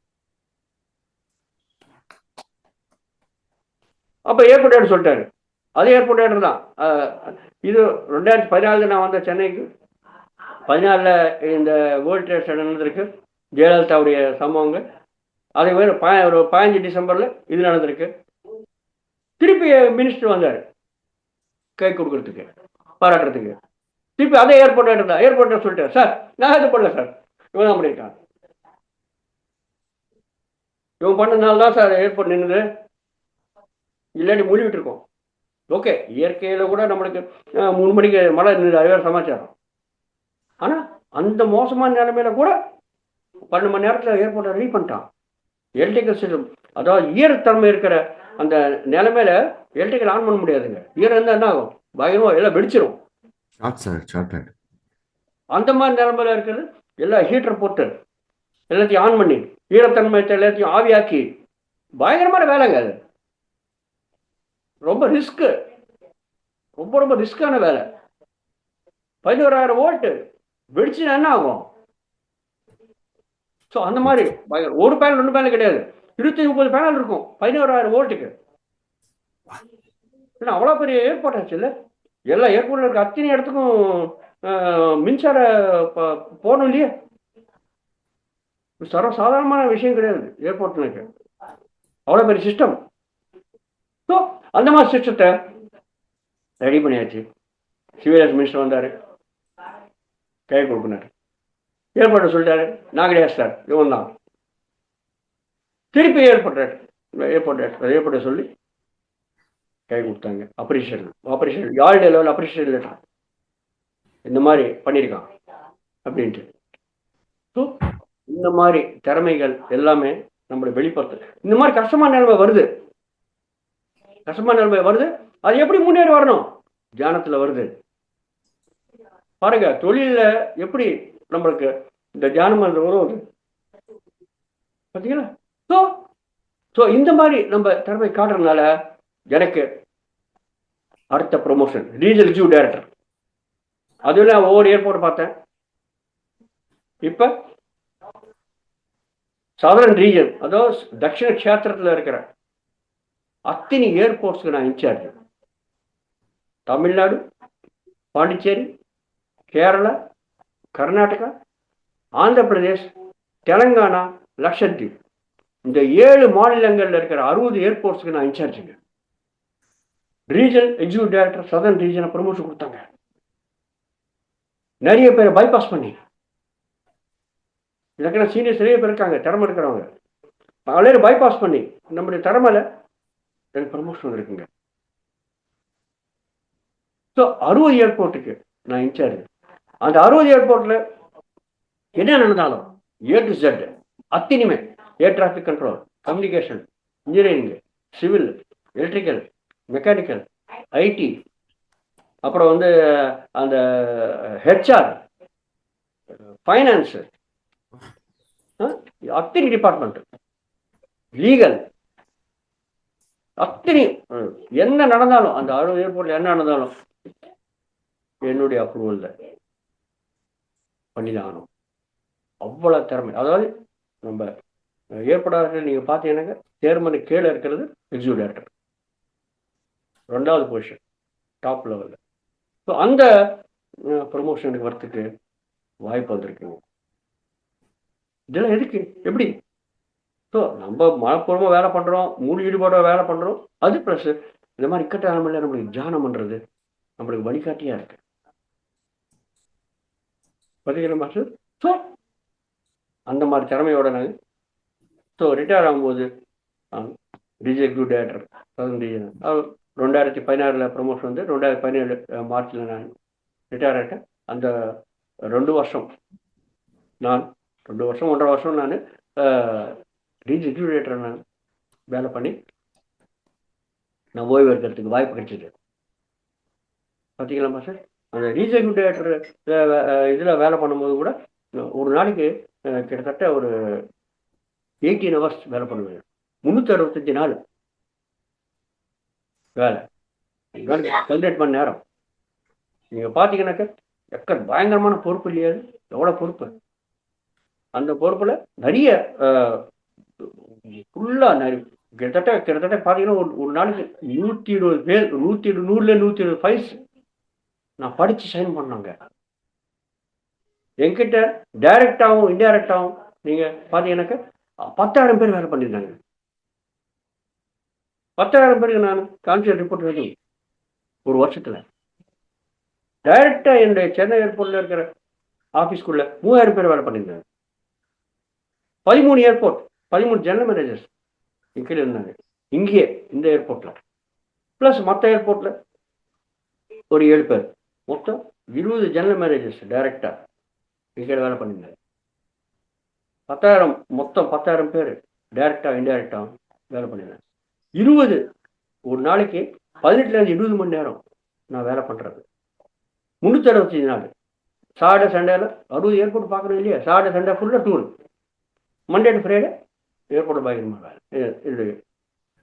Speaker 1: அப்ப ஏர்போர்ட் ஹெட் சொல்லிட்டாரு, அதே ஏர்போர்ட் ஹெட் தான். இது 2014 நான் வந்த சென்னைக்கு 14 இந்த வேர்ல்டு ட்ரேட் சென்டர் நடந்திருக்கு, ஜெயலலிதாவுடைய சம்பவங்கள். அதே மாதிரி ஒரு 15 டிசம்பரில் இது நடந்திருக்கு. திருப்பி மினிஸ்டர் வந்தார் கை கொடுக்கறதுக்கு, பாராட்டுறதுக்கு. திருப்பி அதே ஏர்போர்ட் சொல்லிட்டார், சார் நான் இது பண்ணல சார், இவன் தான் பண்ணியிருக்கான், இவன் பண்ணதுனால தான் சார் ஏர்போர்ட் நின்றுது, இல்லாட்டி மூழ்கிட்டு இருக்கோம். ஓகே, இயற்கையில் கூட நம்மளுக்கு 3 மணிக்கு மழை இருந்தது, அது வேறு சமாச்சாரம். ஆனால் அந்த மோசமான நிலைமையில கூட 12 மணி நேரத்தில் ஏர்போர்ட்டை ரெடி பண்ணிட்டான். எலக்ட்ரிக்கல் சிஸ்டம், அதாவது ஈரத்தன்மை இருக்கிற அந்த நிலைமையில எலக்ட்ரிக்கல் ஆன் பண்ண முடியாதுங்க. ஈரம் இருந்தால் என்ன ஆகும், பயங்கரமாக எல்லாம் வெடிச்சிடும். அந்த மாதிரி நிலைமையில இருக்கிறது எல்லாம் ஹீட்டர் போட்டு எல்லாத்தையும் ஆன் பண்ணி ஈரத்தன்மை எல்லாத்தையும் ஆவியாக்கி பயங்கரமான வேலைங்க. அது ரொம்ப ரிஸ்க்கு, ரொம்ப ரிஸ்கான வேலை. 11,000 வோல்ட் வெடிச்சுன்னா என்ன ஆகும்? ஸோ அந்த மாதிரி ஒரு பேனல் 2 பேனல் கிடையாது, 20-30 பேனல் இருக்கும் 11,000 வோல்ட்டுக்கு. ஏன்னா அவ்வளோ பெரிய ஏர்போர்ட் ஆச்சு இல்லை, எல்லா ஏர்போர்ட்டில் இருக்க அத்தனை இடத்துக்கும் மின்சார போகணும் இல்லையா? சர்வசாதாரணமான விஷயம் கிடையாது ஏர்போர்ட்னுக்கு, அவ்வளோ பெரிய சிஸ்டம். ஸோ அந்த மாதிரி சிஸ்டத்தை ரெடி பண்ணியாச்சு. சிவிலியன்ஸ் மினிஸ்டர் வந்தார், கை கொடுக்குனார். ஏர்போர்ட்டை சொல்லிட்டாரு, நான் கிடையாது சார், இவன் தான். திருப்பி ஏர்போர்ட்டை சொல்லி கை கொடுத்தாங்க. Operation all day level appreciation letter, இந்த மாதிரி பண்ணியிருக்கான் அப்படின்ட்டு. ஸோ இந்த மாதிரி திறமைகள் எல்லாமே நம்மளை வெளிப்படுத்து. இந்த மாதிரி கஷ்டமான நிலைமை வருது, அது எப்படி முன்னேறி வரணும்? தியானத்தில் வருது பாருங்க. தொழிலில் எப்படி நம்மளுக்கு இந்த தியானம் வருவது பார்த்தீங்களா? ஸோ இந்த மாதிரி நம்ம திறமை காட்டுறதுனால எனக்கு அடுத்த ப்ரொமோஷன் ரீஜனல் எக்ஸிக்யூட்டிவ் டைரக்டர். அதுல ஒவ்வொரு ஏர்போர்ட் பார்த்தேன். இப்போ சதரன் ரீஜன், அதாவது தட்சிண கஷேத்திரத்தில் இருக்கிற அத்தனை ஏர்போர்ட்ஸ்க்கு நான் இன்சார்ஜ். தமிழ்நாடு, பாண்டிச்சேரி, கேரளா, கர்நாடகா, ஆந்திர பிரதேஷ், தெலங்கானா, லட்சத்தீப், இந்த 7 மாநிலங்களில் இருக்கிற 60 ஏர்போர்ட்ஸ்க்கு நான் இன்சார்ஜுங்க. ரீஜனல் எக்ஸிக்யூட்டிவ் டைரக்டர் சதர்ன் ரீஜனை ப்ரமோஷன் கொடுத்தாங்க. நிறைய பேரை பைபாஸ் பண்ணி, எனக்குன்னா சீனியர்ஸ் நிறைய பேர் இருக்காங்க, திறமை இருக்கிறவங்க, பலரை பைபாஸ் பண்ணி நம்முடைய திறமையில எனக்கு ப்ரமோஷன் வந்துருக்குங்க. ஸோ 60 ஏர்போர்ட்டுக்கு நான் இன்சார்ஜ். அந்த 60 ஏர்போர்ட்டில் என்ன நடந்தாலும் A to Z அத்தனையுமே, air traffic control, communication, engineering, civil, electrical, mechanical, IT, அப்புறம் அந்த ஹெச்ஆர், ஃபைனான்ஸு, அத்தனை டிபார்ட்மெண்ட், லீகல், அத்தனை என்ன நடந்தாலும் அந்த 60 ஏர்போர்ட்ல என்ன நடந்தாலும் என்னுடைய அப்ரூவல் பண்ணிதான் ஆகணும். அவ்வளோ திறமை. அதாவது நம்ம ஏற்படாத நீங்கள் பார்த்தீங்கன்னாக்க சேர்மனுக்கு கீழே இருக்கிறது எக்ஸிக்யூட்டிவ் டைரக்டர், 2வது பொசிஷன் டாப் லெவலில். ஸோ அந்த ப்ரொமோஷனுக்கு வரத்துக்கு வாய்ப்பு வந்திருக்குங்க. இதெல்லாம் எதுக்கு, எப்படி? ஸோ நம்ம மனப்பூர்வமாக வேலை பண்ணுறோம், முழு ஈடுபாடாக வேலை பண்ணுறோம். அது ப்ளஸ் இந்த மாதிரி இக்கட்ட நிலைமையில நம்மளுக்கு தியானம் பண்ணுறது நம்மளுக்கு வழிகாட்டியாக இருக்கு. பார்த்தீங்களா மாஸ்டர்? ஸோ அந்த மாதிரி திறமையோட நாங்கள் ஸோ ரிட்டையர் ஆகும்போது regional executive director southern region 2016 promotion வந்து 2017 மார்ச்சில் நான் ரிட்டையர் ஆகிட்டேன். அந்த 2 வருஷம் நான் 2 வருஷம் 1.5 வருஷம் நான் ரீஜனல் எக்ஸிக்யூட்டிவ் டைரக்டர் நான் வேலை பண்ணி நான் ஓய்வு எடுக்கிறதுக்கு வாய்ப்பு கிடைச்சிது. பார்த்தீங்களா சார்? அந்த ரீஜனல் எக்ஸிக்யூட்டிவ் டைரக்டர் இதில் வேலை பண்ணும்போது கூட ஒரு நாளைக்கு கிட்டத்தட்ட ஒரு 18 hours வேலை பண்ணுவேன். 365 நாள் வேலை, 18 மணி நேரம். நீங்கள் பார்த்தீங்கன்னாக்க பயங்கரமான பொறுப்பு இல்லையா? எவ்வளோ பொறுப்பு! அந்த பொறுப்பில் நிறைய ஃபுல்லாக நிறைய கிட்டத்தட்ட பார்த்தீங்கன்னா ஒரு நாளைக்கு 120 பேர், 100ல 120 ஃபைல்ஸ் நான் படித்து சைன் பண்ணாங்க. என்கிட்ட டைரக்டாகவும் இன்டைரக்டாகவும் நீங்கள் பார்த்தீங்கன்னாக்க 10,000 பேர் வேலை பண்ணியிருந்தாங்க. 10,000 பேருக்கு நான் கான்சியல் ரிப்போர்ட் எழுதும் ஒரு வருஷத்தில். டைரக்டாக என்னுடைய சென்னை ஏர்போர்ட்டில் இருக்கிற ஆஃபீஸ்க்குள்ள 3,000 பேர் வேலை பண்ணியிருந்தாங்க. 13 ஏர்போர்ட், 13 ஜெனரல் மேனேஜர்ஸ் கீழே இருந்தாங்க இங்கேயே இந்த ஏர்போர்ட்டில். ப்ளஸ் மற்ற ஏர்போர்ட்டில் ஒரு 7 பேர், மொத்தம் 20 ஜெனரல் மேனேஜர்ஸ் டைரக்டாக கீழே வேலை பண்ணியிருந்தாங்க. 10,000 மொத்தம் 10,000 பேர் டைரக்டாக இன்டைரக்டாக வேலை பண்ணியிருந்தாங்க. 20 ஒரு நாளைக்கு 18லேருந்து 20 மணி நேரம் நான் வேலை பண்ணுறது. 365 நாள், சாட்டர்டே சண்டேல 60 ஏர்போர்ட் பார்க்கணும் இல்லையா? சாட்டர்டே சண்டே ஃபுல்லாக tour, Monday to Friday airport பயங்கரமாக வேலை, இது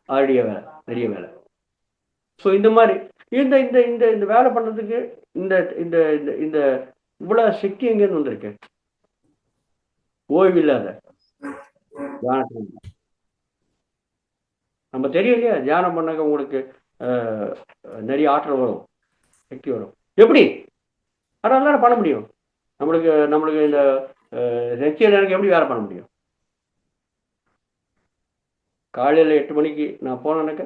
Speaker 1: ஆர்டிஏ வேலை, பெரிய வேலை. ஸோ இந்த மாதிரி இந்த இந்த இந்த இந்த வேலை பண்ணுறதுக்கு இந்த இந்த இந்த இந்த இவ்வளோ சக்தி எங்கேருந்து வந்திருக்கு? ஓய்வு இல்லாத தியானத்தில். நம்ம தெரியும் இல்லையா, தியானம் பண்ணாக்க உங்களுக்கு நிறைய ஆற்றல் வரும், சக்தி வரும். எப்படி? அதனால தானே பண்ண முடியும். நம்மளுக்கு இந்த சக்தியில் எனக்கு எப்படி வேலை பண்ண முடியும்? காலையில் 8 மணிக்கு நான் போனேன்னாக்க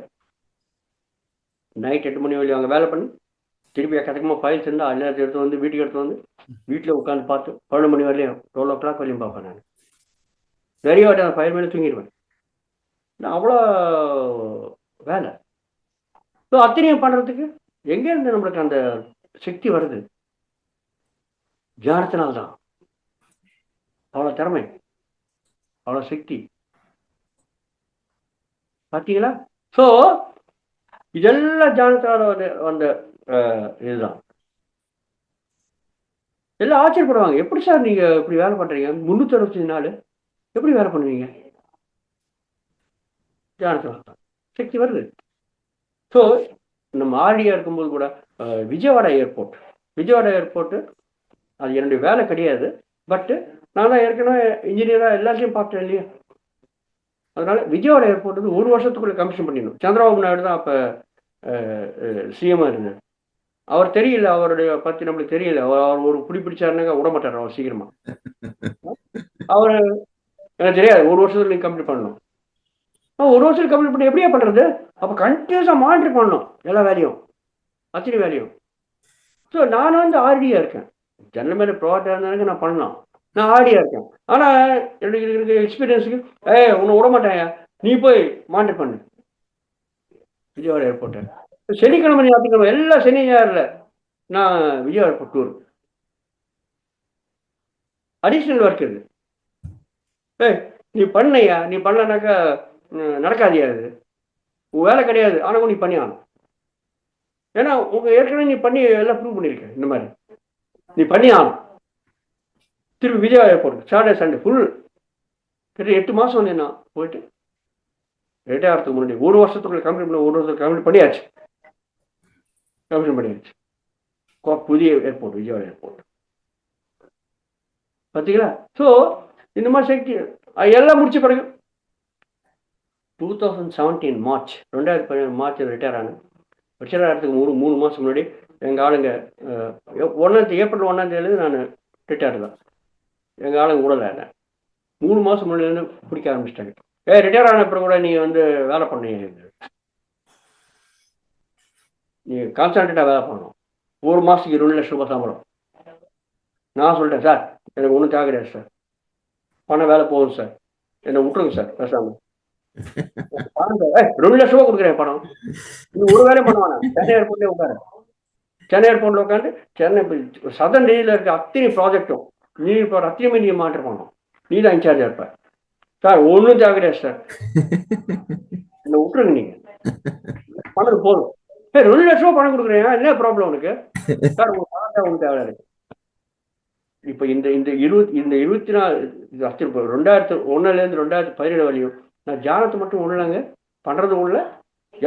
Speaker 1: நைட் 8 மணி வரையும் அங்கே வேலை பண்ணி திருப்பி எக்கச்சக்கமாக ஃபைல்ஸ் இருந்தால் எல்லாத்தையும் எடுத்து வந்து வீட்டுக்கு எடுத்து வந்து வீட்டில் உட்காந்து பார்த்து 12 மணி வரையும் 12 o'clock வரையும் பார்ப்பேன். நான் நிறைய வாட்டி அந்த ஃபைல் மேலே தூங்கிடுவேன். நான் அவ்வளோ வேலை. ஸோ அத்தனையும் பண்ணுறதுக்கு எங்கேருந்து நம்மளுக்கு அந்த சக்தி வருது? தியானத்தினால்தான். அவ்வளோ திறமை, அவ்வளோ சக்தி, பார்த்தீங்களா? ஸோ இதெல்லாம் தியானத்தால் வந்த இதுதான். எல்லாம் ஆச்சரியப்படுவாங்க, எப்படி சார் நீங்கள் இப்படி வேலை பண்ணுறீங்க? 365 நாள் எப்படி வேலை பண்ணுவீங்க? தியானத்தில் தான் சக்தி வருது. ஸோ நம்ம ஆர்டியாக இருக்கும்போது கூட விஜயவாடா ஏர்போர்ட்டு அது என்னுடைய வேலை கிடையாது. பட்டு நான் தான் ஏற்கனவே இன்ஜினியராக எல்லாத்தையும் பார்த்தேன் இல்லையா? அதனால விஜயவாடா ஏர்போர்ட் வந்து 1 வருஷத்துக்குள்ளே கமிஷன் பண்ணிடணும். சந்திரபாபு நாயுடு தான் அப்போ சிஎம்மாக இருந்தார். அவர் தெரியல, அவருடைய பற்றி நம்மளுக்கு தெரியல. அவர் ஒரு புடி பிடிச்சாருனாக்க விட மாட்டார் அவர் சீக்கிரமா. அவர் எனக்கு தெரியாது, 1 வருஷத்துல நீங்கள் கம்ப்ளீட் பண்ணணும். 1 வருஷத்துல கம்ப்ளீட் பண்ணி எப்படியா பண்ணுறது? அப்போ கண்டினியூஸாக மானிட்டர் பண்ணணும் எல்லா வேலையும், அத்தனை வேலையும். ஸோ நான் வந்து ஆர்டியாக இருக்கேன். ஜெனரல் மேலே ப்ராடக்டாக இருந்தாலும் நான் பண்ணலாம். நான் ஆர்டியாக இருக்கேன். ஆனால் எனக்கு இருக்கிற எக்ஸ்பீரியன்ஸுக்கு உன்னை விட மாட்டேன், நீ போய் மானிட்டர் பண்ணு விஜயவாடா ஏர்போர்ட்டை. சனிக்கிழமை ஞாயிற்றுக்கிழமை எல்லா சனி ஞாயிறில் நான் Vijayawada airport tour. Additional work இருக்குது. நீ பண்ணையா, நீ பண்ணனாக்கா நடக்காதியா? அது உன் வேலை கிடையாது, ஆனால் நீ பண்ணி ஆகணும். ஏன்னா உங்கள் ஏற்கனவே நீ பண்ணி எல்லாம் ப்ரூவ் பண்ணியிருக்க. இந்த மாதிரி நீ பண்ணி ஆகணும். திருப்பி Vijayawada airport Saturday Sunday full கிட்ட 8 மாதம் வந்து நான் போயிட்டு ரிட்டையர் ஆகிறதுக்கு முன்னாடி 1 வருஷத்துக்குள்ள கம்ப்ளீட் பண்ண 1 வருஷத்துக்கு கம்ப்ளீட் பண்ணியாச்சு. கமிஷன் பண்ணியாச்சு. புதிய ஏர்போர்ட் விஜயவாடா ஏர்போர்ட், பார்த்தீங்களா? ஸோ இந்த மாதிரி சக்தி எல்லாம் முடிச்ச பிறகு 2017 மார்ச் 2017 மார்ச் ரிட்டையர் ஆனேன். ரிட்டையர் ஆகிறதுக்கு 3 மாதம் முன்னாடி எங்கள் ஆளுங்க ஏப்ரல் 1 நான் ரிட்டையர் தான். எங்கள் ஆளுங்க விடலை. என்ன 3 மாதம் முன்னாடிலேருந்து பிடிக்க ஆரம்பிச்சிட்டாங்க. ரிட்டையர் ஆன அப்புறம் கூட நீங்கள் வந்து வேலை பண்ணீங்க, நீங்கள் கான்சன்ட்ரேட்டாக வேலை பண்ணணும். 1 மாதத்துக்கு 2 லட்சம் ரூபாய் சம்பளம். நான் சொல்லிட்டேன், சார் எனக்கு ஒன்றும் தேவை கிடையாது சார், பணம் வேலை போகும் சார், என்னை விட்டுருங்க சார் பேசாமல். 2 லட்ச ரூபா கொடுக்குறேன் பணம், நீ ஒரு வேலையும் பண்ணுவானா? சென்னை ஏர்போர்ட்லேயே உட்காரு. சென்னை ஏர்போர்ட்டில் உட்காந்து சென்னை சதன் டெல்லியில் இருக்க அத்தனை ப்ராஜெக்டும் நீ இப்போ அத்தனையுமே நீ மாற்றம் பண்ணணும். நீ தான் இன்சார்ஜாக இருப்ப சார். ஒன்றும் தேவை கிடையாது சார், என்னை விட்டுருங்க, நீங்கள் பணம் போதும். 2 லட்ச ரூபா பணம் கொடுக்குறேன், என்ன ப்ராப்ளம் உனக்கு சார்? உங்களுக்கு பணம் தேவை, உங்களுக்கு தேவை இருக்கு. இப்போ இந்த 24 2001 2017 வரையும் நான் தியானத்தை மட்டும் உள்ளங்க பண்ணுறது உள்ள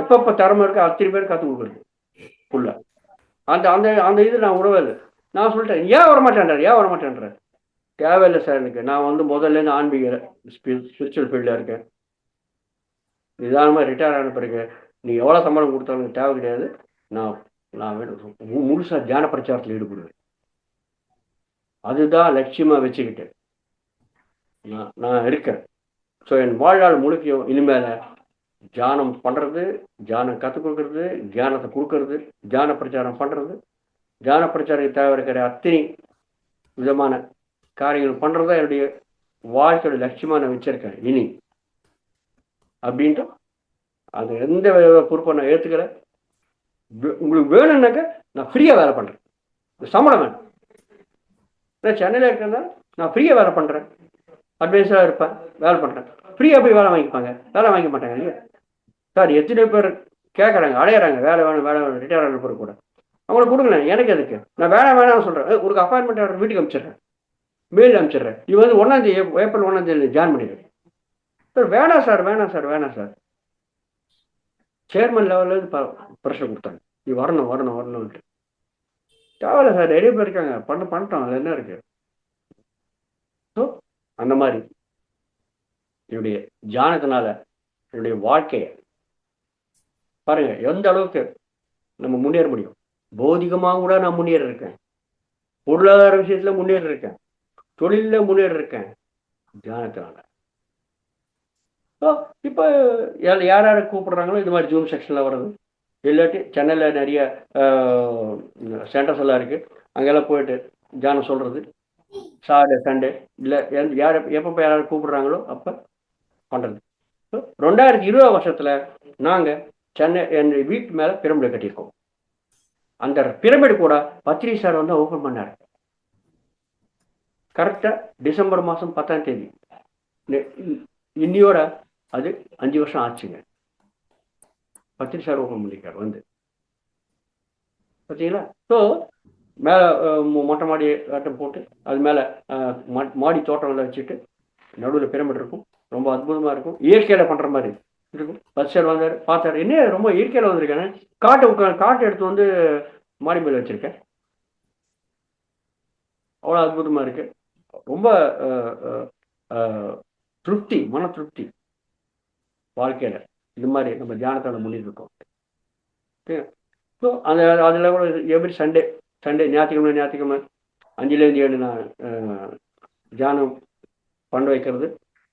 Speaker 1: எப்பப்போ திறமை இருக்கு அத்தனை பேர் கற்றுக் கொடுக்குறது உள்ள அந்த அந்த அந்த இது நான் உறவே இல்லை. நான் சொல்லிட்டேன், ஏன் வரமாட்டேன்றார். தேவையில்லை சார், எனக்கு நான் வந்து முதல்ல ஆன்மீக ஸ்பிரிச்சுவல் ஃபீல்டில் இருக்கேன். நிதானமாக ரிட்டையர் ஆன பிறகு நீ எவ்வளோ சம்பளம் கொடுத்தாலும் எனக்கு தேவை கிடையாது. நான் முழுசாக தியான பிரச்சாரத்தில் ஈடுபடுவேன். அதுதான் லட்சியமாக வச்சுக்கிட்டு நான் இருக்கேன். ஸோ என் வாழ்நாள் முழுக்கையும் இனிமேல் தியானம் பண்ணுறது, தியானம் கற்றுக் கொடுக்கறது, தியானத்தை கொடுக்கறது, தியான பிரச்சாரம் பண்ணுறது, தியான பிரச்சாரத்துக்கு தேவை இருக்கிற அத்தனை விதமான காரியங்கள் பண்ணுறது தான் என்னுடைய வாழ்க்கையோட லட்சியமாக நான் வச்சுருக்கேன் இனி. அப்படின்ட்டு அது எந்த பொறுப்பை நான் ஏற்றுக்கிறேன். உங்களுக்கு வேணும்னாக்க நான் ஃப்ரீயாக வேலை பண்ணுறேன், சம்பளம் வேணும். நான் சென்னையில் இருக்கிறதா நான் ஃப்ரீயாக வேலை பண்ணுறேன், அட்வைஸராக இருப்பேன், வேலை பண்ணுறேன். ஃப்ரீயாக போய் வேலை வாங்கிப்பாங்க, வேலை வாங்கிக்க மாட்டாங்க இல்லையா சார்? எத்தனை பேர் கேட்குறாங்க, அடையிறாங்க, வேலை வேணும் வேலை வேணும், ரிட்டையர் ஆகிற பிறகு கூட அவங்களுக்கு கொடுக்கல. எனக்கு எதுக்கு? நான் வேலை வேணாம்னு சொல்கிறேன். ஒரு அப்பாயின்மெண்ட் ஆர்டர் வீட்டுக்கு அனுப்பிச்சிடுறேன், மெயில் அனுப்பிச்சிடுறேன். இது வந்து 1 ஏப்ரல் 1 ஜாயின் பண்ணிடுறேன். சார் வேணாம் சார், வேணாம் சார், வேணாம் சார். சேர்மன் லெவலில் ப்ரெஷர் கொடுத்தாங்க, நீ வரணும் வரணும் வரணும்ட்டு. தேவையில்ல சார், நிறைய பேர் இருக்காங்க, பண்ணிட்டோம், அதில் என்ன இருக்குது? ஸோ அந்த மாதிரி என்னுடைய தியானத்தினால என்னுடைய வாழ்க்கையை பாருங்க எந்த அளவுக்கு நம்ம முன்னேற முடியும். பௌதிகமாக கூட நான் முன்னேற இருக்கேன், பொருளாதார விஷயத்துல முன்னேற இருக்கேன், தொழில முன்னேற இருக்கேன் தியானத்தினால. ஸோ இப்போ யார் யாரை கூப்பிடுறாங்களோ இது மாதிரி ஜூம் செக்ஷனில் வர்றது, இல்லாட்டி சென்னையில் நிறைய சென்டர்ஸ் எல்லாம் இருக்குது, அங்கெல்லாம் போயிட்டு தியானம் சொல்கிறது, சாட்டர்டே சண்டே இல்லை யார் எப்போ யாராவது கூப்பிடுறாங்களோ அப்போ பண்ணுறது. 2020 வருஷத்தில் நாங்கள் சென்னை என் வீட்டு மேலே பிரமிடு கட்டியிருக்கோம். அந்த பிரமிடு கூட பத்ரி சார் வந்து ஓப்பன் பண்ணார். கரெக்டாக டிசம்பர் மாதம் 10ஆம் தேதி. இன்னியோட அது 5 வருஷம் ஆச்சுங்க. பத்ரி சார் ஓப்பன் பண்ணியிருக்கார் வந்து, பார்த்தீங்களா? ஸோ மேலே மொட்டை மாடி ஆட்டம் போட்டு அது மேலே மாடி தோட்டம்லாம் வச்சுட்டு நடுவில் பிரமிடு இருக்கும், ரொம்ப அற்புதமாக இருக்கும், இயற்கையில் பண்ணுற மாதிரி இருக்கும். பஸ் சார் வந்தார், பார்த்தார், என்ன ரொம்ப இயற்கையில் வந்திருக்கேன், காட்டு எடுத்து வந்து மாடி மேலே வச்சுருக்கேன், அவ்வளோ அற்புதமாக இருக்குது. ரொம்ப திருப்தி, மன திருப்தி வாழ்க்கையில். இது மாதிரி நம்ம தியானத்தால் முடிஞ்சிருக்கோம். ஸோ அதில் கூட எவ்ரி சண்டே ஞாயிற்றுக்கிழமை 5லேருந்து 7 நான் தியானம் பண்ண வைக்கிறது,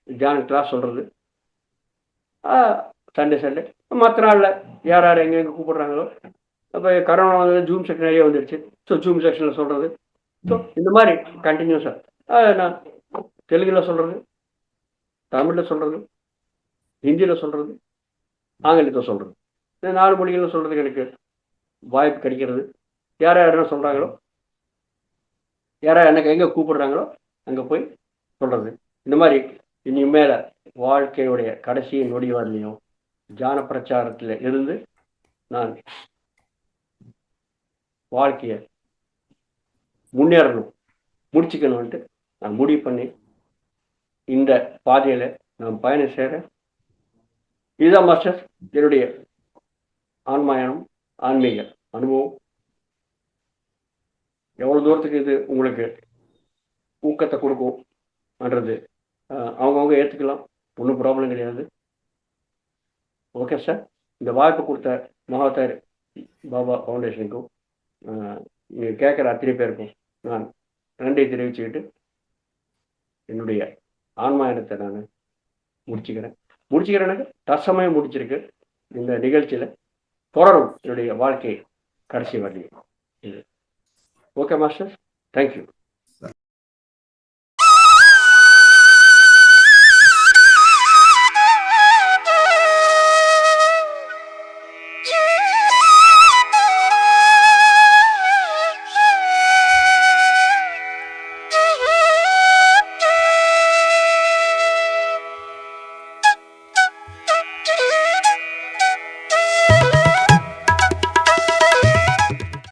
Speaker 1: தியானம் கிளாஸ் சொல்கிறது சண்டே. மற்ற நாளில் யார் யார் எங்கே கூப்பிடுறாங்களோ, இப்போ கரோனா வந்து ஜூம் செக்ஷன் நிறைய வந்துடுச்சு, ஸோ ஜூம் செக்ஷனில் சொல்கிறது. ஸோ இந்த மாதிரி கண்டினியூஸாக நான் தெலுங்கில் சொல்கிறது, தமிழில் சொல்கிறது, ஹிந்தியில் சொல்கிறது, ஆங்கிலத்தில் சொல்கிறது, இந்த 4 மொழிகளில் சொல்கிறதுக்கு எனக்கு வாய்ப்பு கிடைக்கிறது. யார் என்ன சொல்கிறாங்களோ, யாராவது எனக்கு எங்கே கூப்பிடுறாங்களோ அங்கே போய் சொல்கிறது. இந்த மாதிரி இனிமேல் வாழ்க்கையுடைய கடைசி நொடி வரலையும் தியான பிரச்சாரத்தில் இருந்து நான் வாழ்க்கையை முன்னேறணும், முடிச்சுக்கணும்ன்ட்டு நான் முடிவு பண்ணி இந்த பாதையில் நான் பயணம் செய்கிறேன். இதுதான் மாஸ்டர் என்னுடைய ஆன்மீக அனுபவம். எவ்வளோ தூரத்துக்கு இது உங்களுக்கு ஊக்கத்தை கொடுக்கும்ன்றது அவங்கவுங்க ஏற்றுக்கலாம், ஒன்றும் ப்ராப்ளம் கிடையாது. ஓகே சார், இந்த வாய்ப்பு கொடுத்த மகாதார் பாபா ஃபவுண்டேஷனுக்கும் நீங்கள் கேட்குற அத்தனை பேருக்கும் நான் நன்றி தெரிவிச்சுக்கிட்டு என்னுடைய ஆன்மீகத்தை நான் முடிச்சுக்கிறேன். தற்சமயம் முடிச்சிருக்கு. இந்த நிகழ்ச்சியில் தொடரும் என்னுடைய வாழ்க்கை கடைசி வரலையும் இது. Okay master, thank you.